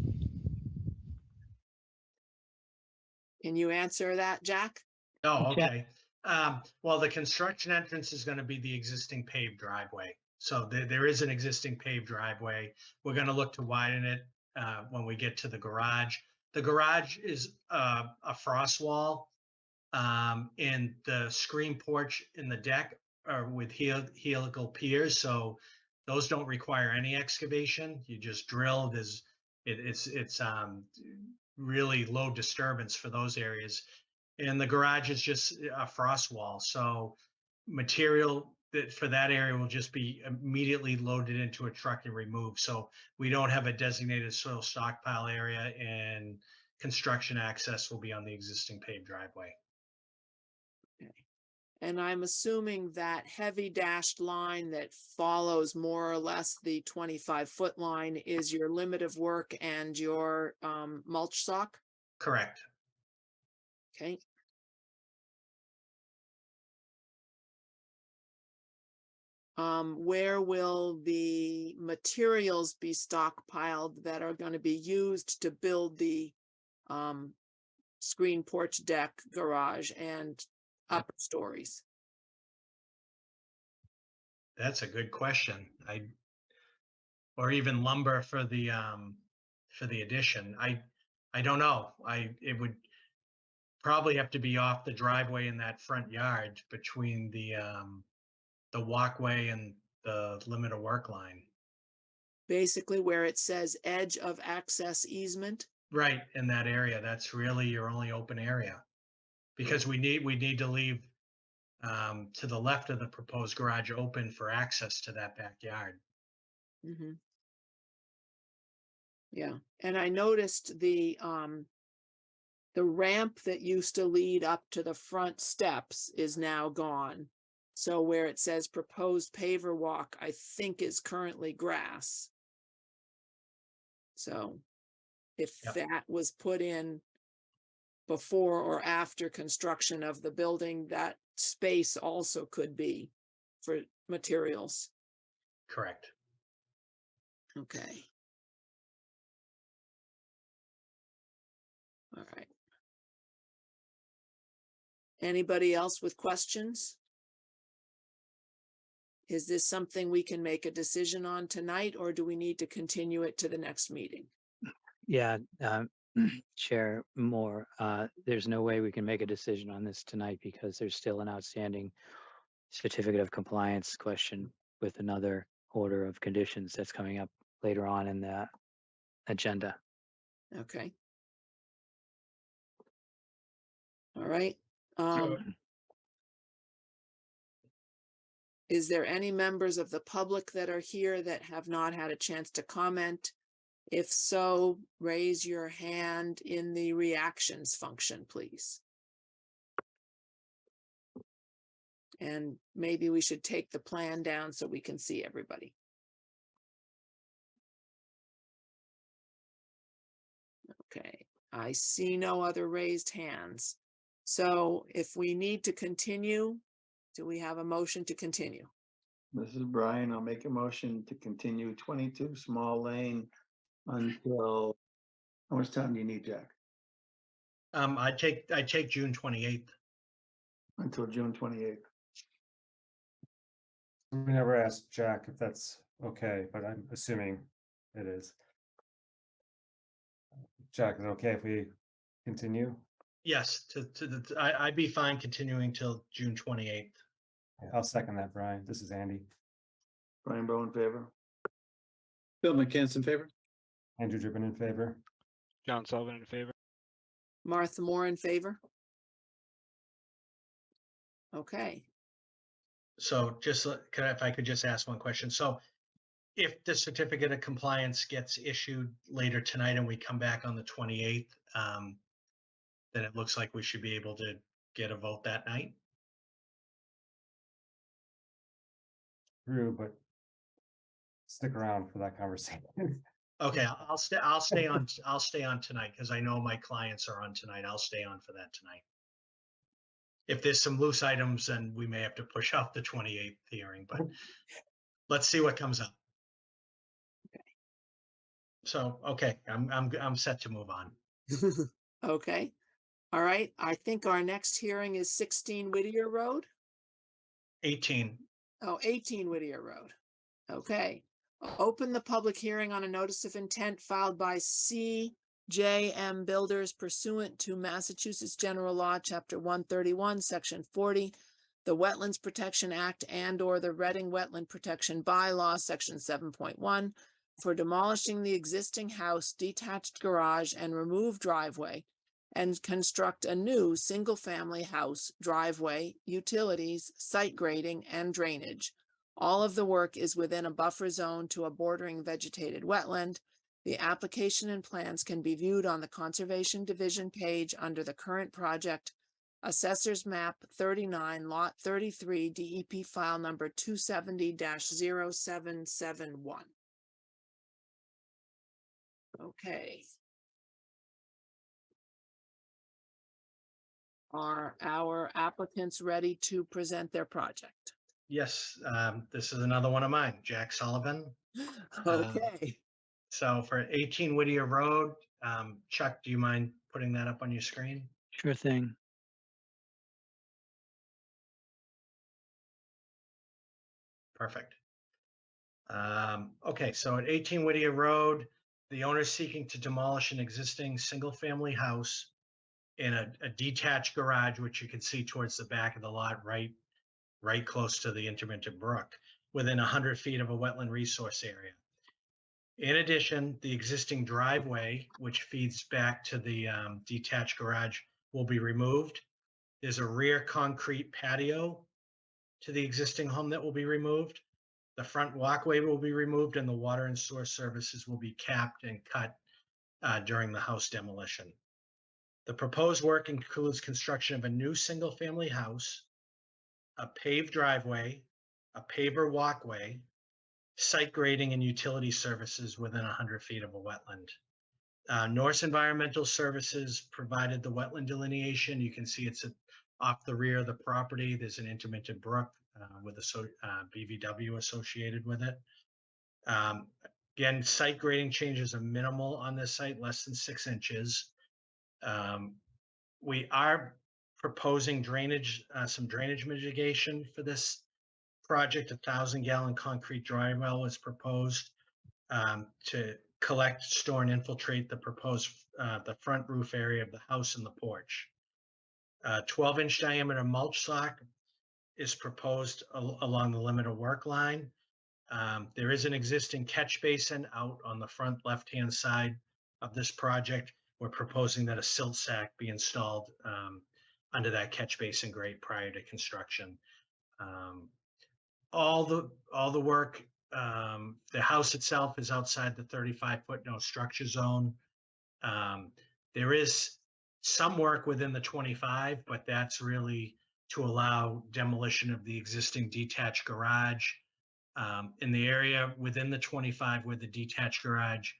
[SPEAKER 4] Can you answer that, Jack?
[SPEAKER 8] Oh, okay. Well, the construction entrance is going to be the existing paved driveway. So there is an existing paved driveway. We're going to look to widen it when we get to the garage. The garage is a frost wall, and the screen porch in the deck are with helical piers. So those don't require any excavation. You just drill. It's really low disturbance for those areas. And the garage is just a frost wall. So material that for that area will just be immediately loaded into a truck and removed. So we don't have a designated soil stockpile area, and construction access will be on the existing paved driveway.
[SPEAKER 4] Okay. And I'm assuming that heavy dashed line that follows more or less the 25-foot line is your limit of work and your mulch sock?
[SPEAKER 8] Correct.
[SPEAKER 4] Okay. Where will the materials be stockpiled that are going to be used to build the screen porch deck, garage, and upper stories?
[SPEAKER 8] That's a good question. Or even lumber for the addition. I don't know. It would probably have to be off the driveway in that front yard between the walkway and the limit of work line.
[SPEAKER 4] Basically where it says edge of access easement.
[SPEAKER 8] Right, in that area. That's really your only open area. Because we need to leave to the left of the proposed garage open for access to that backyard.
[SPEAKER 4] Mm-hmm. Yeah, and I noticed the ramp that used to lead up to the front steps is now gone. So where it says proposed paver walk, I think is currently grass. So if that was put in before or after construction of the building, that space also could be for materials.
[SPEAKER 8] Correct.
[SPEAKER 4] Okay. All right. Anybody else with questions? Is this something we can make a decision on tonight, or do we need to continue it to the next meeting?
[SPEAKER 2] Yeah, Chair Moore, there's no way we can make a decision on this tonight because there's still an outstanding certificate of compliance question with another order of conditions that's coming up later on in the agenda.
[SPEAKER 4] Okay. All right. Is there any members of the public that are here that have not had a chance to comment? If so, raise your hand in the reactions function, please. And maybe we should take the plan down so we can see everybody. Okay, I see no other raised hands. So if we need to continue, do we have a motion to continue?
[SPEAKER 1] This is Brian. I'll make a motion to continue 22 Small Lane until, how much time do you need, Jack?
[SPEAKER 8] I take June 28th.
[SPEAKER 1] Until June 28th.
[SPEAKER 6] We never asked Jack if that's okay, but I'm assuming it is. Jack, is it okay if we continue?
[SPEAKER 8] Yes, I'd be fine continuing till June 28th.
[SPEAKER 6] I'll second that, Brian. This is Andy.
[SPEAKER 1] Brian Bowe in favor.
[SPEAKER 5] Bill McCants in favor?
[SPEAKER 6] Andrew Driven in favor.
[SPEAKER 11] John Sullivan in favor.
[SPEAKER 4] Martha Moore in favor? Okay,
[SPEAKER 8] So just, if I could just ask one question. So if the certificate of compliance gets issued later tonight and we come back on the 28th, then it looks like we should be able to get a vote that night.
[SPEAKER 6] True, but stick around for that conversation.
[SPEAKER 8] Okay, I'll stay on tonight because I know my clients are on tonight. I'll stay on for that tonight. If there's some loose items, then we may have to push out the 28th hearing, but let's see what comes up.
[SPEAKER 4] Okay.
[SPEAKER 8] So, okay, I'm set to move on.
[SPEAKER 4] okay. All right, I think our next hearing is 16 Whittier Road.
[SPEAKER 8] 18.
[SPEAKER 4] Oh, 18 Whittier Road. Okay. Open the public hearing on a notice of intent filed by CJM Builders pursuant to Massachusetts General Law, Chapter 131, Section 40, the Wetlands Protection Act and/or the Reading Wetland Protection Bylaw, Section 7.1, for demolishing the existing house, detached garage, and remove driveway, and construct a new single-family house, driveway, utilities, site grading, and drainage. All of the work is within a buffer zone to a bordering vegetated wetland. The application and plans can be viewed on the Conservation Division page under the current project, Assessor's Map 39, Lot 33, DEP file number 270-0771. Okay. Are our applicants ready to present their project?
[SPEAKER 8] Yes, this is another one of mine, Jack Sullivan.
[SPEAKER 4] Okay.
[SPEAKER 8] So for 18 Whittier Road, Chuck, do you mind putting that up on your screen?
[SPEAKER 2] Sure thing.
[SPEAKER 8] Perfect. Okay, so at 18 Whittier Road, the owner is seeking to demolish an existing single-family house in a detached garage, which you can see towards the back of the lot, right close to the intermittent brook, within 100 feet of a wetland resource area. In addition, the existing driveway, which feeds back to the detached garage, will be removed. There's a rear concrete patio to the existing home that will be removed. The front walkway will be removed and the water and sewer services will be capped and cut during the house demolition. The proposed work includes construction of a new single-family house, a paved driveway, a paver walkway, site grading and utility services within 100 feet of a wetland. Norse Environmental Services provided the wetland delineation. You can see it's off the rear of the property. There's an intermittent brook with a BVW associated with it. Again, site grading changes are minimal on this site, less than 6 inches. We are proposing drainage, some drainage mitigation for this project. 1,000-gallon concrete dry well is proposed to collect, store, and infiltrate the proposed the front roof area of the house and the porch. 12-inch diameter mulch sock is proposed along the limit of work line. There is an existing catch basin out on the front left-hand side of this project. We're proposing that a silt sack be installed under that catch basin grate prior to construction. All the work, the house itself is outside the 35-foot no structure zone. There is some work within the 25, but that's really to allow demolition of the existing detached garage. In the area within the 25 where the detached garage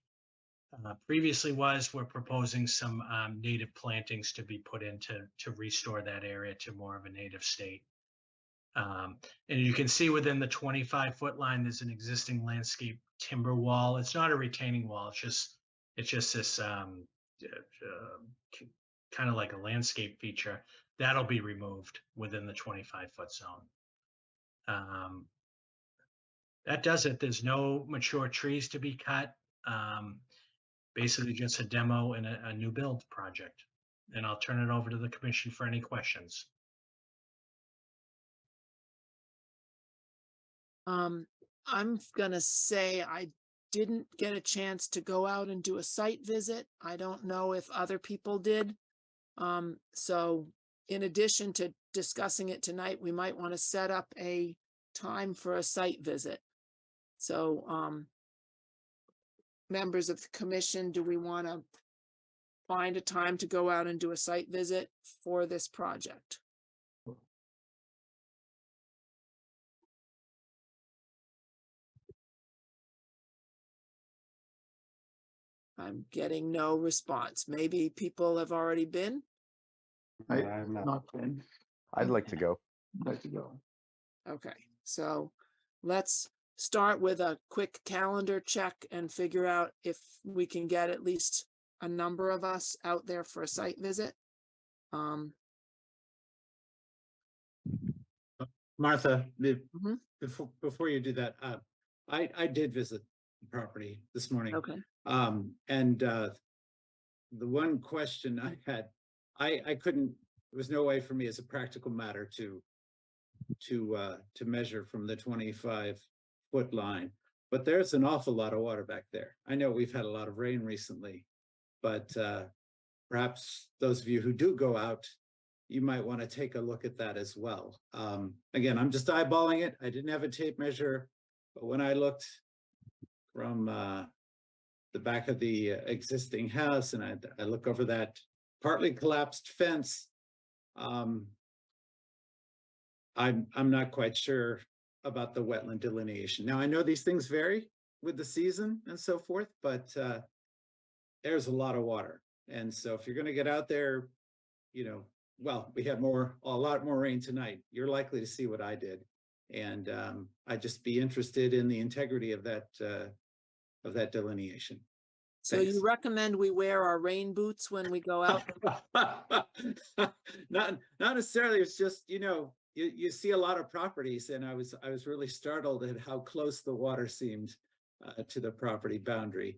[SPEAKER 8] previously was. We're proposing some native plantings to be put in to restore that area to more of a native state. And you can see within the 25-foot line, there's an existing landscape timber wall. It's not a retaining wall. It's just this kind of like a landscape feature that'll be removed within the 25-foot zone. That does it. There's no mature trees to be cut. Basically just a demo and a new build project. And I'll turn it over to the commission for any questions.
[SPEAKER 4] I'm gonna say I didn't get a chance to go out and do a site visit. I don't know if other people did. So in addition to discussing it tonight, we might want to set up a time for a site visit. So, members of the commission, do we want to find a time to go out and do a site visit for this project? I'm getting no response. Maybe people have already been.
[SPEAKER 6] I'm not.
[SPEAKER 1] Not been.
[SPEAKER 10] I'd like to go.
[SPEAKER 1] Like to go.
[SPEAKER 4] Okay, so let's start with a quick calendar check and figure out if we can get at least a number of us out there for a site visit.
[SPEAKER 5] Martha,
[SPEAKER 4] Mhm.
[SPEAKER 5] before you do that, I did visit the property this morning.
[SPEAKER 4] Okay.
[SPEAKER 5] And the one question I had, I couldn't, there was no way for me as a practical matter to measure from the 25-foot line, but there's an awful lot of water back there. I know we've had a lot of rain recently, but perhaps those of you who do go out, you might want to take a look at that as well. Again, I'm just eyeballing it. I didn't have a tape measure, but when I looked from the back of the existing house and I look over that partly collapsed fence, I'm not quite sure about the wetland delineation. Now, I know these things vary with the season and so forth, but there's a lot of water. And so if you're going to get out there, you know, well, we had a lot more rain tonight. You're likely to see what I did. And I'd just be interested in the integrity of that delineation.
[SPEAKER 4] So
[SPEAKER 5] Thanks.
[SPEAKER 4] you recommend we wear our rain boots when we go out?
[SPEAKER 5] Not necessarily. It's just, you know, you see a lot of properties, and I was really startled at how close the water seemed to the property boundary,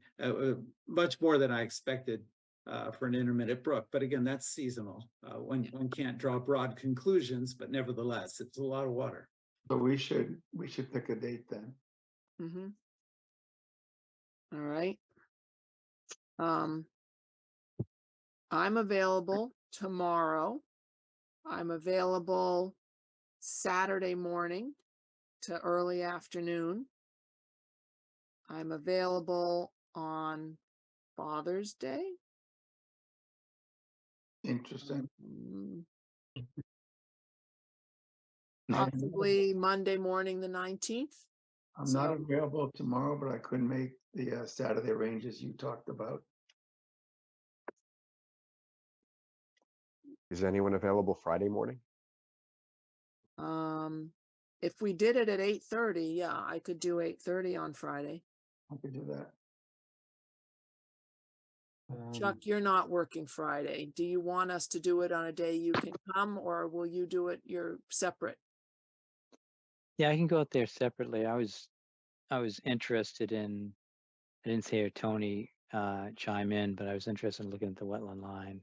[SPEAKER 5] much more than I expected for an intermittent brook. But again, that's seasonal. One can't draw broad conclusions, but nevertheless, it's a lot of water.
[SPEAKER 1] So we should pick a date then.
[SPEAKER 4] Mm-hmm. All right. I'm available tomorrow. I'm available Saturday morning to early afternoon. I'm available on Father's Day.
[SPEAKER 1] Interesting.
[SPEAKER 4] Possibly Monday morning, the 19th.
[SPEAKER 1] I'm not available tomorrow, but I couldn't make the Saturday ranges you talked about.
[SPEAKER 10] Is anyone available Friday morning?
[SPEAKER 4] If we did it at 8:30, yeah, I could do 8:30 on Friday.
[SPEAKER 1] I could do that.
[SPEAKER 4] Chuck, you're not working Friday. Do you want us to do it on a day you can come, or will you do it you're separate?
[SPEAKER 2] Yeah, I can go out there separately. I was interested in, I didn't hear Tony chime in, but I was interested in looking at the wetland line.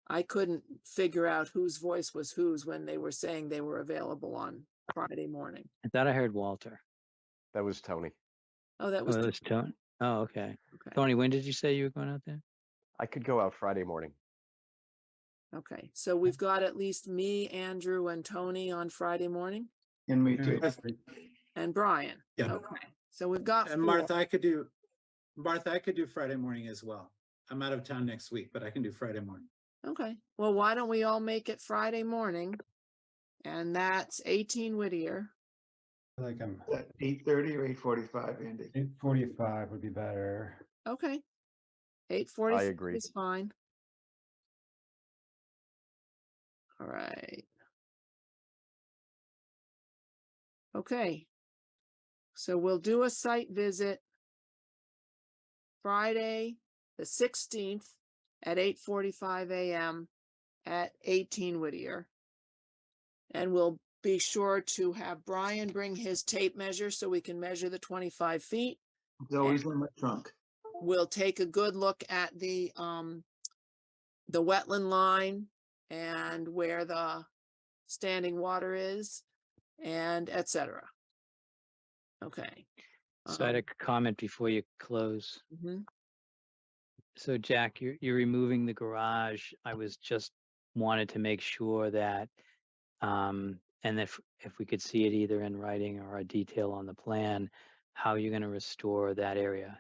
[SPEAKER 4] I couldn't figure out whose voice was whose when they were saying they were available on Friday morning.
[SPEAKER 2] I thought I heard Walter.
[SPEAKER 10] That was Tony.
[SPEAKER 4] Oh, that
[SPEAKER 2] Oh,
[SPEAKER 4] was,
[SPEAKER 2] that was Tony. Oh, okay.
[SPEAKER 4] okay.
[SPEAKER 2] Tony, when did you say you were going out there?
[SPEAKER 10] I could go out Friday morning.
[SPEAKER 4] Okay, so we've got at least me, Andrew, and Tony on Friday morning,
[SPEAKER 1] And me too.
[SPEAKER 4] and Brian.
[SPEAKER 5] Yeah.
[SPEAKER 4] Okay, so we've got
[SPEAKER 5] And
[SPEAKER 4] four.
[SPEAKER 5] Martha, I could do Friday morning as well. I'm out of town next week, but I can do Friday morning.
[SPEAKER 4] Okay, well, why don't we all make it Friday morning? And that's 18 Whittier.
[SPEAKER 6] Like I'm
[SPEAKER 1] At 8:30 or 8:45, Andy?
[SPEAKER 6] 8:45 would be better.
[SPEAKER 4] Okay.
[SPEAKER 10] I
[SPEAKER 4] 8:45
[SPEAKER 10] agree.
[SPEAKER 4] is fine. All right. Okay. So we'll do a site visit Friday, the 16th at 8:45 a.m. at 18 Whittier. And we'll be sure to have Brian bring his tape measure so we can measure the 25 feet.
[SPEAKER 1] It's always in my trunk.
[SPEAKER 4] We'll take a good look at the wetland line and where the standing water is and et cetera. Okay.
[SPEAKER 2] So I had a comment before you close.
[SPEAKER 4] Mhm.
[SPEAKER 2] So Jack, you're removing the garage. I was just wanted to make sure that, and if we could see it either in writing or a detail on the plan, how you're going to restore that area.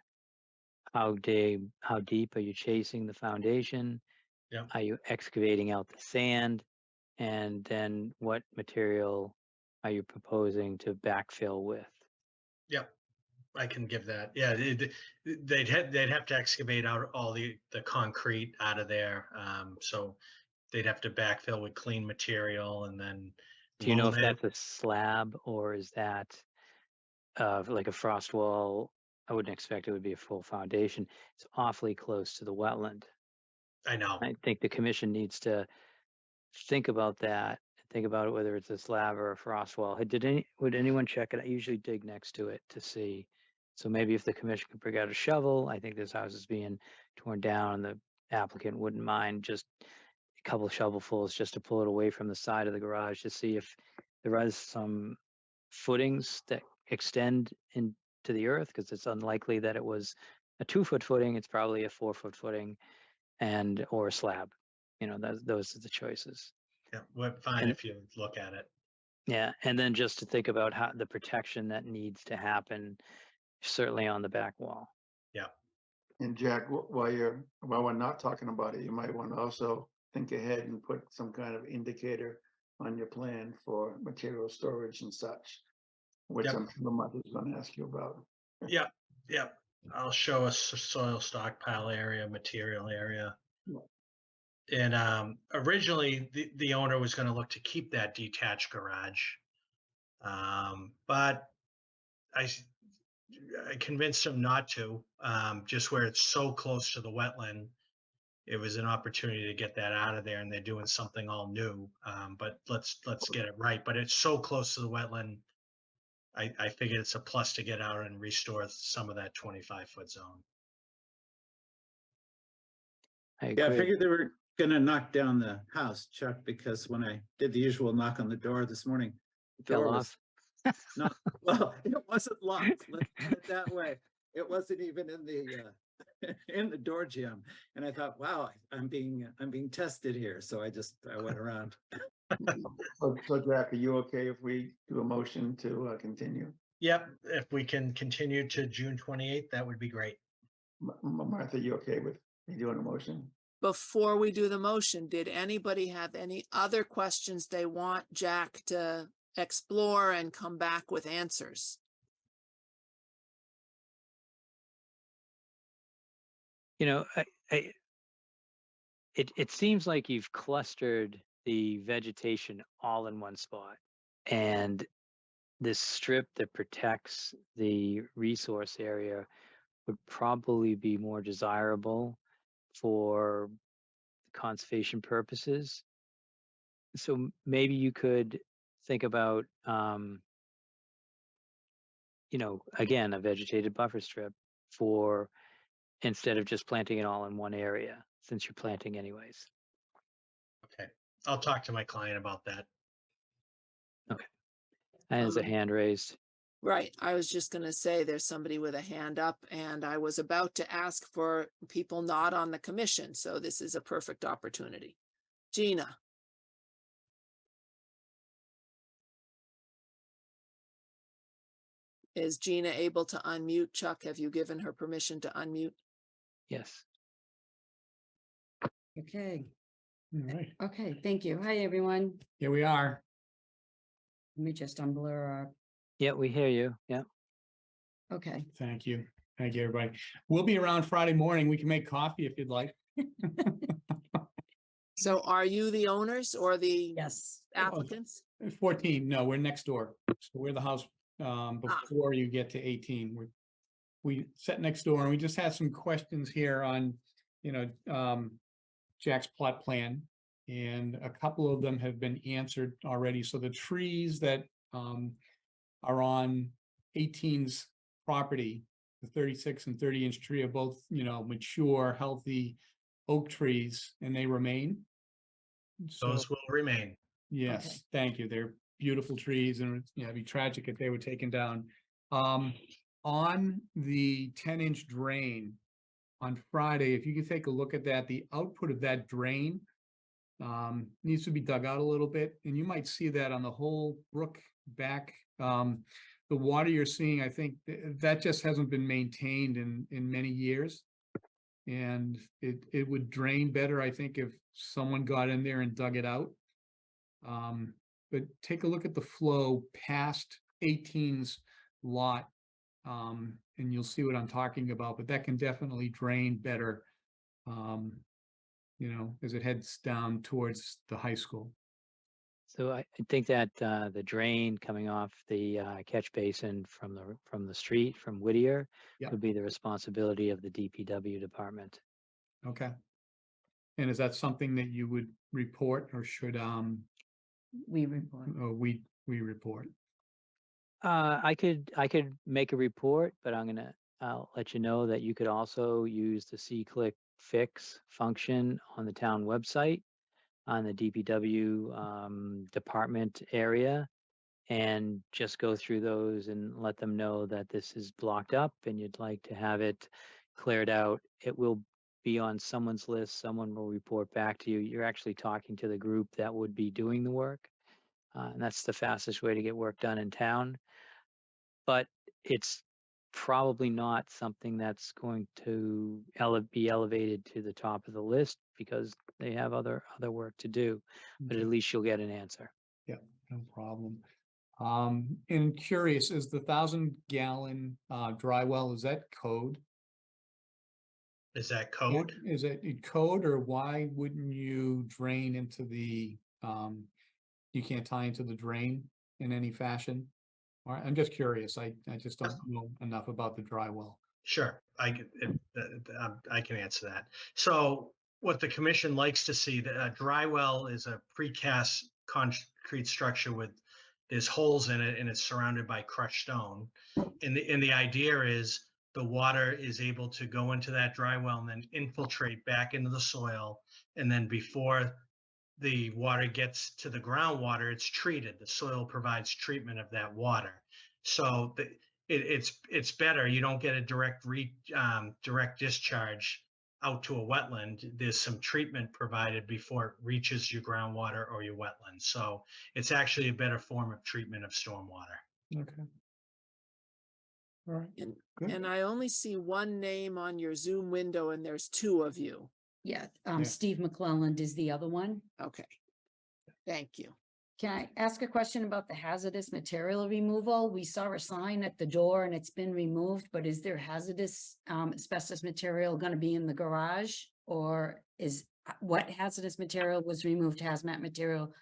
[SPEAKER 2] How deep are you chasing the foundation?
[SPEAKER 8] Yep.
[SPEAKER 2] Are you excavating out the sand? And then what material are you proposing to backfill with?
[SPEAKER 8] Yep, I can give that. Yeah, they'd have to excavate out all the concrete out of there. So they'd have to backfill with clean material and then
[SPEAKER 2] Do you know
[SPEAKER 8] loam
[SPEAKER 2] if
[SPEAKER 8] it.
[SPEAKER 2] that's a slab or is that like a frost wall? I wouldn't expect it would be a full foundation. It's awfully close to the wetland.
[SPEAKER 8] I know.
[SPEAKER 2] I think the commission needs to think about that. Think about it, whether it's a slab or a frost wall. Would anyone check it? I usually dig next to it to see. So maybe if the commission could bring out a shovel, I think this house is being torn down and the applicant wouldn't mind just a couple of shovelfuls just to pull it away from the side of the garage to see if there is some footings that extend into the earth, because it's unlikely that it was a 2-foot footing. It's probably a 4-foot footing and or a slab. You know, those are the choices.
[SPEAKER 8] Yeah, we're fine
[SPEAKER 2] And
[SPEAKER 8] if you look at it.
[SPEAKER 2] yeah, and then just to think about how the protection that needs to happen, certainly on the back wall.
[SPEAKER 8] Yeah.
[SPEAKER 1] And Jack, while we're not talking about it, you might want to also think ahead and put some kind of indicator on your plan for material storage and such, which
[SPEAKER 8] Yep.
[SPEAKER 1] I'm sure Mother's going to ask you about.
[SPEAKER 8] Yep. Yep. I'll show us soil stockpile area, material area.
[SPEAKER 1] Yeah.
[SPEAKER 8] And originally the owner was going to look to keep that detached garage. But I convinced him not to, just where it's so close to the wetland. It was an opportunity to get that out of there, and they're doing something all new. But let's get it right. But it's so close to the wetland. I figured it's a plus to get out and restore some of that 25-foot zone.
[SPEAKER 2] I
[SPEAKER 5] Yeah, I
[SPEAKER 2] agree.
[SPEAKER 5] figured they were gonna knock down the house, Chuck, because when I did the usual knock on the door this morning, the
[SPEAKER 2] Fell
[SPEAKER 5] door was
[SPEAKER 2] off.
[SPEAKER 5] not, well, it wasn't locked, let's put it that way. It wasn't even in the in the door jam. And I thought, wow, I'm being tested here. So I went around.
[SPEAKER 1] So Jack, are you okay if we do a motion to continue?
[SPEAKER 8] Yep, if we can continue to June 28th, that would be great.
[SPEAKER 1] Martha, you okay with me doing a motion?
[SPEAKER 4] Before we do the motion, did anybody have any other questions they want Jack to explore and come back with answers?
[SPEAKER 2] You know, it seems like you've clustered the vegetation all in one spot, and this strip that protects the resource area would probably be more desirable for conservation purposes. So maybe you could think about, you know, again, a vegetated buffer strip for instead of just planting it all in one area, since you're planting anyways.
[SPEAKER 8] Okay, I'll talk to my client about that.
[SPEAKER 2] Okay. And there's a hand raised.
[SPEAKER 4] Right, I was just gonna say there's somebody with a hand up, and I was about to ask for people not on the commission, so this is a perfect opportunity. Gina, is Gina able to unmute? Chuck, have you given her permission to unmute?
[SPEAKER 2] Yes.
[SPEAKER 15] Okay,
[SPEAKER 16] All right,
[SPEAKER 15] okay, thank you. Hi, everyone.
[SPEAKER 16] here we are.
[SPEAKER 15] Let me just unblur our
[SPEAKER 2] Yeah, we hear you. Yeah.
[SPEAKER 15] Okay.
[SPEAKER 16] Thank you. Thank you, everybody. We'll be around Friday morning. We can make coffee if you'd like.
[SPEAKER 4] So are you the owners or the
[SPEAKER 15] Yes.
[SPEAKER 4] applicants?
[SPEAKER 16] 14, no, we're next door. So we're the house before you get to 18. We sat next door and we just had some questions here on, Jack's plot plan. And a couple of them have been answered already. So the trees that are on 18's property, the 36 and 30-inch tree are both, mature, healthy oak trees, and they remain. So,
[SPEAKER 8] Those will remain.
[SPEAKER 16] yes,
[SPEAKER 15] Okay.
[SPEAKER 16] thank you. They're beautiful trees, and it'd be tragic if they were taken down. On the 10-inch drain on Friday, if you could take a look at that, the output of that drain needs to be dug out a little bit, and you might see that on the whole brook back. The water you're seeing, I think that just hasn't been maintained in many years. And it would drain better, I think, if someone got in there and dug it out. But take a look at the flow past 18's lot, and you'll see what I'm talking about, but that can definitely drain better, as it heads down towards the high school.
[SPEAKER 2] So I think that the drain coming off the catch basin from the street from Whittier
[SPEAKER 16] Yep.
[SPEAKER 2] would be the responsibility of the DPW department.
[SPEAKER 16] Okay. And is that something that you would report, or should
[SPEAKER 15] We report.
[SPEAKER 16] we report?
[SPEAKER 2] I could make a report, but I'll let you know that you could also use the C-click fix function on the town website on the DPW department area, and just go through those and let them know that this is blocked up and you'd like to have it cleared out. It will be on someone's list. Someone will report back to you. You're actually talking to the group that would be doing the work. And that's the fastest way to get work done in town. But it's probably not something that's going to be elevated to the top of the list because they have other work to do. But at least you'll get an answer.
[SPEAKER 16] Yeah, no problem. And curious, is the 1,000-gallon dry well, is that code?
[SPEAKER 8] Is that code?
[SPEAKER 16] Is it code, or why wouldn't you drain into the, you can't tie into the drain in any fashion? All right, I'm just curious. I just don't know enough about the dry well.
[SPEAKER 8] Sure, I can answer that. So what the commission likes to see, that a dry well is a precast concrete structure with, there's holes in it and it's surrounded by crushed stone. And the idea is the water is able to go into that dry well and then infiltrate back into the soil. And then before the water gets to the groundwater, it's treated. The soil provides treatment of that water. So it's better. You don't get a direct discharge out to a wetland. There's some treatment provided before it reaches your groundwater or your wetland. So it's actually a better form of treatment of stormwater.
[SPEAKER 16] Okay. All right. Good.
[SPEAKER 4] And I only see one name on your Zoom window and there's two of you.
[SPEAKER 15] Yeah,
[SPEAKER 16] Yeah.
[SPEAKER 15] Steve McClelland is the other one.
[SPEAKER 4] Okay. Thank you.
[SPEAKER 15] Can I ask a question about the hazardous material removal? We saw a sign at the door and it's been removed, but is there hazardous asbestos material going to be in the garage? Or is what hazardous material was removed, hazmat material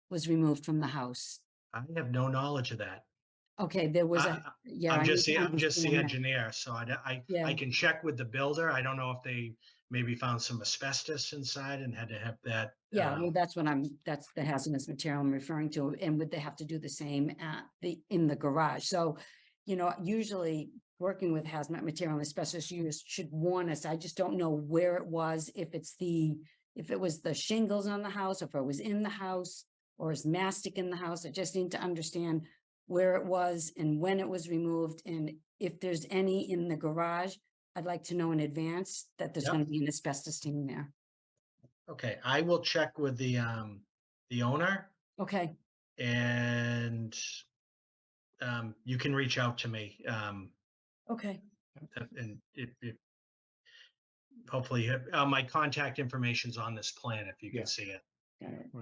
[SPEAKER 15] was removed from the house?
[SPEAKER 8] I have no knowledge of that.
[SPEAKER 15] Okay, there was yeah.
[SPEAKER 8] I'm
[SPEAKER 15] I
[SPEAKER 8] just
[SPEAKER 15] need to
[SPEAKER 8] the
[SPEAKER 15] understand that.
[SPEAKER 8] engineer, so I
[SPEAKER 15] Yeah.
[SPEAKER 8] can check with the builder. I don't know if they maybe found some asbestos inside and had to have that.
[SPEAKER 15] Yeah, well, that's the hazardous material I'm referring to, and would they have to do the same at in the garage? So, usually working with hazmat material and asbestos, you should warn us. I just don't know where it was, if it was the shingles on the house, if it was in the house, or is mastic in the house. I just need to understand where it was and when it was removed, and if there's any in the garage. I'd like to know in advance that there's
[SPEAKER 8] Yep.
[SPEAKER 15] going to be an asbestos team there.
[SPEAKER 8] Okay, I will check with the owner,
[SPEAKER 15] Okay,
[SPEAKER 8] and you can reach out to me.
[SPEAKER 15] okay,
[SPEAKER 8] And if hopefully my contact information's on this plan if you
[SPEAKER 16] Yeah.
[SPEAKER 8] can see it.
[SPEAKER 15] got it.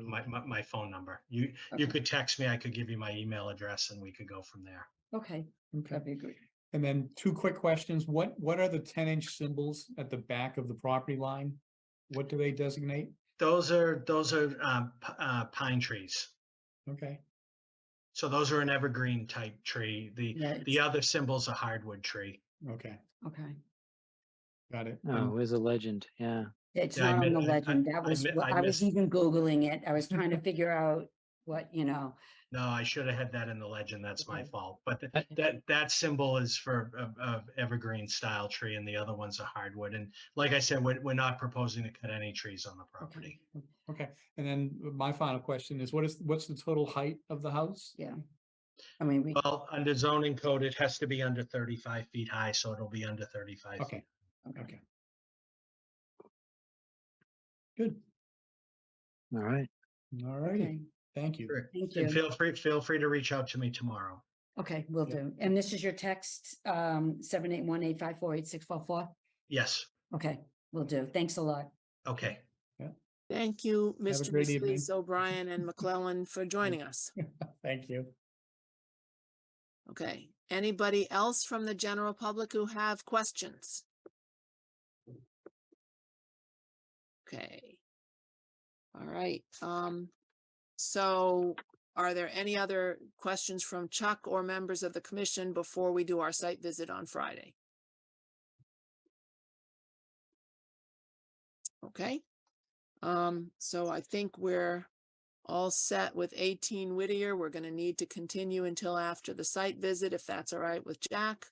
[SPEAKER 8] My phone number. You
[SPEAKER 15] Okay.
[SPEAKER 8] could text me. I could give you my email address and we could go from there.
[SPEAKER 15] Okay,
[SPEAKER 16] Okay.
[SPEAKER 15] that'd be great.
[SPEAKER 16] And then two quick questions. What are the 10-inch symbols at the back of the property line? What do they designate?
[SPEAKER 8] Those are pine trees.
[SPEAKER 16] Okay,
[SPEAKER 8] So those are an evergreen type tree.
[SPEAKER 15] Yeah,
[SPEAKER 8] The other symbol's a hardwood tree.
[SPEAKER 16] okay,
[SPEAKER 15] okay.
[SPEAKER 16] got it.
[SPEAKER 2] Oh, where's the legend? Yeah.
[SPEAKER 15] It's
[SPEAKER 8] Yeah, I
[SPEAKER 15] not on
[SPEAKER 8] mi-
[SPEAKER 15] the
[SPEAKER 8] I-
[SPEAKER 15] legend. That was,
[SPEAKER 8] mi-
[SPEAKER 15] what
[SPEAKER 8] I
[SPEAKER 15] I was
[SPEAKER 8] missed-
[SPEAKER 15] even Googling it. I was trying to figure out what,
[SPEAKER 8] No, I should have had that in the legend. That's my
[SPEAKER 15] Okay.
[SPEAKER 8] fault. But that symbol is for a evergreen style tree, and the other one's a hardwood. And like I said, we're not proposing to cut any trees on the property.
[SPEAKER 16] Okay, and then my final question is, what's the total height of the house?
[SPEAKER 15] Yeah. I mean, we,
[SPEAKER 8] Well, under zoning code, it has to be under 35 feet high, so it'll be under 35 feet.
[SPEAKER 16] Okay, okay. Good,
[SPEAKER 2] All right.
[SPEAKER 16] all righty,
[SPEAKER 15] okay,
[SPEAKER 16] thank you.
[SPEAKER 8] Sure.
[SPEAKER 15] thank
[SPEAKER 8] And
[SPEAKER 15] you.
[SPEAKER 8] feel free to reach out to me tomorrow.
[SPEAKER 15] Okay, will
[SPEAKER 16] Yep.
[SPEAKER 15] do. And this is your text, 781-854-8644?
[SPEAKER 8] Yes.
[SPEAKER 15] Okay, will do. Thanks a lot.
[SPEAKER 8] Okay.
[SPEAKER 4] Thank you,
[SPEAKER 16] Have a
[SPEAKER 4] Mr.
[SPEAKER 16] great evening.
[SPEAKER 4] Mrs. O'Brien and McClellan for joining us.
[SPEAKER 16] Thank you.
[SPEAKER 4] Okay, anybody else from the general public who have questions? Okay. All right, so are there any other questions from Chuck or members of the commission before we do our site visit on Friday? Okay, so I think we're all set with 18 Whittier. We're gonna need to continue until after the site visit, if that's all right with Jack.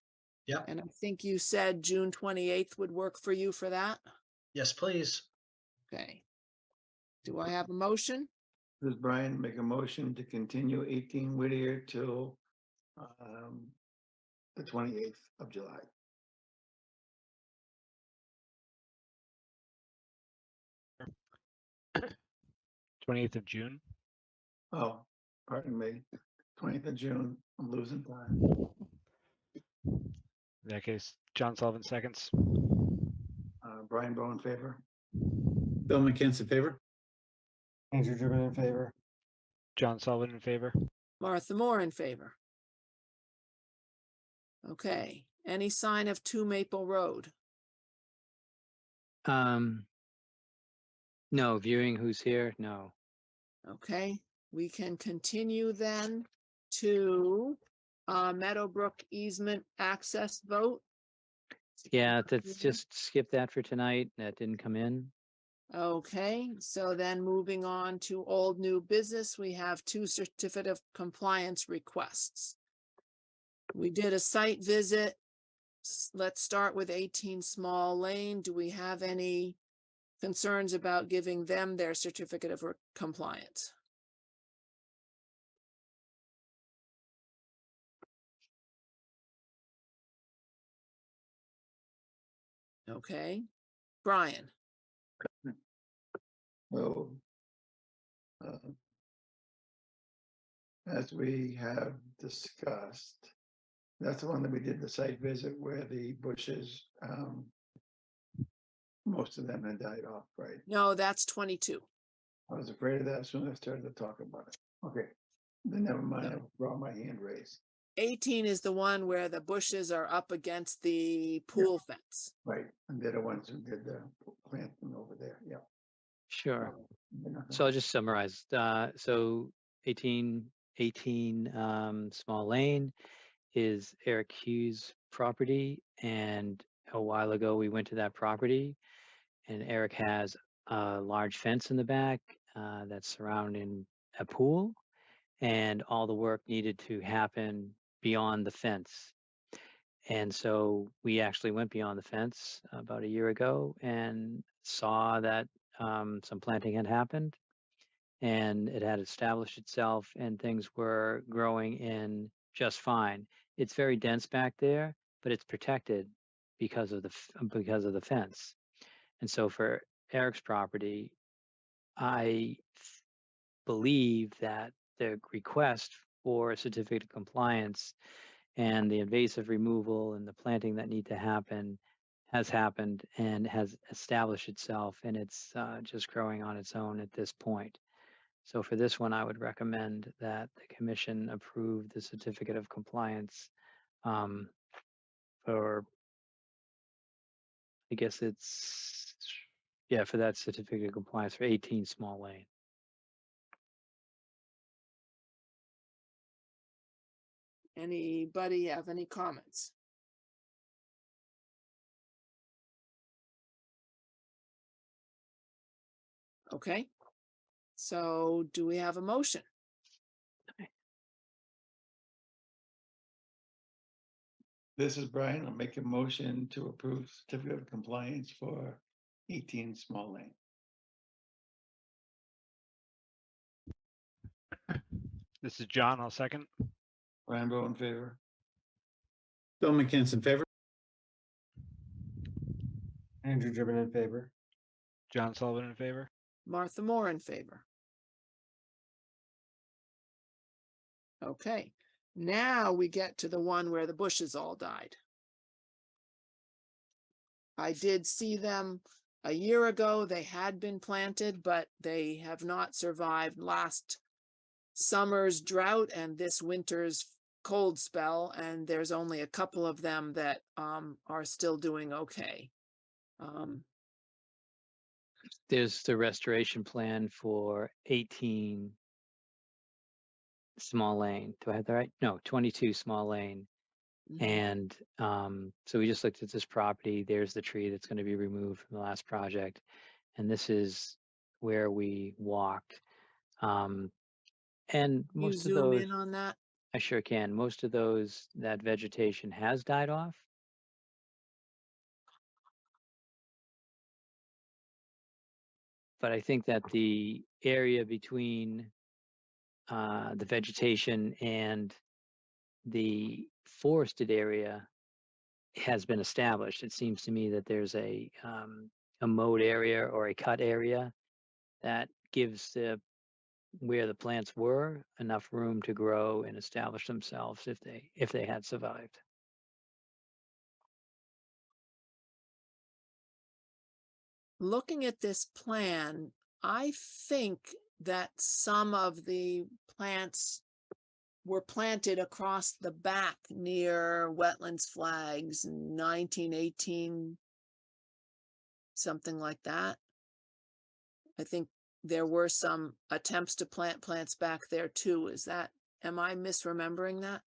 [SPEAKER 8] Yep.
[SPEAKER 4] And I think you said June 28th would work for you for that?
[SPEAKER 8] Yes, please.
[SPEAKER 4] Okay. Do I have a motion?
[SPEAKER 1] Does Brian make a motion to continue 18 Whittier till the 28th of July?
[SPEAKER 11] Twenty-eighth of June.
[SPEAKER 1] Oh, pardon me, 20th of June, I'm losing time.
[SPEAKER 11] In that case, John Sullivan seconds.
[SPEAKER 1] Brian Bowe in favor?
[SPEAKER 5] Bill McKenzie, favor?
[SPEAKER 6] Andrew Driven in favor.
[SPEAKER 11] John Sullivan in favor.
[SPEAKER 4] Martha Moore in favor. Okay, any sign of 2 Maple Road?
[SPEAKER 2] No, viewing who's here? No.
[SPEAKER 4] Okay, we can continue then to Meadowbrook easement access vote.
[SPEAKER 2] Yeah, let's just skip that for tonight. That didn't come in.
[SPEAKER 4] Okay, so then moving on to old new business, we have 2 certificate of compliance requests. We did a site visit. Let's start with 18 Small Lane. Do we have any concerns about giving them their certificate of compliance? Okay, Brian.
[SPEAKER 1] So, as we have discussed, that's the one that we did the site visit where the bushes, most of them had died off, right?
[SPEAKER 4] No, that's 22.
[SPEAKER 1] I was afraid of that as soon as I started to talk about it. Okay, then never mind, I brought my hand raised.
[SPEAKER 4] 18 is the one where the bushes are up against the pool fence.
[SPEAKER 1] Right, and they're the ones who did the planting over there, yeah.
[SPEAKER 2] Sure.
[SPEAKER 1] They're not
[SPEAKER 2] So I'll just summarize. So 18 Small Lane is Eric Hughes' property. And a while ago, we went to that property and Eric has a large fence in the back that's surrounding a pool. And all the work needed to happen beyond the fence. And so we actually went beyond the fence about a year ago and saw that some planting had happened and it had established itself and things were growing in just fine. It's very dense back there, but it's protected because of the fence. And so for Eric's property, I believe that the request for a certificate of compliance and the invasive removal and the planting that need to happen has happened and has established itself, and it's just growing on its own at this point. So for this one, I would recommend that the commission approve the certificate of compliance for, I guess it's, yeah, for that certificate of compliance for 18 Small Lane.
[SPEAKER 4] Anybody have any comments? Okay, so do we have a motion?
[SPEAKER 1] This is Brian. I'll make a motion to approve certificate of compliance for 18 Small Lane.
[SPEAKER 11] This is John. I'll second.
[SPEAKER 1] Rambo in favor.
[SPEAKER 5] Bill McKinnon in favor.
[SPEAKER 6] Andrew Driven in favor.
[SPEAKER 11] John Sullivan in favor.
[SPEAKER 4] Martha Moore in favor. Okay, now we get to the one where the bushes all died. I did see them a year ago. They had been planted, but they have not survived last summer's drought and this winter's cold spell. And there's only a couple of them that are still doing okay.
[SPEAKER 2] There's the restoration plan for 18 Small Lane. Do I have that right? No, 22 Small Lane. And so we just looked at this property. There's the tree that's going to be removed from the last project. And this is where we walked. And
[SPEAKER 4] You
[SPEAKER 2] most of
[SPEAKER 4] zoom
[SPEAKER 2] those,
[SPEAKER 4] in on that?
[SPEAKER 2] I sure can. Most of those, that vegetation has died off. But I think that the area between the vegetation and the forested area has been established. It seems to me that there's a mowed area or a cut area that gives the where the plants were enough room to grow and establish themselves if they had survived.
[SPEAKER 4] Looking at this plan, I think that some of the plants were planted across the back near wetlands flags in 1918, something like that. I think there were some attempts to plant plants back there too. Am I misremembering that?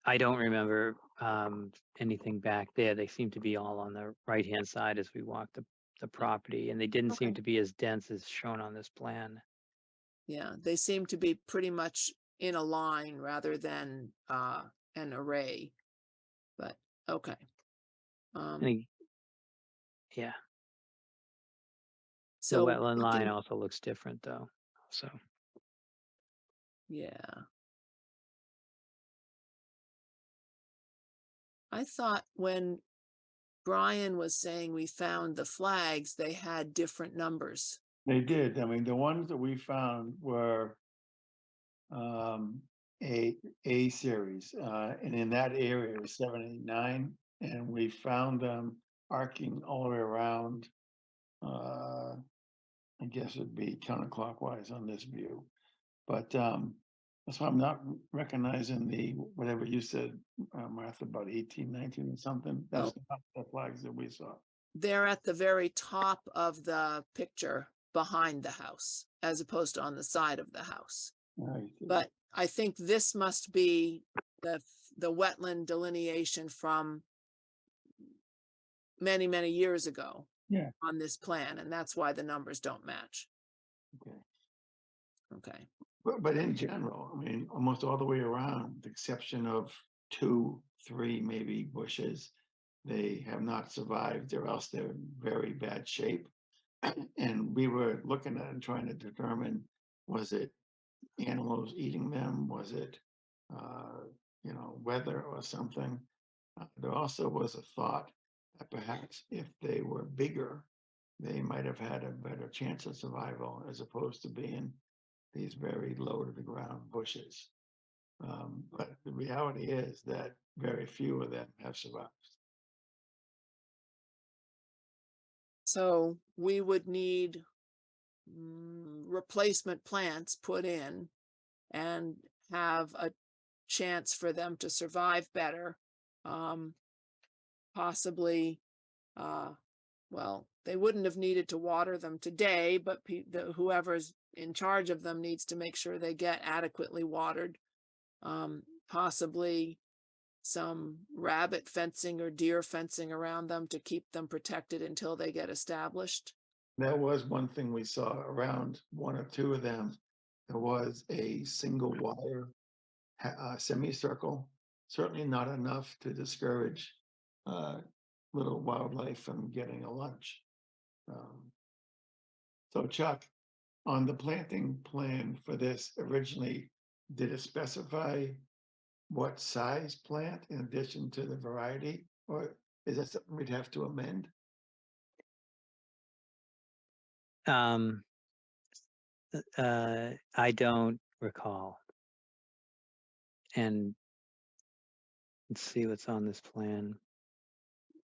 [SPEAKER 2] I don't remember anything back there. They seem to be all on the right-hand side as we walk the property, and they didn't seem
[SPEAKER 4] Okay.
[SPEAKER 2] to be as dense as shown on this plan.
[SPEAKER 4] Yeah, they seem to be pretty much in a line rather than an array. But okay.
[SPEAKER 2] Yeah.
[SPEAKER 4] So
[SPEAKER 2] The wetland line
[SPEAKER 4] looking-
[SPEAKER 2] also looks different though, so.
[SPEAKER 4] Yeah. I thought when Brian was saying we found the flags, they had different numbers.
[SPEAKER 1] They did. I mean, the ones that we found were a series, and in that area it was 7, 8, 9, and we found them arcing all the way around. I guess it'd be counterclockwise on this view, but that's why I'm not recognizing whatever you said, Martha, about 18, 19 or something. That's not the flags that we saw.
[SPEAKER 4] They're at the very top of the picture behind the house, as opposed to on the side of the house.
[SPEAKER 1] Right.
[SPEAKER 4] But I think this must be the wetland delineation from many, many years ago.
[SPEAKER 1] Yeah.
[SPEAKER 4] On this plan, and that's why the numbers don't match.
[SPEAKER 1] Okay.
[SPEAKER 4] Okay.
[SPEAKER 1] But in general, I mean, almost all the way around, with the exception of 2, 3, maybe bushes, they have not survived, or else they're in very bad shape. And we were looking at and trying to determine, was it animals eating them? Was it, weather or something? There also was a thought that perhaps if they were bigger, they might have had a better chance of survival as opposed to being these very low to the ground bushes. But the reality is that very few of them have survived.
[SPEAKER 4] So we would need replacement plants put in and have a chance for them to survive better. Possibly, well, they wouldn't have needed to water them today, but whoever's in charge of them needs to make sure they get adequately watered. Possibly some rabbit fencing or deer fencing around them to keep them protected until they get established.
[SPEAKER 1] That was one thing we saw around one or two of them. There was a single wire semicircle, certainly not enough to discourage little wildlife from getting a lunch. So Chuck, on the planting plan for this originally, did it specify what size plant in addition to the variety, or is that something we'd have to amend?
[SPEAKER 2] I don't recall. And let's see what's on this plan.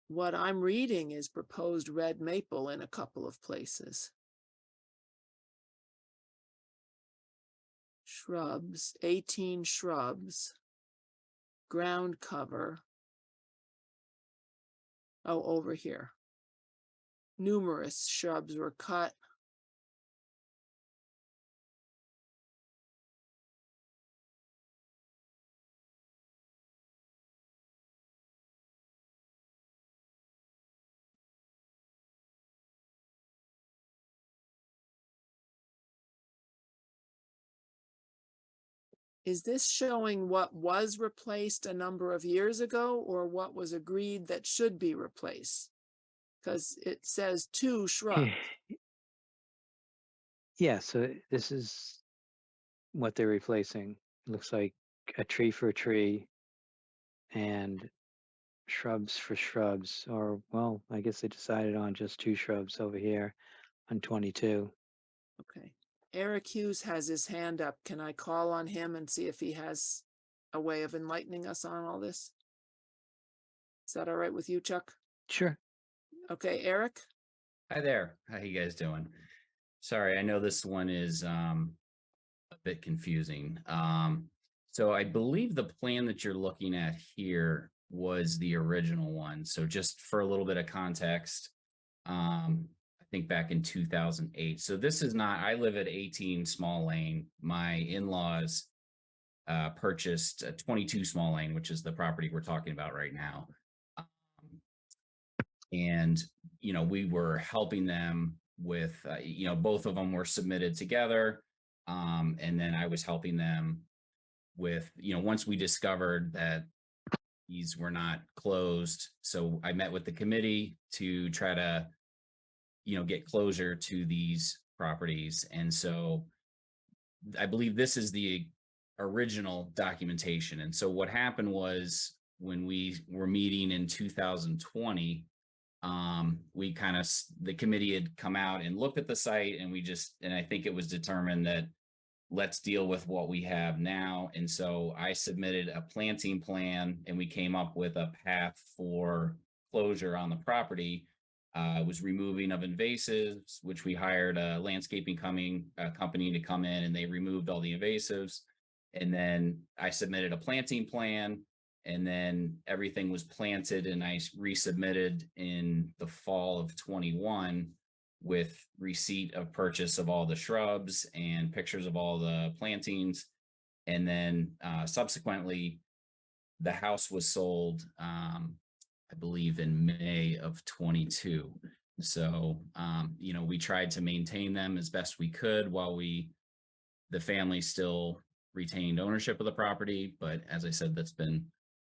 [SPEAKER 4] What I'm reading is proposed red maple in a couple of places. Shrubs, 18 shrubs, ground cover. Oh, over here. Numerous shrubs were cut. Is this showing what was replaced a number of years ago or what was agreed that should be replaced? Because it says 2 shrubs.
[SPEAKER 2] Yeah, so this is what they're replacing. It looks like a tree for a tree and shrubs for shrubs, or well, I guess they decided on just 2 shrubs over here on 22.
[SPEAKER 4] Okay. Eric Hughes has his hand up. Can I call on him and see if he has a way of enlightening us on all this? Is that all right with you, Chuck?
[SPEAKER 2] Sure.
[SPEAKER 4] Okay, Eric?
[SPEAKER 17] Hi there. How you guys doing? Sorry, I know this one is a bit confusing. So I believe the plan that you're looking at here was the original one. So just for a little bit of context, I think back in 2008. So this is not, I live at 18 Small Lane. My in-laws purchased 22 Small Lane, which is the property we're talking about right now. And, you know, we were helping them with, you know, both of them were submitted together. And then I was helping them with, you know, once we discovered that these were not closed. So I met with the committee to try to, you know, get closure to these properties. And so I believe this is the original documentation. And so what happened was when we were meeting in 2020, we kind of, the committee had come out and looked at the site and and I think it was determined that let's deal with what we have now. And so I submitted a planting plan and we came up with a path for closure on the property. It was removing of invasives, which we hired a landscaping company to come in and they removed all the invasives. And then I submitted a planting plan and then everything was planted and I resubmitted in the fall of 21 with receipt of purchase of all the shrubs and pictures of all the plantings. And then subsequently, the house was sold, I believe in May of 22. So, you know, we tried to maintain them as best we could while the family still retained ownership of the property. But as I said, that's been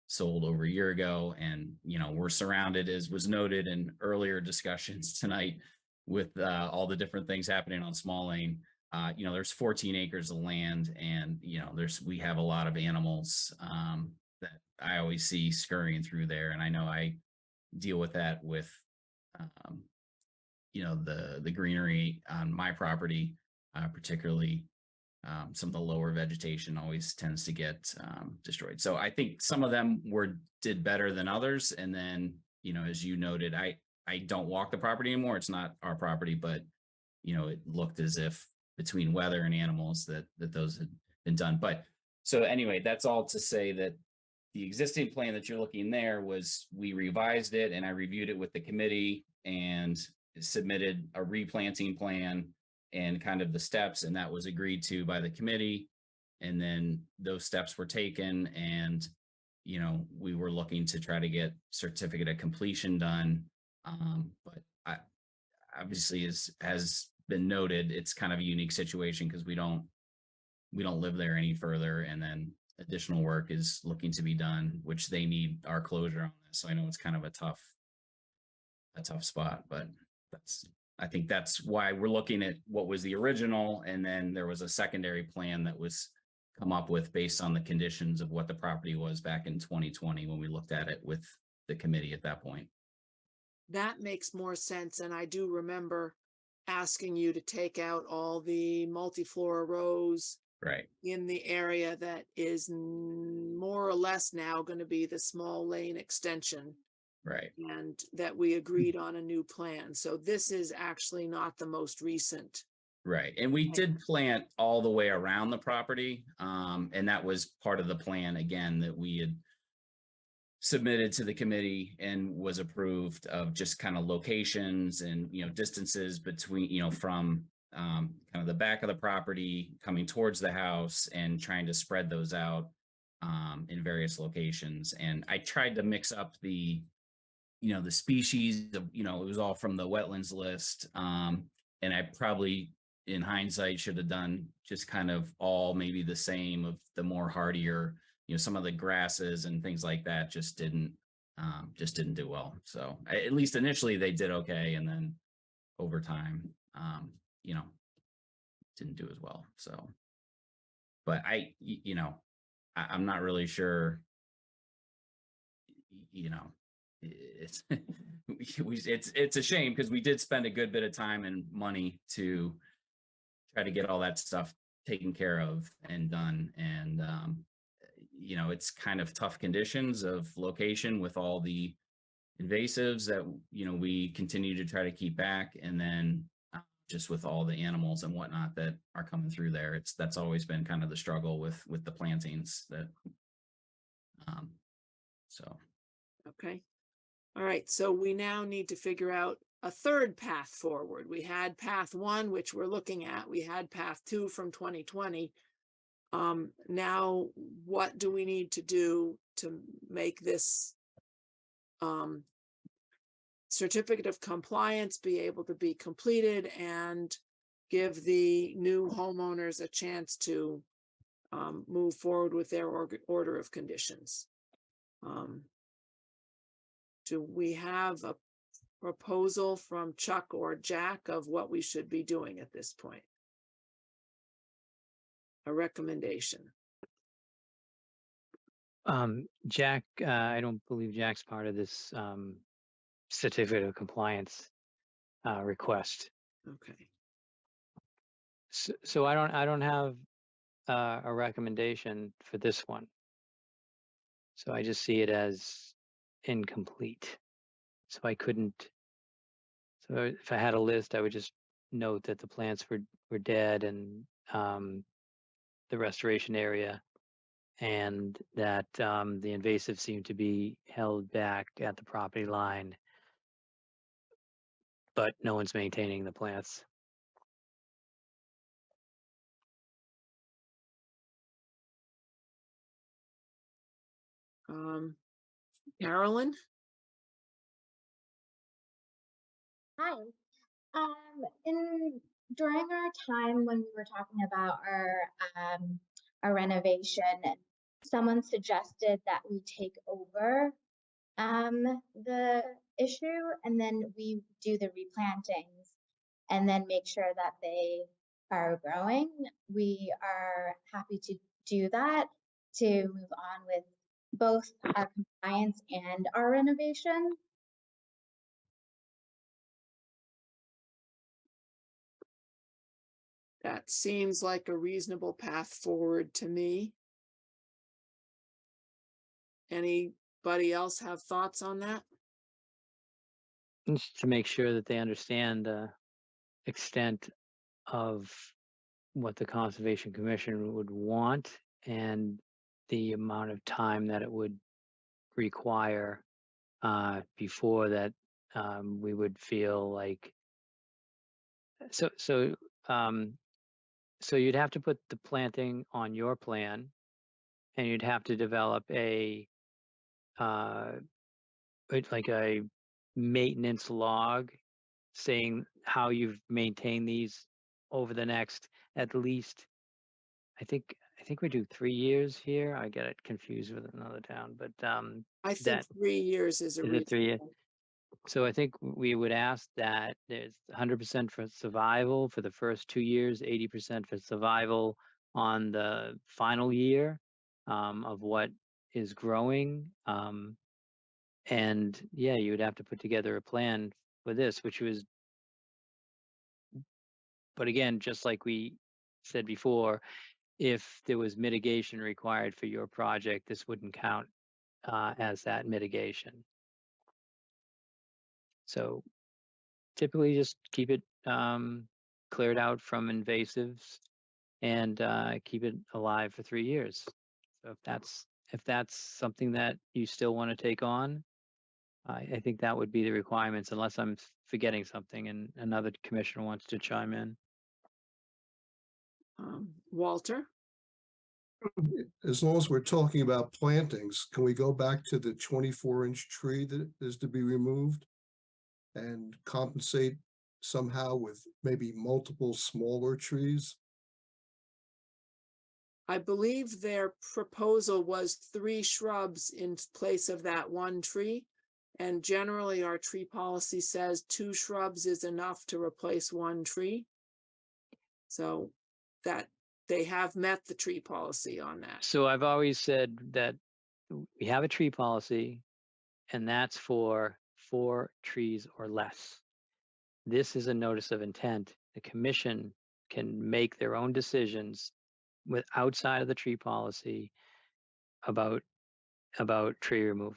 [SPEAKER 17] sold over a year ago. And, you know, we're surrounded, as was noted in earlier discussions tonight, with all the different things happening on Small Lane. You know, there's 14 acres of land and, you know, we have a lot of animals that I always see scurrying through there. And I know I deal with that with, you know, the greenery on my property, particularly some of the lower vegetation always tends to get destroyed. So I think some of them did better than others. And then, you know, as you noted, I I don't walk the property anymore. It's not our property, but you know, it looked as if between weather and animals that those had been done. But so anyway, that's all to say that the existing plan that you're looking there was, we revised it and I reviewed it with the committee and submitted a replanting plan and kind of the steps, and that was agreed to by the committee. And then those steps were taken, and you know, we were looking to try to get certificate of completion done. But obviously, as has been noted, it's kind of a unique situation because we don't live there any further, and then additional work is looking to be done, which they need our closure on this. So I know it's kind of a tough spot, but I think that's why we're looking at what was the original, and then there was a secondary plan that was come up with based on the conditions of what the property was back in 2020 when we looked at it with the committee at that point.
[SPEAKER 4] That makes more sense. And I do remember asking you to take out all the multi-flora rows
[SPEAKER 17] Right.
[SPEAKER 4] in the area that is more or less now going to be the small lane extension.
[SPEAKER 17] Right.
[SPEAKER 4] And that we agreed on a new plan. So this is actually not the most recent.
[SPEAKER 17] Right. And we did plant all the way around the property. And that was part of the plan, again, that we had submitted to the committee and was approved, of just kind of locations and, you know, distances between, you know, from kind of the back of the property coming towards the house and trying to spread those out in various locations. And I tried to mix up the, you know, the species of, you know, it was all from the wetlands list. And I probably, in hindsight, should have done just kind of all maybe the same, of the more hardier, you know, some of the grasses and things like that just didn't do well. So at least initially they did okay. And then over time, you know, didn't do as well. So, but you know, I'm not really sure, you know, it's it's a shame because we did spend a good bit of time and money to try to get all that stuff taken care of and done. And you know, it's kind of tough conditions of location with all the invasives that, you know, we continue to try to keep back, and then just with all the animals and whatnot that are coming through there. That's always been kind of the struggle with the plantings that so.
[SPEAKER 4] Okay. All right. So we now need to figure out a third path forward. We had path 1, which we're looking at. We had path 2 from 2020. Now what do we need to do to make this certificate of compliance be able to be completed and give the new homeowners a chance to move forward with their order of conditions? Do we have a proposal from Chuck or Jack of what we should be doing at this point? A recommendation.
[SPEAKER 2] Jack, I don't believe Jack's part of this certificate of compliance request.
[SPEAKER 4] Okay.
[SPEAKER 2] So I don't have a recommendation for this one. So I just see it as incomplete. So I couldn't. So if I had a list, I would just note that the plants were dead, and the restoration area, and that the invasive seemed to be held back at the property line, but no one's maintaining the plants.
[SPEAKER 4] Carolyn?
[SPEAKER 18] Hi. During our time when we were talking about our renovation, someone suggested that we take over the issue, and then we do the replantings and then make sure that they are growing. We are happy to do that to move on with both our compliance and our renovation.
[SPEAKER 4] That seems like a reasonable path forward to me. Anybody else have thoughts on that?
[SPEAKER 2] just to make sure that they understand the extent of what the Conservation Commission would want and the amount of time that it would require before that we would feel like so you'd have to put the planting on your plan, and you'd have to develop like a maintenance log saying how you've maintained these over the next at least, I think we do 3 years here. I get it confused with another town, but
[SPEAKER 4] I think
[SPEAKER 2] that
[SPEAKER 4] 3 years is a
[SPEAKER 2] is it 3 years.
[SPEAKER 4] reasonable.
[SPEAKER 2] So I think we would ask that there's 100% for survival for the first 2 years, 80% for survival on the final year of what is growing. And yeah, you would have to put together a plan for this, which was, but again, just like we said before, if there was mitigation required for your project, this wouldn't count as that mitigation. So typically just keep it cleared out from invasives and keep it alive for 3 years. So if that's something that you still want to take on, I think that would be the requirements, unless I'm forgetting something and another commissioner wants to chime in.
[SPEAKER 4] Walter?
[SPEAKER 7] As long as we're talking about plantings, can we go back to the 24-inch tree that is to be removed and compensate somehow with maybe multiple smaller trees?
[SPEAKER 4] I believe their proposal was 3 shrubs in place of that 1 tree. And generally our tree policy says 2 shrubs is enough to replace 1 tree. So that they have met the tree policy on that.
[SPEAKER 2] So I've always said that we have a tree policy, and that's for 4 trees or less. This is a notice of intent. The commission can make their own decisions with outside of the tree policy about tree removal.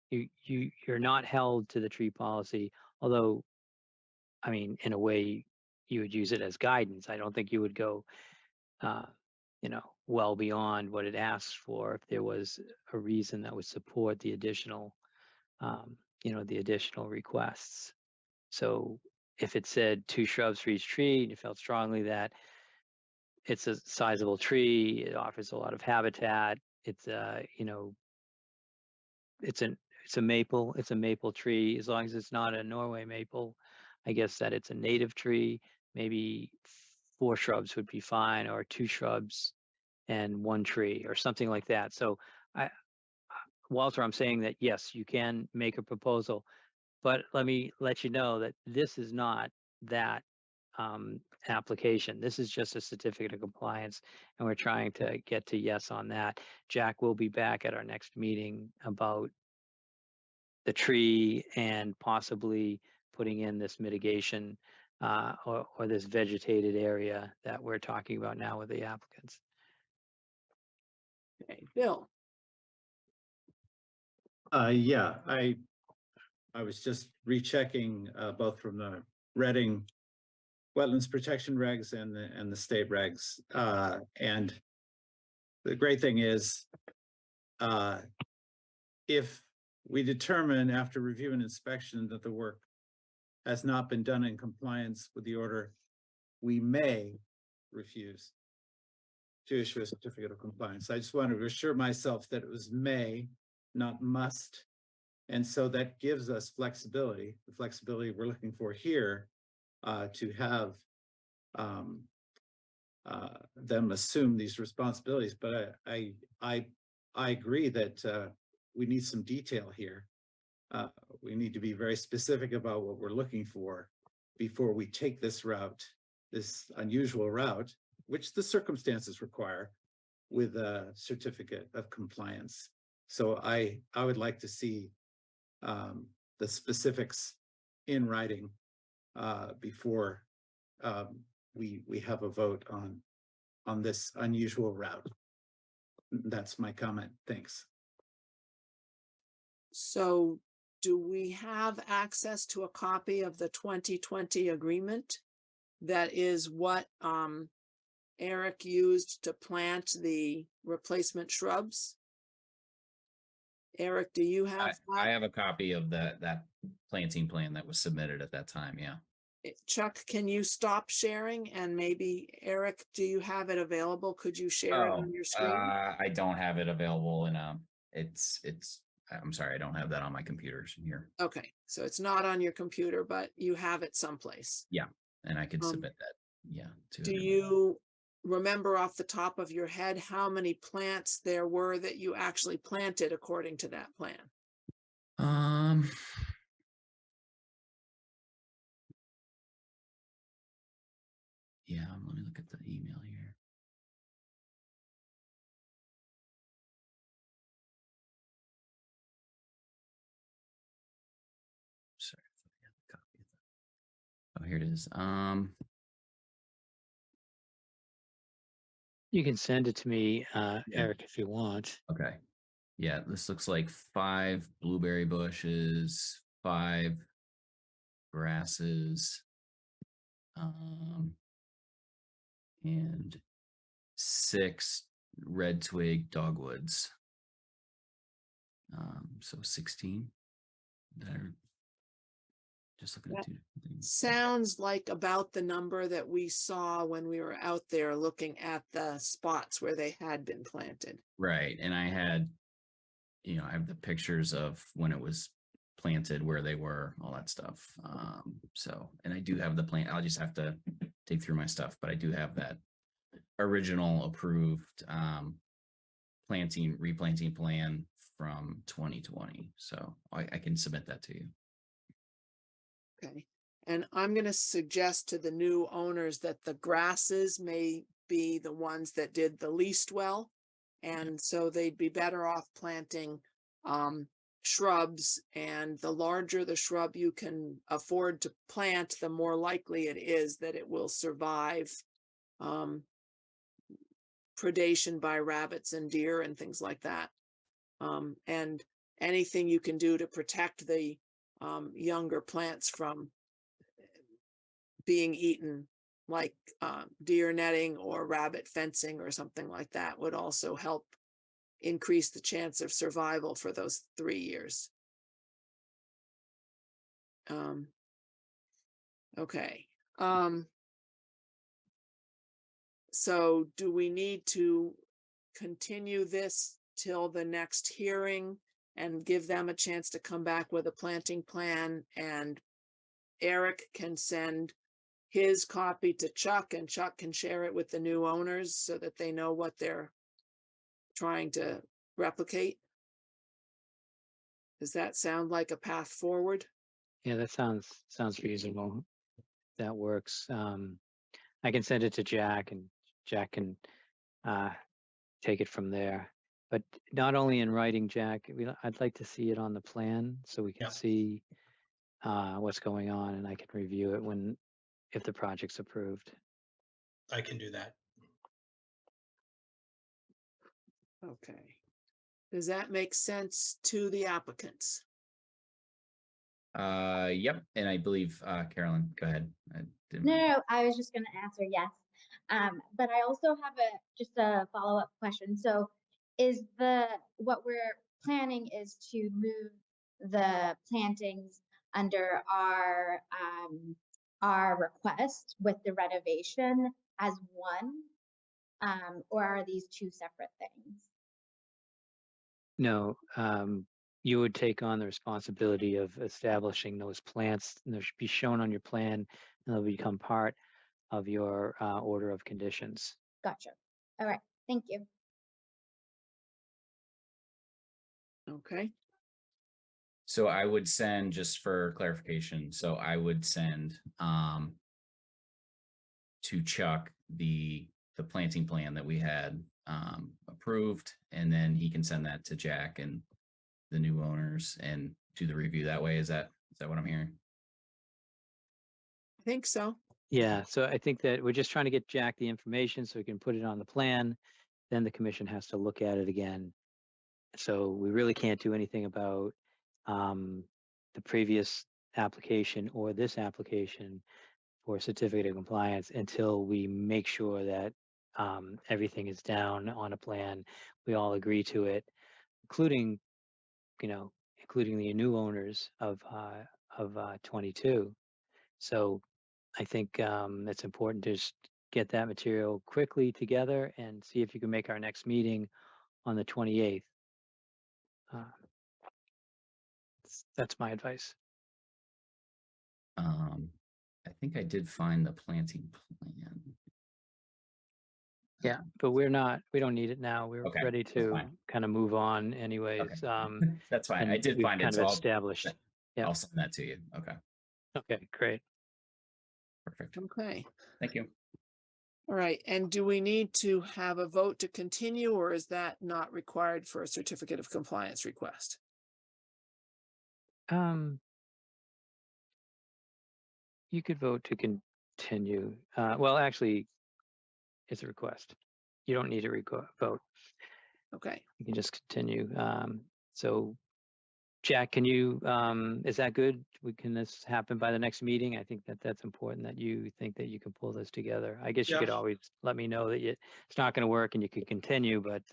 [SPEAKER 2] You're not held to the tree policy, although, I mean, in a way, you would use it as guidance. I don't think you would go, well beyond what it asks for if there was a reason that would support the additional, the additional requests. So if it said 2 shrubs for each tree, and you felt strongly that it's a sizable tree, it offers a lot of habitat, it's it's a maple tree, as long as it's not a Norway maple, I guess that it's a native tree, maybe 4 shrubs would be fine, or 2 shrubs and 1 tree or something like that. So Walter, I'm saying that yes, you can make a proposal, but let me let you know that this is not that application. This is just a certificate of compliance, and we're trying to get to yes on that. Jack will be back at our next meeting about the tree and possibly putting in this mitigation or this vegetated area that we're talking about now with the applicants.
[SPEAKER 4] Okay, Bill.
[SPEAKER 5] Yeah, I was just rechecking both from the Reading Wetlands Protection Regs and the state regs. And the great thing is, if we determine after review and inspection that the work has not been done in compliance with the order, we may refuse to issue a certificate of compliance. I just wanted to assure myself that it was may, not must. And so that gives us flexibility, the flexibility we're looking for here, to have them assume these responsibilities. But I agree that we need some detail here. We need to be very specific about what we're looking for before we take this route, this unusual route, which the circumstances require, with a certificate of compliance. So I would like to see the specifics in writing before we have a vote on this unusual route. That's my comment. Thanks.
[SPEAKER 4] So do we have access to a copy of the 2020 agreement? That is what Eric used to plant the replacement shrubs? Eric, do you have
[SPEAKER 17] I
[SPEAKER 4] that?
[SPEAKER 17] have a copy of that planting plan that was submitted at that time. Yeah.
[SPEAKER 4] Chuck, can you stop sharing? And maybe Eric, do you have it available? Could you share it on your screen?
[SPEAKER 17] I don't have it available and I'm sorry, I don't have that on my computers here.
[SPEAKER 4] Okay, so it's not on your computer, but you have it someplace.
[SPEAKER 17] Yeah, and I could submit that. Yeah.
[SPEAKER 4] Do you remember off the top of your head how many plants there were that you actually planted according to that plan?
[SPEAKER 17] Yeah, let me look at the email here. Sorry, I thought I had the copy of that. Oh, here it is.
[SPEAKER 2] You can send it to me, Eric, if you want.
[SPEAKER 17] Okay. Yeah, this looks like 5 blueberry bushes, 5 grasses, and 6 red twig dogwoods. So 16. They're just looking at
[SPEAKER 4] That
[SPEAKER 17] 2 different things.
[SPEAKER 4] sounds like about the number that we saw when we were out there looking at the spots where they had been planted.
[SPEAKER 17] Right. And I had, I have the pictures of when it was planted, where they were, all that stuff. So, and I do have the plant. I'll just have to dig through my stuff, but I do have that original approved replanting plan from 2020. So I can submit that to you.
[SPEAKER 4] Okay, and I'm going to suggest to the new owners that the grasses may be the ones that did the least well. And so they'd be better off planting shrubs, and the larger the shrub you can afford to plant, the more likely it is that it will survive predation by rabbits and deer and things like that. And anything you can do to protect the younger plants from being eaten, like deer netting or rabbit fencing or something like that, would also help increase the chance of survival for those 3 years. Okay. So do we need to continue this till the next hearing and give them a chance to come back with a planting plan, and Eric can send his copy to Chuck and Chuck can share it with the new owners so that they know what they're trying to replicate? Does that sound like a path forward?
[SPEAKER 2] Yeah, that sounds reasonable. That works. I can send it to Jack and Jack can take it from there. But not only in writing, Jack, I'd like to see it on the plan so we can see what's going on, and I can review it if the project's approved.
[SPEAKER 8] I can do that.
[SPEAKER 4] Okay. Does that make sense to the applicants?
[SPEAKER 17] Yep. And I believe, Carolyn, go ahead.
[SPEAKER 18] No, I was just going to answer yes. But I also have just a follow-up question. So is what we're planning is to move the plantings under our request with the renovation as one, or are these two separate things?
[SPEAKER 2] No, you would take on the responsibility of establishing those plants, and they should be shown on your plan, and they'll become part of your order of conditions.
[SPEAKER 18] Gotcha. All right. Thank you.
[SPEAKER 4] Okay.
[SPEAKER 17] So I would send, just for clarification, so I would send to Chuck the planting plan that we had approved, and then he can send that to Jack and the new owners and do the review that way. Is that what I'm hearing?
[SPEAKER 4] I think so.
[SPEAKER 2] Yeah, so I think that we're just trying to get Jack the information so we can put it on the plan. Then the commission has to look at it again. So we really can't do anything about the previous application or this application for certificate of compliance until we make sure that everything is down on a plan. We all agree to it, including, including the new owners of 22. So I think it's important to just get that material quickly together and see if you can make our next meeting on the 28th. That's my advice.
[SPEAKER 17] I think I did find the planting plan.
[SPEAKER 2] Yeah, but we don't need it now. We're
[SPEAKER 17] Okay,
[SPEAKER 2] ready
[SPEAKER 17] that's
[SPEAKER 2] to
[SPEAKER 17] fine.
[SPEAKER 2] kind of move on anyways.
[SPEAKER 17] That's fine. I
[SPEAKER 2] And
[SPEAKER 17] did
[SPEAKER 2] we've
[SPEAKER 17] find it,
[SPEAKER 2] kind of
[SPEAKER 17] so
[SPEAKER 2] established. Yeah.
[SPEAKER 17] I'll send that to you. Okay,
[SPEAKER 2] Okay, great.
[SPEAKER 17] perfect.
[SPEAKER 4] Okay.
[SPEAKER 17] Thank you.
[SPEAKER 4] All right. And do we need to have a vote to continue, or is that not required for a certificate of compliance request?
[SPEAKER 2] You could vote to continue. Well, actually, it's a request. You don't need to vote.
[SPEAKER 4] Okay.
[SPEAKER 2] You can just continue. So Jack, can you, is that good? Can this happen by the next meeting? I think that that's important that you think that you can pull this together. I guess you
[SPEAKER 8] Yeah.
[SPEAKER 2] could always let me know that it's not going to work and you could continue, but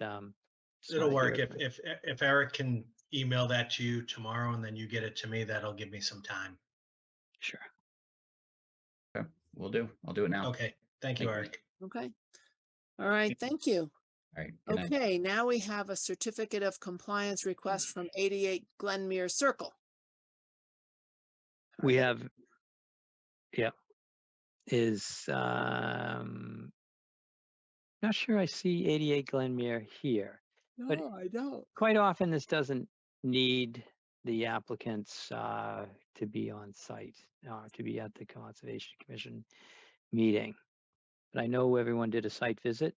[SPEAKER 2] just
[SPEAKER 8] It'll
[SPEAKER 2] wanna hear
[SPEAKER 8] work if Eric can email that to you tomorrow and then you get it to me, that'll give me some time.
[SPEAKER 2] Sure.
[SPEAKER 17] Okay, will do. I'll do it now.
[SPEAKER 8] Okay, thank you, Eric.
[SPEAKER 4] Okay. All right. Thank you.
[SPEAKER 17] All right. Good night.
[SPEAKER 4] Okay, now we have a certificate of compliance request from 88 Glenmere Circle.
[SPEAKER 2] We have, yeah, is, not sure I see 88 Glenmere here, but
[SPEAKER 4] No, I don't.
[SPEAKER 2] quite often this doesn't need the applicants to be on site, to be at the Conservation Commission meeting. But I know everyone did a site visit.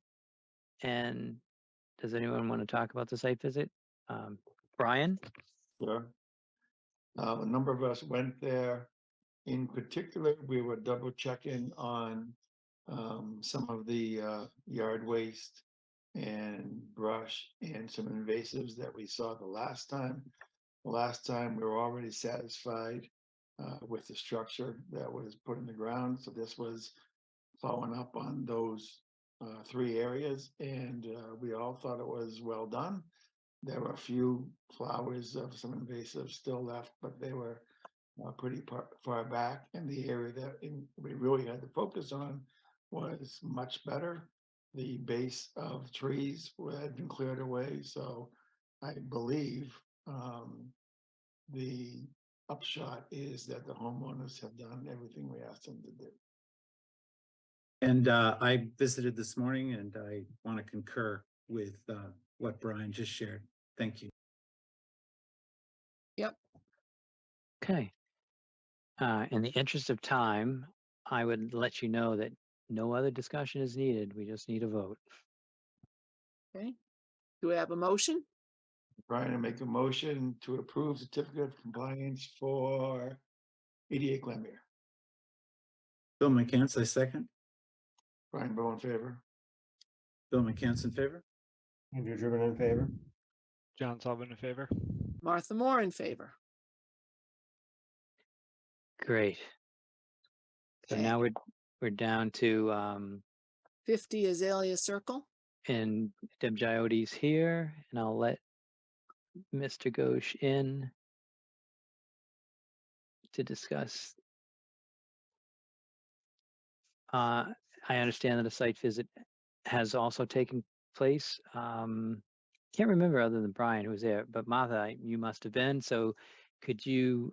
[SPEAKER 2] And does anyone want to talk about the site visit? Brian?
[SPEAKER 1] Sure. A number of us went there. In particular, we were double checking on some of the yard waste and brush and some invasives that we saw the last time. The last time we were already satisfied with the structure that was put in the ground. So this was following up on those 3 areas, and we all thought it was well done. There were a few flowers of some invasives still left, but they were pretty far back, and the area that we really had to focus on was much better. The base of trees had been cleared away, so I believe the upshot is that the homeowners have done everything we asked them to do.
[SPEAKER 5] And I visited this morning and I want to concur with what Brian just shared. Thank you.
[SPEAKER 4] Yep.
[SPEAKER 2] Okay. In the interest of time, I would let you know that no other discussion is needed. We just need a vote.
[SPEAKER 4] Okay. Do we have a motion?
[SPEAKER 1] Brian, to make a motion to approve certificate of compliance for 88 Glenmere.
[SPEAKER 5] Bill McCants, I second.
[SPEAKER 1] Brian Bowe in favor.
[SPEAKER 5] Bill McCants in favor.
[SPEAKER 6] Andrew Driven in favor.
[SPEAKER 11] John Sullivan in favor.
[SPEAKER 4] Martha Moore in favor.
[SPEAKER 2] Great. So
[SPEAKER 4] Okay.
[SPEAKER 2] now we're down to
[SPEAKER 4] 50 Azalea Circle.
[SPEAKER 2] and Deb Giotes here, and I'll let Mr. Ghosh in to discuss. I understand that a site visit has also taken place. Can't remember other than Brian who was there, but Martha, you must have been. So could you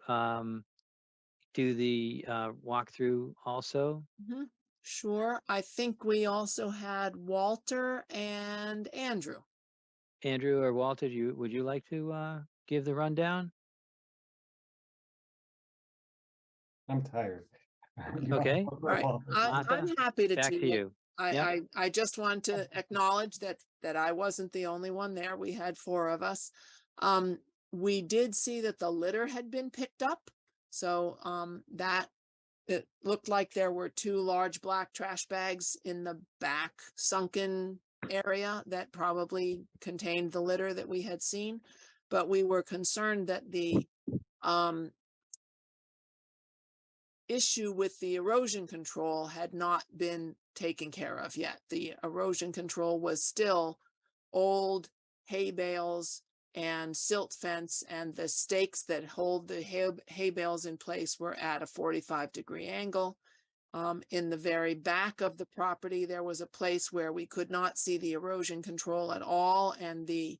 [SPEAKER 2] do the walkthrough also?
[SPEAKER 4] Mhm. Sure. I think we also had Walter and Andrew.
[SPEAKER 2] Andrew or Walter, would you like to give the rundown?
[SPEAKER 6] I'm tired.
[SPEAKER 2] Okay.
[SPEAKER 4] All right. I'm
[SPEAKER 2] Martha,
[SPEAKER 4] happy to
[SPEAKER 2] back
[SPEAKER 4] do
[SPEAKER 2] to
[SPEAKER 4] it.
[SPEAKER 2] you. Yep.
[SPEAKER 4] I just want to acknowledge that I wasn't the only one there. We had 4 of us. We did see that the litter had been picked up. So that it looked like there were 2 large black trash bags in the back sunken area that probably contained the litter that we had seen. But we were concerned that the issue with the erosion control had not been taken care of yet. The erosion control was still old hay bales and silt fence, and the stakes that hold the hay bales in place were at a 45-degree angle. In the very back of the property, there was a place where we could not see the erosion control at all, and the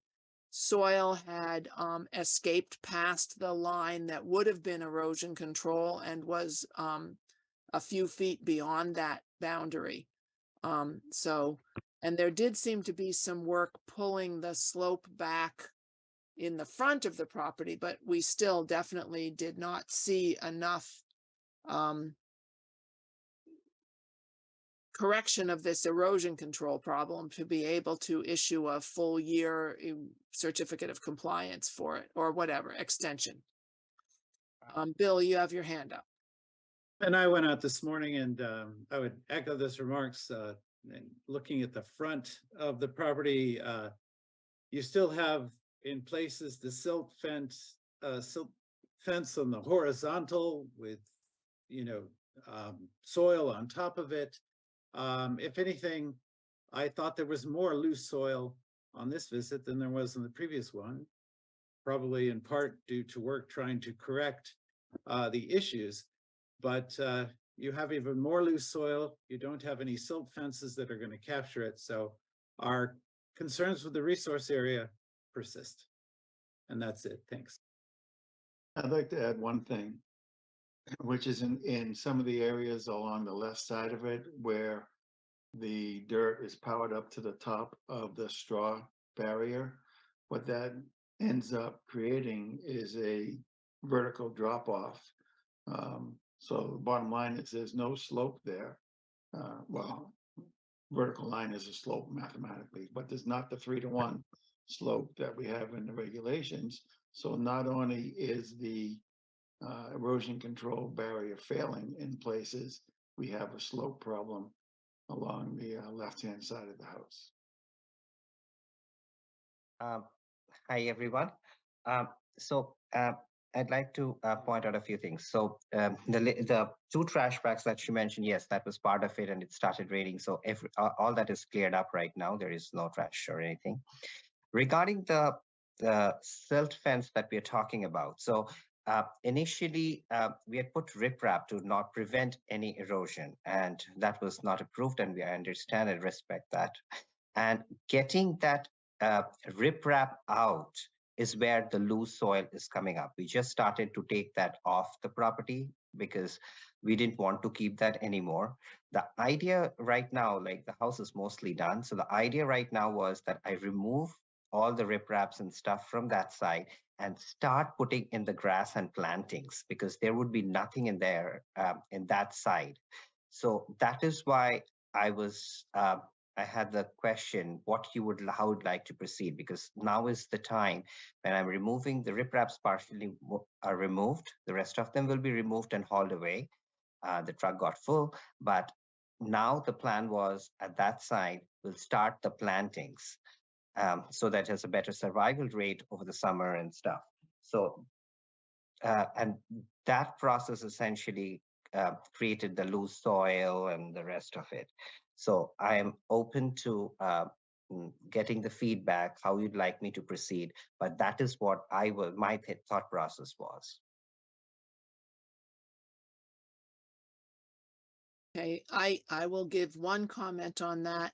[SPEAKER 4] soil had escaped past the line that would have been erosion control and was a few feet beyond that boundary. And there did seem to be some work pulling the slope back in the front of the property, but we still definitely did not see enough correction of this erosion control problem to be able to issue a full year certificate of compliance for it, or whatever, extension. Bill, you have your hand up.
[SPEAKER 5] And I went out this morning and I would echo those remarks. And looking at the front of the property, you still have in places the silt fence on the horizontal with, soil on top of it. If anything, I thought there was more loose soil on this visit than there was in the previous one, probably in part due to work trying to correct the issues. But you have even more loose soil. You don't have any silt fences that are going to capture it. So our concerns with the resource area persist. And that's it. Thanks.
[SPEAKER 1] I'd like to add one thing, which is in some of the areas along the left side of it where the dirt is powered up to the top of the straw barrier. What that ends up creating is a vertical drop off. So the bottom line is there's no slope there. Well, vertical line is a slope mathematically, but there's not the 3-to-1 slope that we have in the regulations. So not only is the erosion control barrier failing in places, we have a slope problem along the left-hand side of the house.
[SPEAKER 19] Hi, everyone. I'd like to point out a few things. So the 2 trash bags that you mentioned, yes, that was part of it, and it started raining. So all that is cleared up right now. There is no trash or anything. Regarding the silt fence that we are talking about. So initially, we had put riprap to not prevent any erosion, and that was not approved, and we understand and respect that. And getting that riprap out is where the loose soil is coming up. We just started to take that off the property because we didn't want to keep that anymore. The idea right now, like the house is mostly done. So the idea right now was that I remove all the ripraps and stuff from that side and start putting in the grass and plantings, because there would be nothing in there in that side. So that is why I had the question, how would like to proceed, because now is the time when I'm removing the ripraps partially are removed. The rest of them will be removed and hauled away. The truck got full, but now the plan was at that side, we'll start the plantings so that has a better survival rate over the summer and stuff. So, and that process essentially created the loose soil and the rest of it. So I am open to getting the feedback, how you'd like me to proceed, but that is what my thought process was.
[SPEAKER 4] Okay, I will give one comment on that.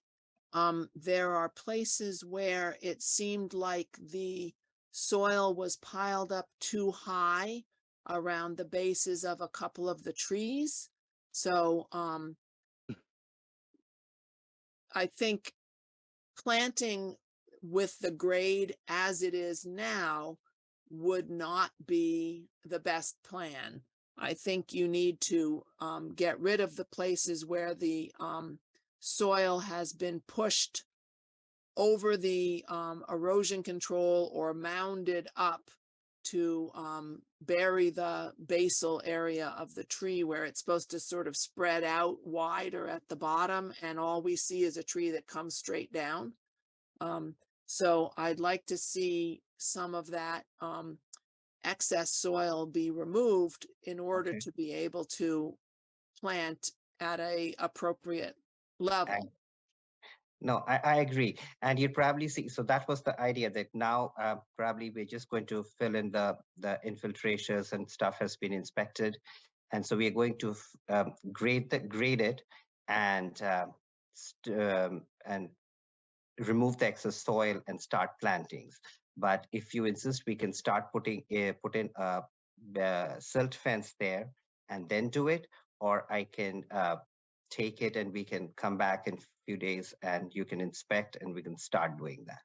[SPEAKER 4] There are places where it seemed like the soil was piled up too high around the bases of a couple of the trees. So I think planting with the grade as it is now would not be the best plan. I think you need to get rid of the places where the soil has been pushed over the erosion control or mounded up to bury the basal area of the tree where it's supposed to sort of spread out wider at the bottom, and all we see is a tree that comes straight down. So I'd like to see some of that excess soil be removed in order to be able to plant at a appropriate level.
[SPEAKER 19] No, I agree. And you probably see, so that was the idea that now probably we're just going to fill in the infiltrations and stuff has been inspected. And so we are going to grade it and remove the excess soil and start plantings. But if you insist, we can start put in a silt fence there and then do it, or I can take it and we can come back in a few days and you can inspect and we can start doing that.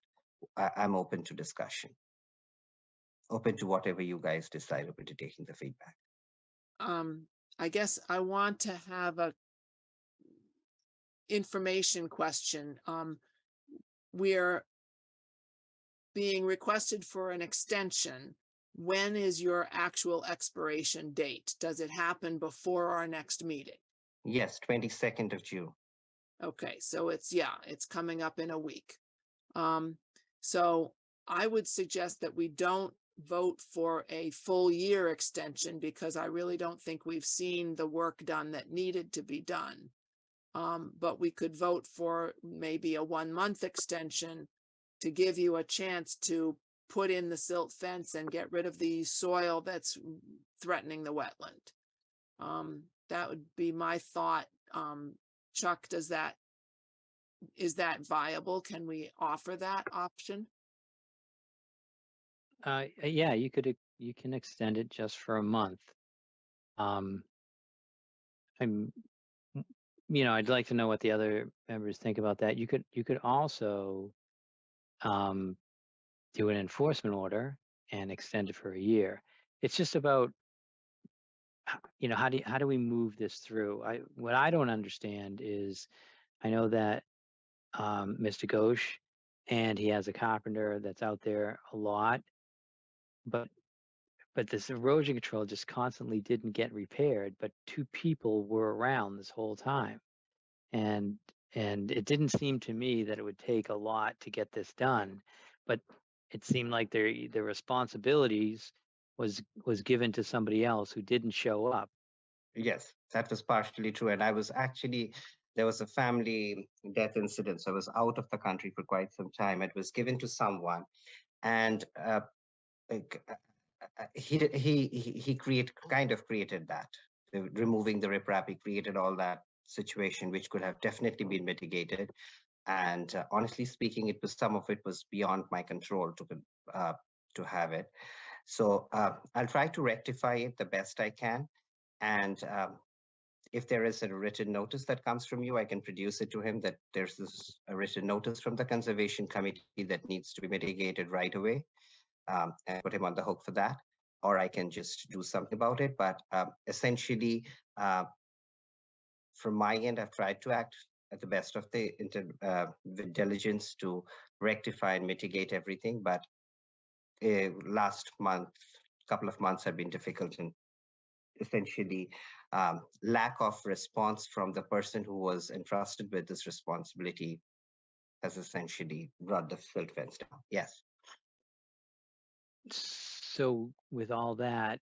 [SPEAKER 19] I'm open to discussion. Open to whatever you guys decide, open to taking the feedback.
[SPEAKER 4] I guess I want to have a information question. We're being requested for an extension. When is your actual expiration date? Does it happen before our next meeting?
[SPEAKER 19] Yes, 22nd of June.
[SPEAKER 4] Okay, so it's coming up in a week. So I would suggest that we don't vote for a full year extension because I really don't think we've seen the work done that needed to be done. But we could vote for maybe a 1-month extension to give you a chance to put in the silt fence and get rid of the soil that's threatening the wetland. That would be my thought. Chuck, is that viable? Can we offer that option?
[SPEAKER 2] Yeah, you can extend it just for a month. I'd like to know what the other members think about that. You could also do an enforcement order and extend it for a year. It's just about, how do we move this through? What I don't understand is, I know that Mr. Ghosh, and he has a carpenter that's out there a lot, but this erosion control just constantly didn't get repaired, but 2 people were around this whole time. And it didn't seem to me that it would take a lot to get this done, but it seemed like their responsibilities was given to somebody else who didn't show up.
[SPEAKER 19] Yes, that was partially true. And I was actually, there was a family death incident. So I was out of the country for quite some time. It was given to someone, and he created that. Removing the riprap, he created all that situation, which could have definitely been mitigated. And honestly speaking, some of it was beyond my control to have it. So I'll try to rectify it the best I can. And if there is a written notice that comes from you, I can produce it to him that there's a written notice from the Conservation Committee that needs to be mitigated right away, and put him on the hook for that. Or I can just do something about it. But essentially, from my end, I've tried to act at the best of the diligence to rectify and mitigate everything. But last couple of months have been difficult, and essentially lack of response from the person who was entrusted with this responsibility has essentially brought the silt fence down. Yes.
[SPEAKER 2] So with all that,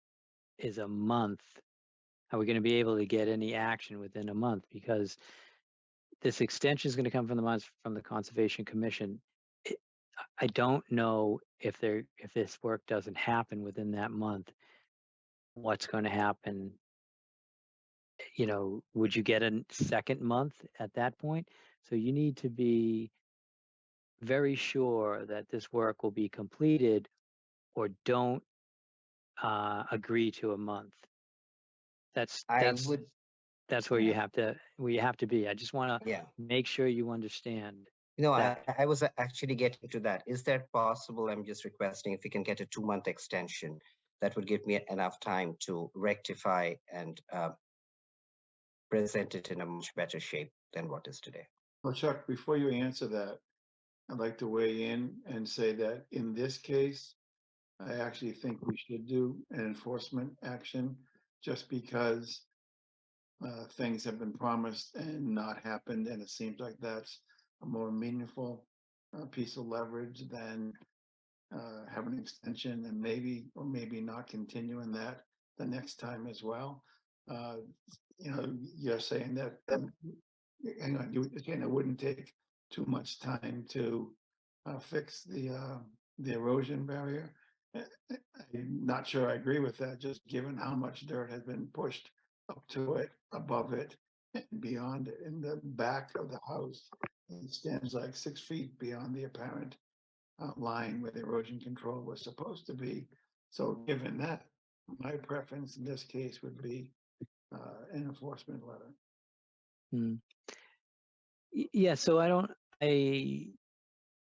[SPEAKER 2] is a month, are we going to be able to get any action within a month? Because this extension is going to come from the Conservation Commission. I don't know if this work doesn't happen within that month, what's going to happen. Would you get a second month at that point? So you need to be very sure that this work will be completed, or don't agree to a month. That's where you have to be. I just want to make sure you understand.
[SPEAKER 19] No, I was actually getting to that. Is that possible? I'm just requesting if we can get a 2-month extension. That would give me enough time to rectify and present it in a much better shape than what is today.
[SPEAKER 1] Well, Chuck, before you answer that, I'd like to weigh in and say that in this case, I actually think we should do an enforcement action, just because things have been promised and not happened, and it seems like that's a more meaningful piece of leverage than have an extension and maybe or maybe not continuing that the next time as well. you know, you're saying that, hang on, you again, it wouldn't take too much time to fix the erosion barrier. I'm not sure I agree with that, just given how much dirt has been pushed up to it, above it, and beyond it. In the back of the house, it stands like 6 feet beyond the apparent line where the erosion control was supposed to be. So given that, my preference in this case would be an enforcement letter.
[SPEAKER 2] Yeah, so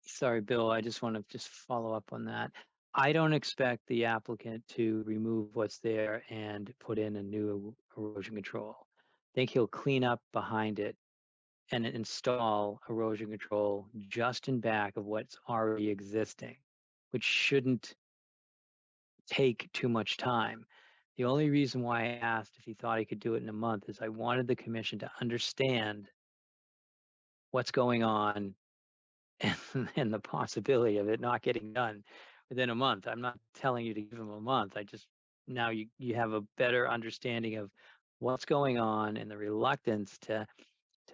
[SPEAKER 2] sorry, Bill, I just want to just follow up on that. I don't expect the applicant to remove what's there and put in a new erosion control. I think he'll clean up behind it and install erosion control just in back of what's already existing, which shouldn't take too much time. The only reason why I asked if he thought he could do it in a month is I wanted the commission to understand what's going on and the possibility of it not getting done within a month. I'm not telling you to give him a month. I just, now you have a better understanding of what's going on and the reluctance to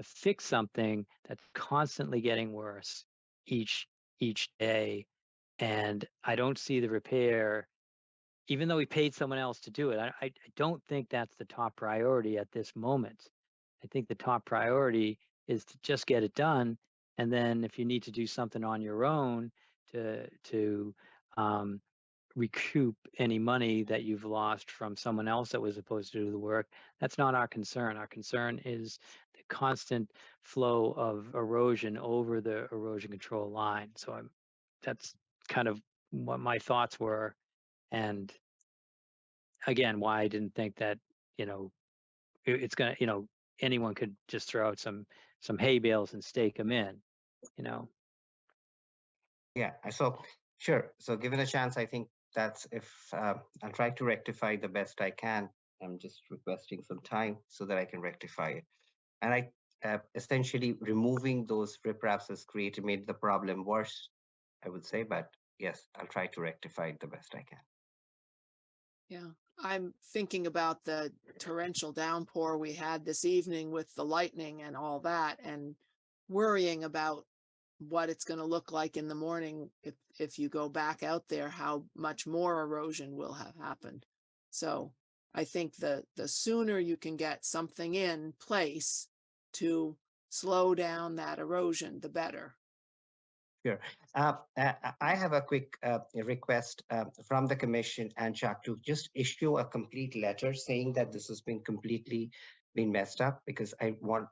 [SPEAKER 2] fix something that's constantly getting worse each day. And I don't see the repair, even though we paid someone else to do it. I don't think that's the top priority at this moment. I think the top priority is to just get it done. And then if you need to do something on your own to recoup any money that you've lost from someone else that was supposed to do the work, that's not our concern. Our concern is the constant flow of erosion over the erosion control line. So that's kind of what my thoughts were. And again, why I didn't think that, you know, it's gonna, you know, anyone could just throw out some hay bales and stake them in, you know.
[SPEAKER 19] Yeah, so sure. So given a chance, I think that's if I'll try to rectify the best I can. I'm just requesting some time so that I can rectify it. And I essentially removing those ripraps has made the problem worse, I would say. But yes, I'll try to rectify it the best I can.
[SPEAKER 4] Yeah, I'm thinking about the torrential downpour we had this evening with the lightning and all that, and worrying about what it's going to look like in the morning if you go back out there, how much more erosion will have happened. So I think the sooner you can get something in place to slow down that erosion, the better.
[SPEAKER 19] Sure. I have a quick request from the commission and Chuck to just issue a complete letter saying that this has been completely messed up, because I want,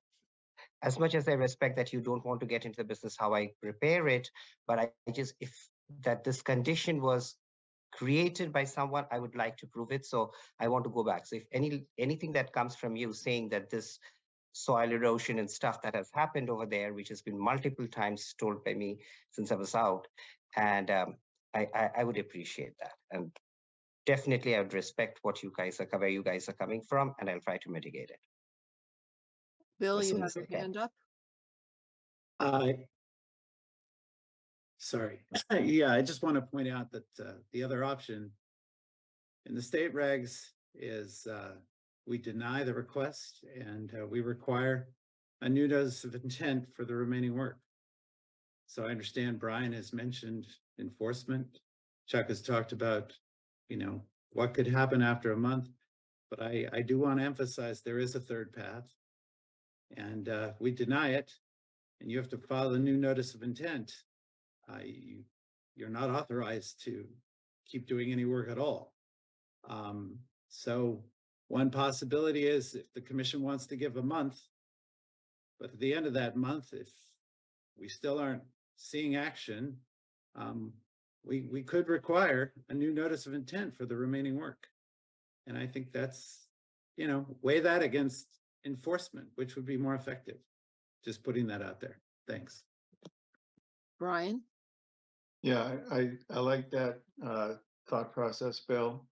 [SPEAKER 19] as much as I respect that you don't want to get into the business how I repair it, but I just, if that this condition was created by someone, I would like to prove it. So I want to go back. So if anything that comes from you saying that this soil erosion and stuff that has happened over there, which has been multiple times told by me since I was out, and I would appreciate that. And definitely I would respect what you guys are, where you guys are coming from, and I'll try to mitigate it.
[SPEAKER 4] Bill,
[SPEAKER 19] as
[SPEAKER 4] you
[SPEAKER 19] soon
[SPEAKER 4] have
[SPEAKER 19] as I
[SPEAKER 4] your
[SPEAKER 19] can.
[SPEAKER 4] hand up?
[SPEAKER 5] Sorry. Yeah, I just want to point out that the other option in the state regs is we deny the request and we require a new notice of intent for the remaining work. So I understand Brian has mentioned enforcement. Chuck has talked about, you know, what could happen after a month, but I do want to emphasize there is a third path, and we deny it, and you have to file a new notice of intent. You're not authorized to keep doing any work at all. So one possibility is if the commission wants to give a month, but at the end of that month, if we still aren't seeing action, we could require a new notice of intent for the remaining work. And I think that's, you know, weigh that against enforcement, which would be more effective. Just putting that out there. Thanks.
[SPEAKER 4] Brian?
[SPEAKER 1] Yeah, I like that thought process, Bill.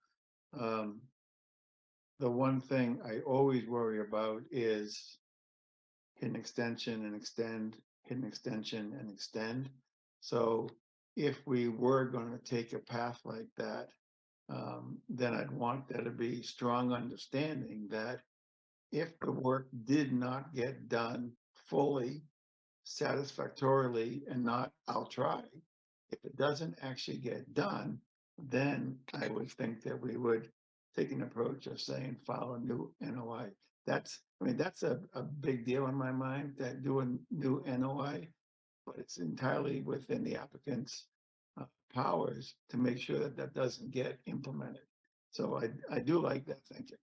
[SPEAKER 1] The one thing I always worry about is hit an extension and extend, hit an extension and extend. So if we were going to take a path like that, then I'd want there to be strong understanding that if the work did not get done fully, satisfactorily, and not, I'll try. If it doesn't actually get done, then I would think that we would take an approach of saying, file a new NOI. That's, I mean, that's a big deal in my mind, that doing new NOI, but it's entirely within the applicant's powers to make sure that that doesn't get implemented. So I do like that thinking.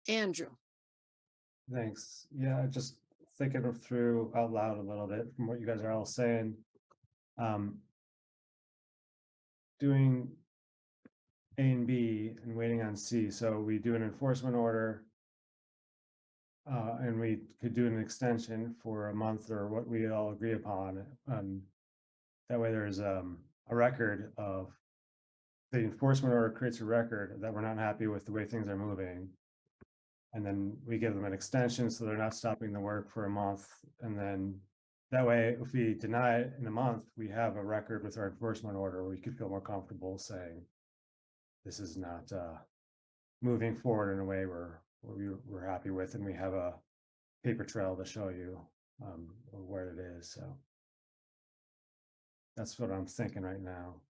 [SPEAKER 4] Andrew,
[SPEAKER 6] Thanks. Yeah, just thinking it through out loud a little bit from what you guys are all saying. Doing A and B and waiting on C. So we do an enforcement order. And we could do an extension for a month or what we all agree upon. That way there's a record of the enforcement order creates a record that we're not happy with the way things are moving. And then we give them an extension so they're not stopping the work for a month. And then that way, if we deny it in a month, we have a record with our enforcement order where we could feel more comfortable saying this is not moving forward in a way we're happy with, and we have a paper trail to show you where it is. So that's what I'm thinking right now.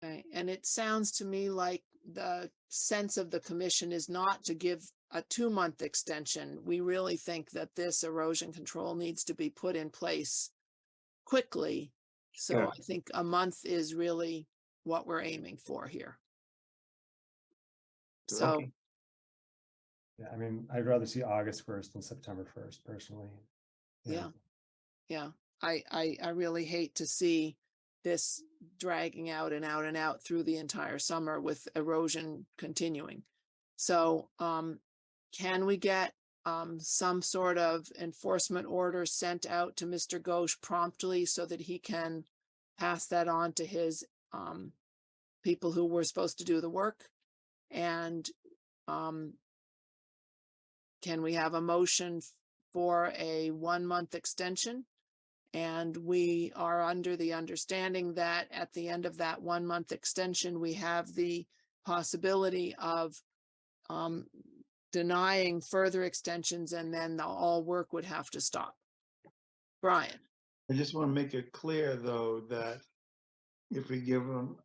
[SPEAKER 4] okay, and it sounds to me like the sense of the commission is not to give a 2-month extension. We really think that this erosion control needs to be put in place quickly. So
[SPEAKER 19] Sure.
[SPEAKER 4] I think a month is really what we're aiming for here. So,
[SPEAKER 19] Okay.
[SPEAKER 6] Yeah, I mean, I'd rather see August 1st than September 1st personally.
[SPEAKER 4] yeah. I really hate to see this dragging out and out and out through the entire summer with erosion continuing. So, can we get some sort of enforcement order sent out to Mr. Ghosh promptly so that he can pass that on to his people who were supposed to do the work? And can we have a motion for a 1-month extension? And we are under the understanding that at the end of that 1-month extension, we have the possibility of denying further extensions, and then all work would have to stop. Brian,
[SPEAKER 1] I just want to make it clear, though, that if we give them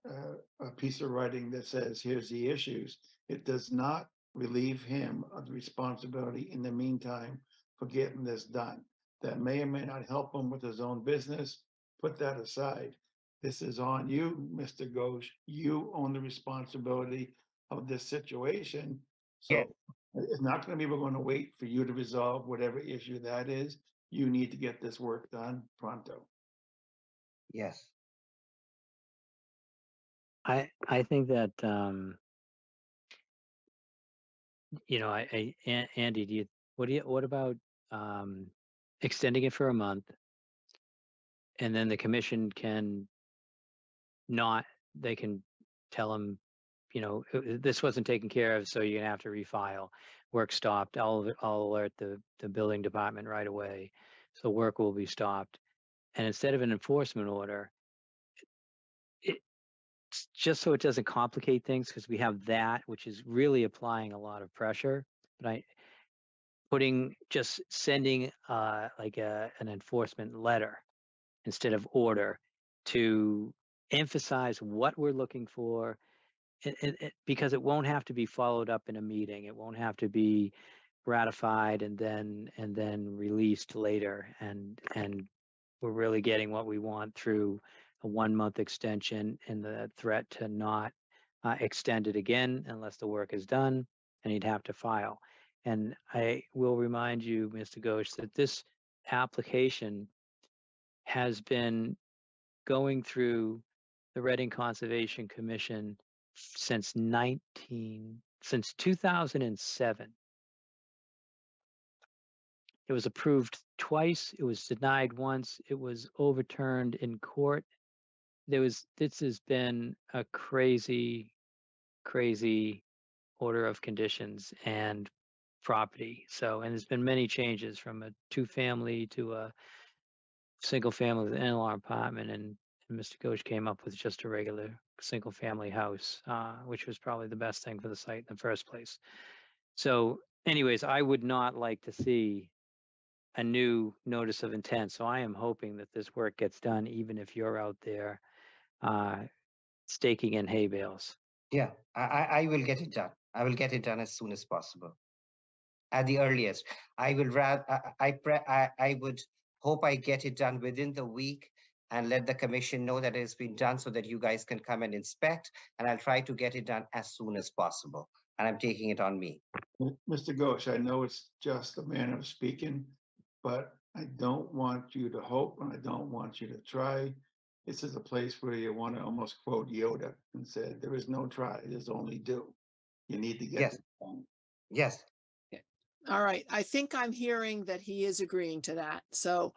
[SPEAKER 1] a piece of writing that says, here's the issues, it does not relieve him of the responsibility in the meantime for getting this done. That may or may not help him with his own business. Put that aside. This is on you, Mr. Ghosh. You own the responsibility of this situation. So
[SPEAKER 19] Yeah.
[SPEAKER 1] it's not going to be, we're going to wait for you to resolve whatever issue that is. You need to get this work done pronto.
[SPEAKER 19] Yes.
[SPEAKER 2] I think that, Andy, what about extending it for a month? And then the commission can they can tell them, this wasn't taken care of, so you're gonna have to refile. Work stopped. I'll alert the building department right away. So work will be stopped. And instead of an enforcement order, it's just so it doesn't complicate things, because we have that, which is really applying a lot of pressure. But just sending like an enforcement letter instead of order to emphasize what we're looking for, because it won't have to be followed up in a meeting. It won't have to be ratified and then released later. And we're really getting what we want through a 1-month extension and the threat to not extend it again unless the work is done, and he'd have to file. And I will remind you, Mr. Ghosh, that this application has been going through the Reading Conservation Commission since 2007. It was approved twice. It was denied once. It was overturned in court. This has been a crazy order of conditions and property. So, and there's been many changes from a 2-family to a single family with an in-law apartment, and Mr. Ghosh came up with just a regular single family house, which was probably the best thing for the site in the first place. So anyways, I would not like to see a new notice of intent. So I am hoping that this work gets done, even if you're out there staking in hay bales.
[SPEAKER 19] Yeah, I will get it done. I will get it done as soon as possible. At the earliest, I will I would hope I get it done within the week and let the commission know that it has been done so that you guys can come and inspect. And I'll try to get it done as soon as possible. And I'm taking it on me.
[SPEAKER 1] Mr. Ghosh, I know it's just a manner of speaking, but I don't want you to hope and I don't want you to try. This is a place where you want to almost quote Yoda and said, there is no try, there's only do. You need to get
[SPEAKER 19] Yes.
[SPEAKER 1] it done.
[SPEAKER 19] Yes.
[SPEAKER 4] All right, I think I'm hearing that he is agreeing to that. So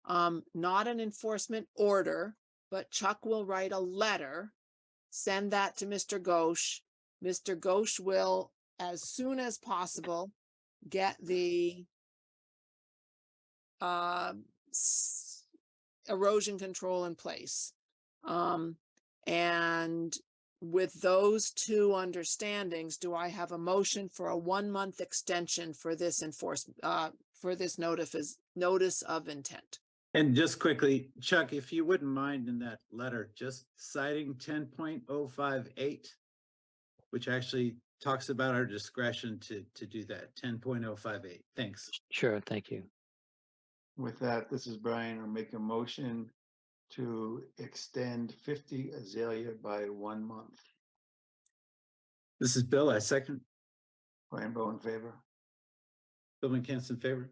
[SPEAKER 4] not an enforcement order, but Chuck will write a letter, send that to Mr. Ghosh. Mr. Ghosh will, as soon as possible, get the erosion control in place. And with those two understandings, do I have a motion for a 1-month extension for this enforcement, for this notice of intent?
[SPEAKER 5] And just quickly, Chuck, if you wouldn't mind in that letter, just citing 10.058, which actually talks about our discretion to do that, 10.058. Thanks.
[SPEAKER 2] Sure, thank you.
[SPEAKER 1] With that, this is Brian. I'll make a motion to extend 50 Azalea by 1 month.
[SPEAKER 5] This is Bill, I second.
[SPEAKER 1] Brian Bowe in favor.
[SPEAKER 5] Bill McCants in favor.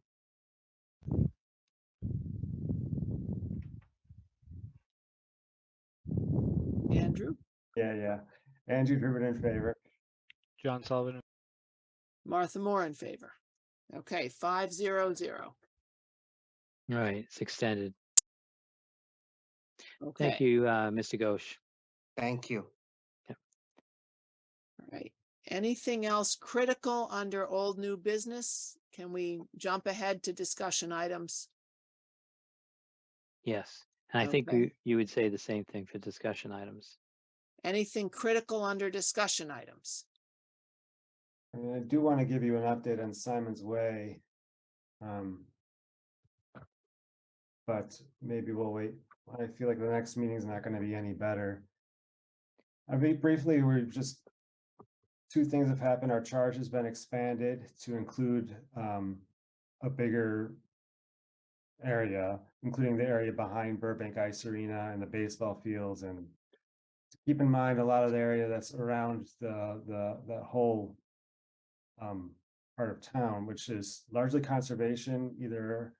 [SPEAKER 4] Andrew?
[SPEAKER 6] Yeah. Andrew Driven in favor.
[SPEAKER 11] John Sullivan.
[SPEAKER 4] Martha Moore in favor. Okay, 5-0-0.
[SPEAKER 2] All right, it's extended.
[SPEAKER 4] Okay.
[SPEAKER 2] Thank you, Mr. Ghosh.
[SPEAKER 19] Thank you.
[SPEAKER 4] All right. Anything else critical under old new business? Can we jump ahead to discussion items?
[SPEAKER 2] Yes, and I think
[SPEAKER 4] Okay.
[SPEAKER 2] you would say the same thing for discussion items.
[SPEAKER 4] Anything critical under discussion items?
[SPEAKER 6] And I do want to give you an update on Simon's Way. But maybe we'll wait. I feel like the next meeting is not going to be any better. I mean, briefly, two things have happened. Our charge has been expanded to include a bigger area, including the area behind Burbank Ice Arena and the baseball fields. And keep in mind, a lot of the area that's around the whole part of town, which is largely conservation, either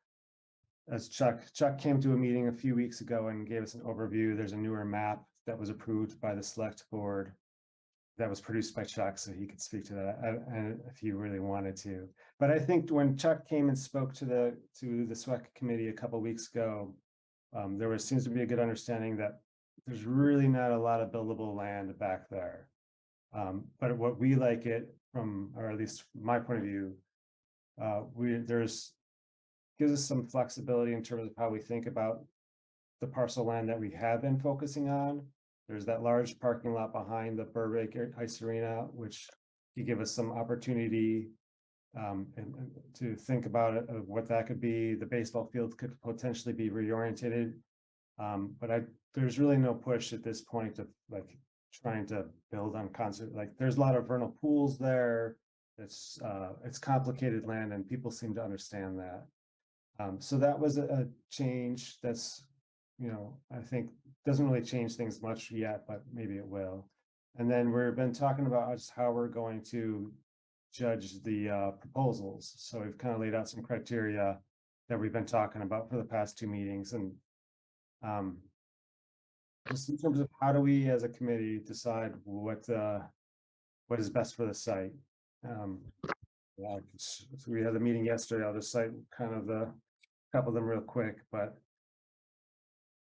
[SPEAKER 6] as Chuck came to a meeting a few weeks ago and gave us an overview. There's a newer map that was approved by the select board that was produced by Chuck, so he could speak to that and if you really wanted to. But I think when Chuck came and spoke to the SWEC committee a couple of weeks ago, seems to be a good understanding that there's really not a lot of buildable land back there. But what we like it from, or at least from my point of view, gives us some flexibility in terms of how we think about the parcel land that we have been focusing on. There's that large parking lot behind the Burbank Ice Arena, which could give us some opportunity and to think about it, of what that could be. The baseball field could potentially be reoriented. But there's really no push at this point of like trying to build on concert. Like there's a lot of vernal pools there. It's complicated land and people seem to understand that. So that was a change that's, I think doesn't really change things much yet, but maybe it will. And then we've been talking about just how we're going to judge the proposals. So we've kind of laid out some criteria that we've been talking about for the past 2 meetings. And just in terms of how do we as a committee decide what is best for the site. Yeah, so we had a meeting yesterday. I'll just cite kind of a couple of them real quick, but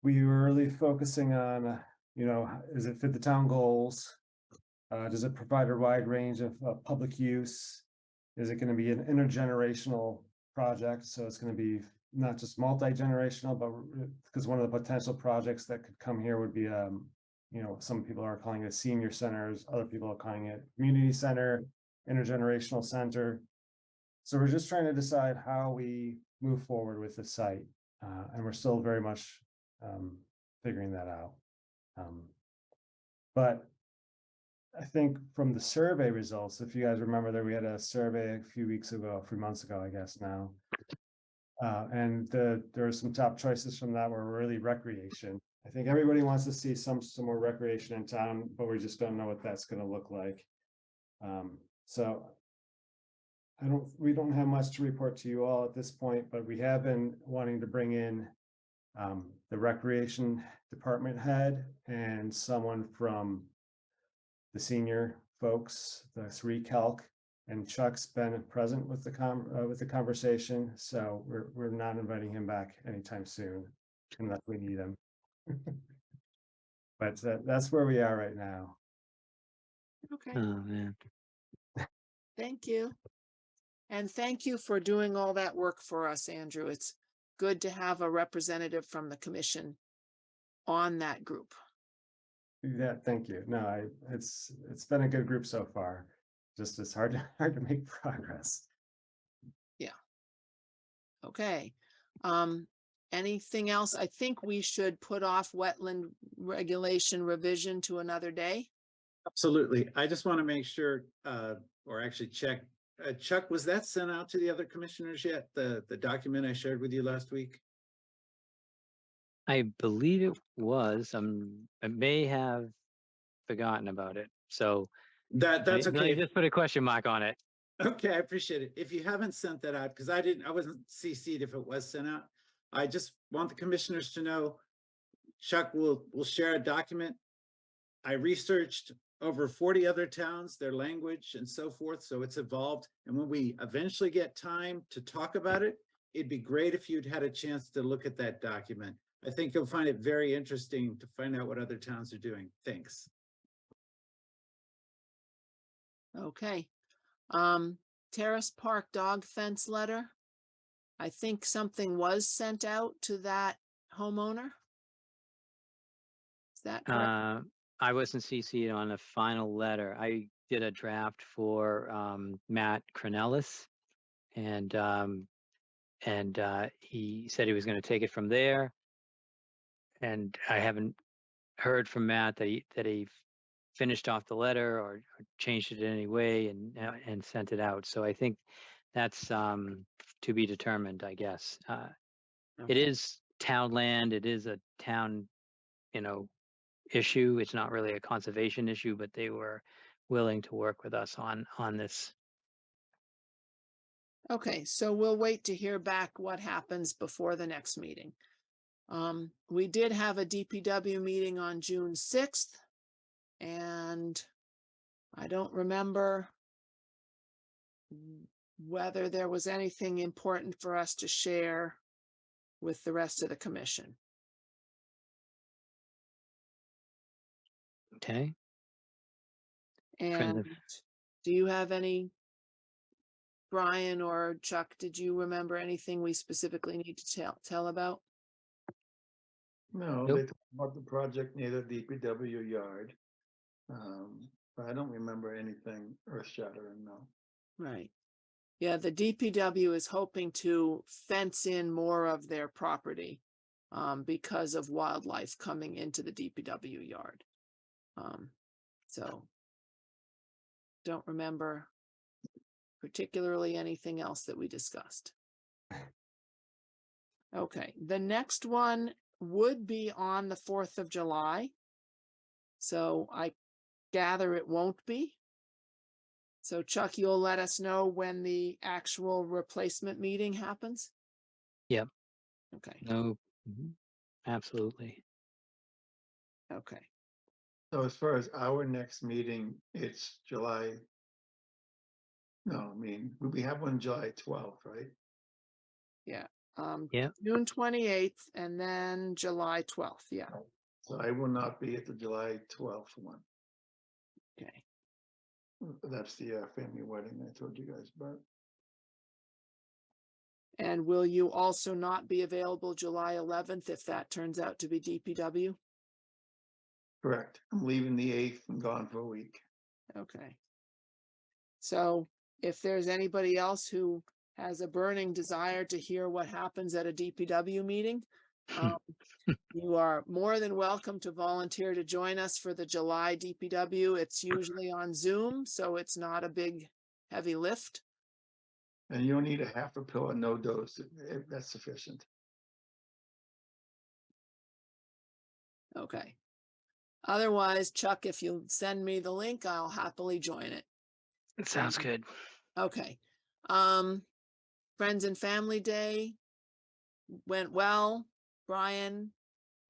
[SPEAKER 6] we were really focusing on, does it fit the town goals? Does it provide a wide range of public use? Is it going to be an intergenerational project? So it's going to be not just multi-generational, but because one of the potential projects that could come here would be, you know, some people are calling it senior centers, other people are calling it community center, intergenerational center. So we're just trying to decide how we move forward with the site, and we're still very much figuring that out. But I think from the survey results, if you guys remember that we had a survey a few months ago, I guess now. And there are some top choices from that were really recreation. I think everybody wants to see some more recreation in town, but we just don't know what that's going to look like. So we don't have much to report to you all at this point, but we have been wanting to bring in the recreation department head and someone from the senior folks, the recalc, and Chuck's been present with the conversation, so we're not inviting him back anytime soon unless we need him. But that's where we are right now.
[SPEAKER 4] Okay,
[SPEAKER 2] Oh, man.
[SPEAKER 4] thank you. And thank you for doing all that work for us, Andrew. It's good to have a representative from the commission on that group.
[SPEAKER 6] Yeah, thank you. No, it's been a good group so far. Just it's hard to make progress.
[SPEAKER 4] Yeah. Okay. Anything else? I think we should put off wetland regulation revision to another day.
[SPEAKER 5] Absolutely. I just want to make sure, or actually check, Chuck, was that sent out to the other commissioners yet? The document I shared with you last week?
[SPEAKER 2] I believe it was. I may have forgotten about it. So
[SPEAKER 5] That's
[SPEAKER 2] let me
[SPEAKER 5] okay.
[SPEAKER 2] just put a question mark on it.
[SPEAKER 5] Okay, I appreciate it. If you haven't sent that out, because I wasn't CC'd if it was sent out. I just want the commissioners to know Chuck will share a document. I researched over 40 other towns, their language and so forth, so it's evolved. And when we eventually get time to talk about it, it'd be great if you'd had a chance to look at that document. I think you'll find it very interesting to find out what other towns are doing. Thanks.
[SPEAKER 4] Okay. Terrace Park dog fence letter. I think something was sent out to that homeowner. Is that correct?
[SPEAKER 2] I wasn't CC'd on a final letter. I did a draft for Matt Cronellis, and he said he was going to take it from there. And I haven't heard from Matt that he finished off the letter or changed it in any way and sent it out. So I think that's to be determined, I guess. It is town land. It is a town, issue. It's not really a conservation issue, but they were willing to work with us on this.
[SPEAKER 4] Okay, so we'll wait to hear back what happens before the next meeting. We did have a DPW meeting on June 6th, and I don't remember whether there was anything important for us to share with the rest of the commission.
[SPEAKER 2] Okay.
[SPEAKER 4] And do you have any, Brian or Chuck, did you remember anything we specifically need to tell about?
[SPEAKER 1] No,
[SPEAKER 2] Nope.
[SPEAKER 1] they talked about the project near the DPW yard. But I don't remember anything earth shattering, no.
[SPEAKER 4] Right. Yeah, the DPW is hoping to fence in more of their property because of wildlife coming into the DPW yard. So don't remember particularly anything else that we discussed. Okay, the next one would be on the 4th of July. So I gather it won't be. So Chuck, you'll let us know when the actual replacement meeting happens?
[SPEAKER 2] Yep.
[SPEAKER 4] Okay.
[SPEAKER 2] No, absolutely.
[SPEAKER 4] Okay.
[SPEAKER 1] So as far as our next meeting, it's July. No, I mean, we have one July 12th, right?
[SPEAKER 4] Yeah.
[SPEAKER 2] Yeah.
[SPEAKER 4] June 28th and then July 12th. Yeah.
[SPEAKER 1] So I will not be at the July 12th one.
[SPEAKER 4] Okay.
[SPEAKER 1] That's the family wedding I told you guys about.
[SPEAKER 4] And will you also not be available July 11th if that turns out to be DPW?
[SPEAKER 1] Correct. I'm leaving the 8th and gone for a week.
[SPEAKER 4] Okay. So if there's anybody else who has a burning desire to hear what happens at a DPW meeting, you are more than welcome to volunteer to join us for the July DPW. It's usually on Zoom, so it's not a big, heavy lift.
[SPEAKER 1] And you don't need a half a pill of no dose. That's sufficient.
[SPEAKER 4] Okay. Otherwise, Chuck, if you send me the link, I'll happily join it.
[SPEAKER 2] It sounds good.
[SPEAKER 4] Okay. Friends and Family Day went well. Brian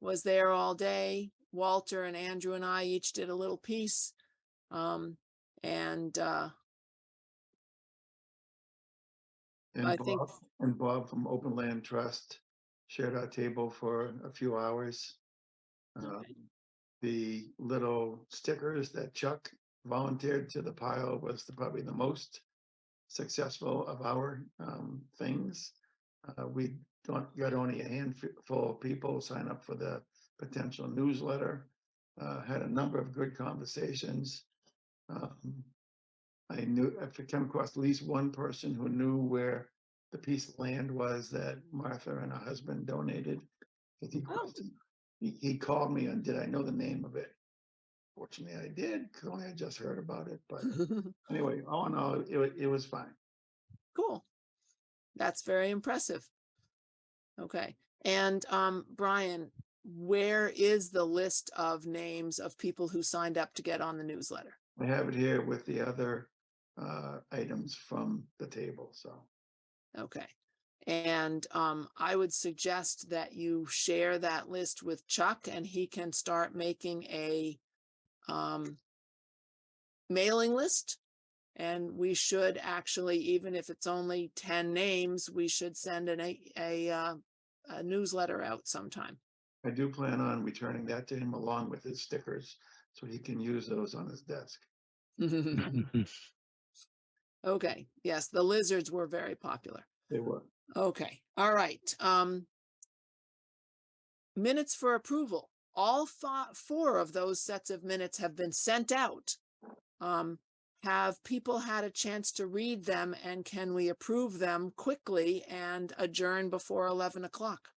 [SPEAKER 4] was there all day. Walter and Andrew and I each did a little piece.
[SPEAKER 1] And
[SPEAKER 4] I think
[SPEAKER 1] Bob from Open Land Trust shared our table for a few hours. The little stickers that Chuck volunteered to the pile was probably the most successful of our things. We got only a handful of people sign up for the potential newsletter. Had a number of good conversations. I came across at least one person who knew where the piece of land was that Martha and her husband donated. He called me and did I know the name of it? Fortunately, I did because I had just heard about it. But anyway, all in all, it was fine.
[SPEAKER 4] Cool. That's very impressive. Okay. And Brian, where is the list of names of people who signed up to get on the newsletter?
[SPEAKER 1] I have it here with the other items from the table, so.
[SPEAKER 4] Okay. And I would suggest that you share that list with Chuck and he can start making a mailing list. And we should actually, even if it's only 10 names, we should send a newsletter out sometime.
[SPEAKER 1] I do plan on returning that to him along with his stickers, so he can use those on his desk.
[SPEAKER 4] Okay, yes, the lizards were very popular.
[SPEAKER 1] They were. Okay.
[SPEAKER 4] All right. Minutes for approval. All 4 of those sets of minutes have been sent out. Have people had a chance to read them, and can we approve them quickly and adjourn before 11 o'clock?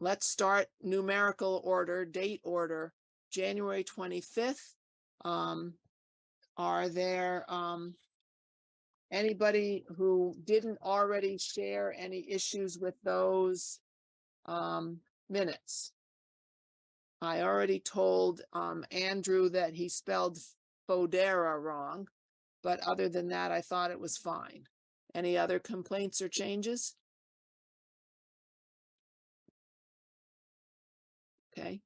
[SPEAKER 4] Let's start numerical order, date order, January 25th. Are there anybody who didn't already share any issues with those minutes? I already told Andrew that he spelled Fodera wrong, but other than that, I thought it was fine. Any other complaints or changes? Okay.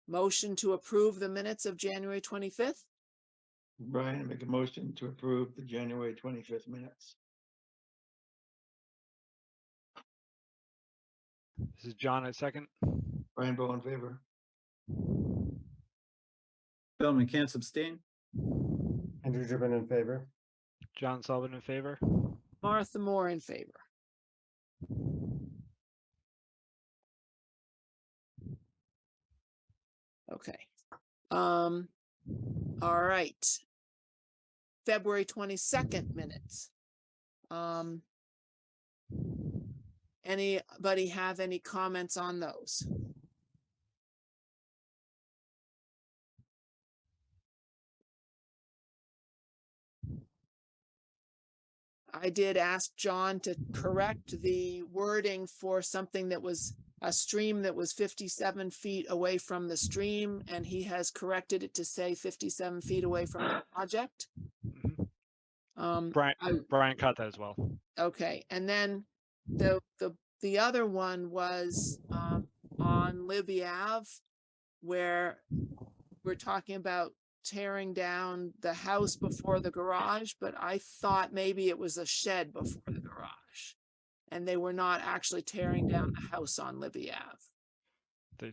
[SPEAKER 4] Motion to approve the minutes of January 25th?
[SPEAKER 1] Brian, make a motion to approve the January 25th minutes.
[SPEAKER 11] This is John at second.
[SPEAKER 1] Brian Bowe in favor.
[SPEAKER 5] Bill McCants abstain.
[SPEAKER 6] Andrew Gibbon in favor.
[SPEAKER 11] John Sullivan in favor.
[SPEAKER 4] Martha Moore in favor. Okay. All right. February 22nd minutes. Anybody have any comments on those? I did ask John to correct the wording for something that was a stream that was 57 feet away from the stream, and he has corrected it to say 57 feet away from the project.
[SPEAKER 11] Brian caught that as well.
[SPEAKER 4] Okay, and then the other one was on Libby Ave, where we're talking about tearing down the house before the garage, but I thought maybe it was a shed before the garage, and they were not actually tearing down the house on Libby Ave.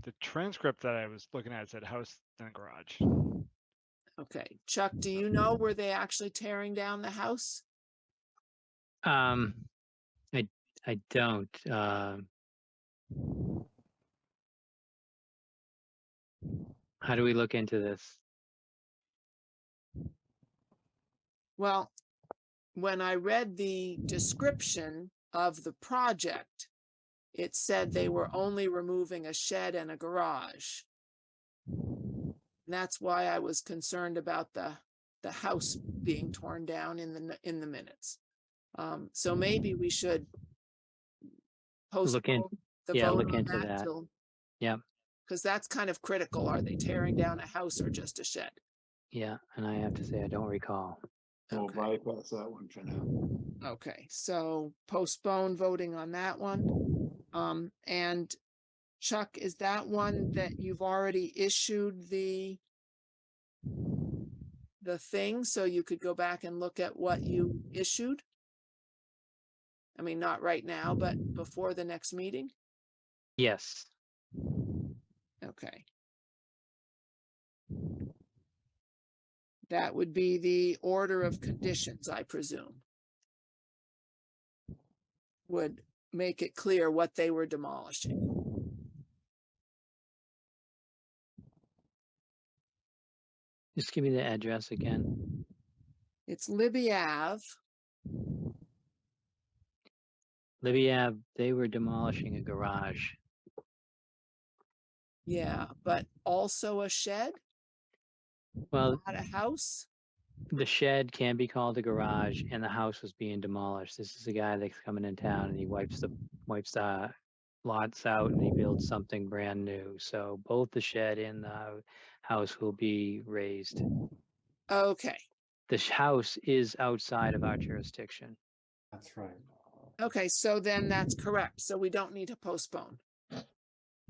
[SPEAKER 11] The transcript that I was looking at said house and garage.
[SPEAKER 4] Okay, Chuck, do you know, were they actually tearing down the house?
[SPEAKER 2] I don't, how do we look into this?
[SPEAKER 4] Well, when I read the description of the project, it said they were only removing a shed and a garage. And that's why I was concerned about the house being torn down in the minutes. So maybe we should
[SPEAKER 2] Look in,
[SPEAKER 4] postpone the
[SPEAKER 2] yeah,
[SPEAKER 4] vote
[SPEAKER 2] look
[SPEAKER 4] on
[SPEAKER 2] into
[SPEAKER 4] that
[SPEAKER 2] that.
[SPEAKER 4] till,
[SPEAKER 2] Yeah,
[SPEAKER 4] because that's kind of critical. Are they tearing down a house or just a shed?
[SPEAKER 2] yeah, and I have to say, I don't recall.
[SPEAKER 1] We'll
[SPEAKER 4] Okay.
[SPEAKER 1] bypass that one for now.
[SPEAKER 4] Okay, so postpone voting on that one. And Chuck, is that one that you've already issued the thing, so you could go back and look at what you issued? I mean, not right now, but before the next meeting?
[SPEAKER 2] Yes,
[SPEAKER 4] Okay. That would be the order of conditions, I presume. Would make it clear what they were demolishing.
[SPEAKER 2] just give me the address again.
[SPEAKER 4] It's Libby Ave.
[SPEAKER 2] Libby Ave, they were demolishing a garage.
[SPEAKER 4] Yeah, but also a shed,
[SPEAKER 2] Well,
[SPEAKER 4] not a house?
[SPEAKER 2] the shed can be called a garage and the house was being demolished. This is a guy that's coming in town and he wipes the lots out and he builds something brand new. So both the shed and the house will be raised.
[SPEAKER 4] Okay,
[SPEAKER 2] The house is outside of our jurisdiction.
[SPEAKER 6] That's right.
[SPEAKER 4] okay, so then that's correct. So we don't need to postpone.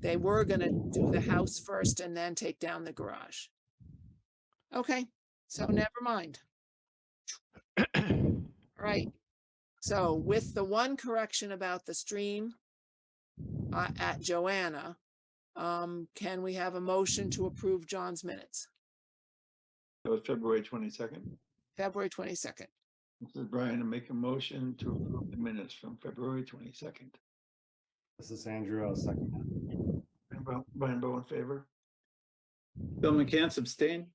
[SPEAKER 4] They were gonna do the house first and then take down the garage. Okay, so never mind. All right. So with the one correction about the stream at Joanna, can we have a motion to approve John's minutes?
[SPEAKER 1] That was February 22nd.
[SPEAKER 4] February 22nd.
[SPEAKER 1] This is Brian to make a motion to approve the minutes from February 22nd.
[SPEAKER 6] This is Andrew. I'll second that.
[SPEAKER 1] Brian Bowe in favor.
[SPEAKER 5] Bill McCants abstain.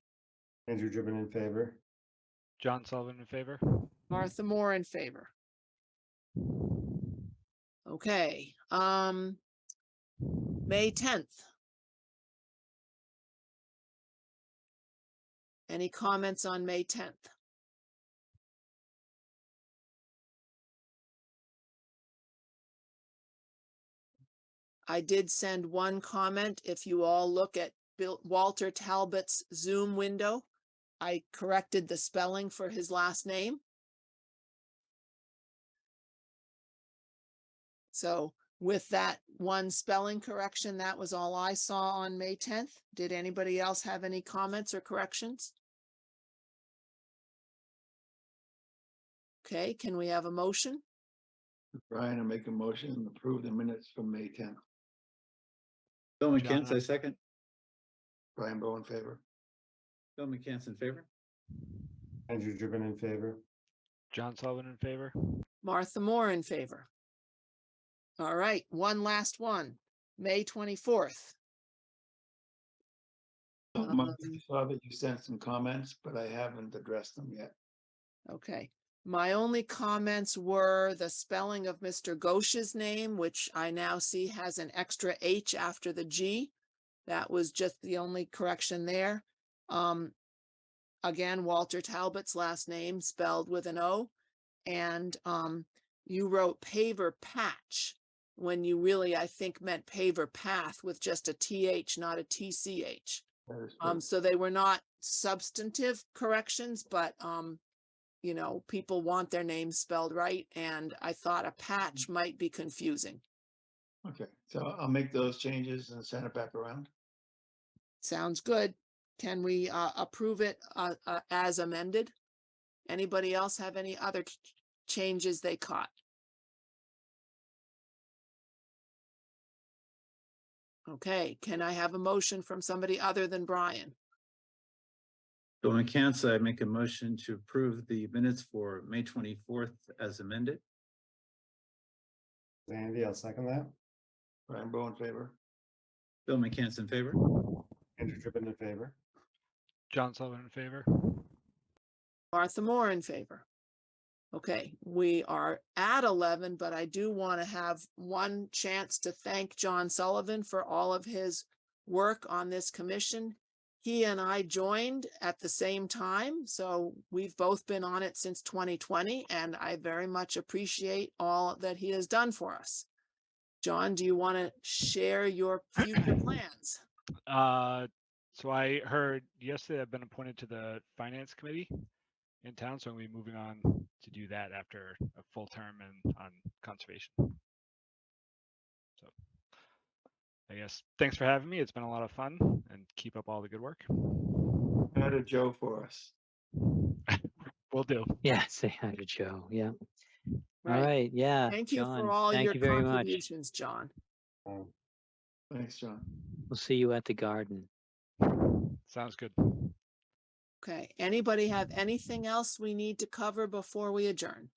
[SPEAKER 6] Andrew Driven in favor.
[SPEAKER 11] John Sullivan in favor.
[SPEAKER 4] Martha Moore in favor. Okay, May 10th. Any comments on May 10th? I did send one comment. If you all look at Walter Talbot's Zoom window, I corrected the spelling for his last name. So with that one spelling correction, that was all I saw on May 10th. Did anybody else have any comments or corrections? Okay, can we have a motion?
[SPEAKER 1] Brian, I make a motion to approve the minutes from May 10th.
[SPEAKER 5] Bill McCants, I second.
[SPEAKER 1] Brian Bowe in favor.
[SPEAKER 5] Bill McCants in favor.
[SPEAKER 6] Andrew Driven in favor.
[SPEAKER 11] John Sullivan in favor.
[SPEAKER 4] Martha Moore in favor. All right, one last one, May 24th.
[SPEAKER 1] I saw that you sent some comments, but I haven't addressed them yet.
[SPEAKER 4] Okay, my only comments were the spelling of Mr. Ghosh's name, which I now see has an extra H after the G. That was just the only correction there. Again, Walter Talbot's last name spelled with an O. And you wrote paver patch when you really, I think, meant paver path with just a TH, not a TCH. So they were not substantive corrections, but you know, people want their names spelled right, and I thought a patch might be confusing.
[SPEAKER 1] Okay, so I'll make those changes and send it back around.
[SPEAKER 4] Sounds good. Can we approve it as amended? Anybody else have any other changes they caught? Okay, can I have a motion from somebody other than Brian?
[SPEAKER 5] Bill McCants, I make a motion to approve the minutes for May 24th as amended.
[SPEAKER 6] Andy, I'll second that.
[SPEAKER 1] Brian Bowe in favor.
[SPEAKER 5] Bill McCants in favor.
[SPEAKER 6] Andrew Drippin in favor.
[SPEAKER 11] John Sullivan in favor.
[SPEAKER 4] Martha Moore in favor. Okay, we are at 11, but I do want to have one chance to thank John Sullivan for all of his work on this commission. He and I joined at the same time, so we've both been on it since 2020, and I very much appreciate all that he has done for us. John, do you want to share your future plans?
[SPEAKER 11] So I heard yesterday I've been appointed to the finance committee in town, so I'm gonna be moving on to do that after a full term and on conservation. So I guess thanks for having me. It's been a lot of fun, and keep up all the good work.
[SPEAKER 1] Add a Joe for us.
[SPEAKER 11] Will do.
[SPEAKER 2] Yeah, say hi to Joe. Yeah. All
[SPEAKER 4] Right.
[SPEAKER 2] right. Yeah.
[SPEAKER 4] Thank you
[SPEAKER 2] John,
[SPEAKER 4] for all
[SPEAKER 2] thank
[SPEAKER 4] your
[SPEAKER 2] you very much.
[SPEAKER 4] contributions, John.
[SPEAKER 1] Thanks, John.
[SPEAKER 2] We'll see you at the garden.
[SPEAKER 11] Sounds good.
[SPEAKER 4] Okay, anybody have anything else we need to cover before we adjourn?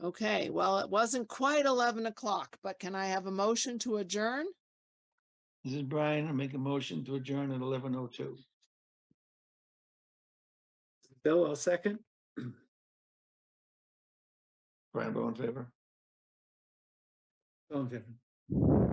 [SPEAKER 4] Okay, well, it wasn't quite 11 o'clock, but can I have a motion to adjourn?
[SPEAKER 1] This is Brian. I make a motion to adjourn at 11:02.
[SPEAKER 5] Bill, I'll second.
[SPEAKER 1] Brian Bowe in favor.
[SPEAKER 5] Bill in favor.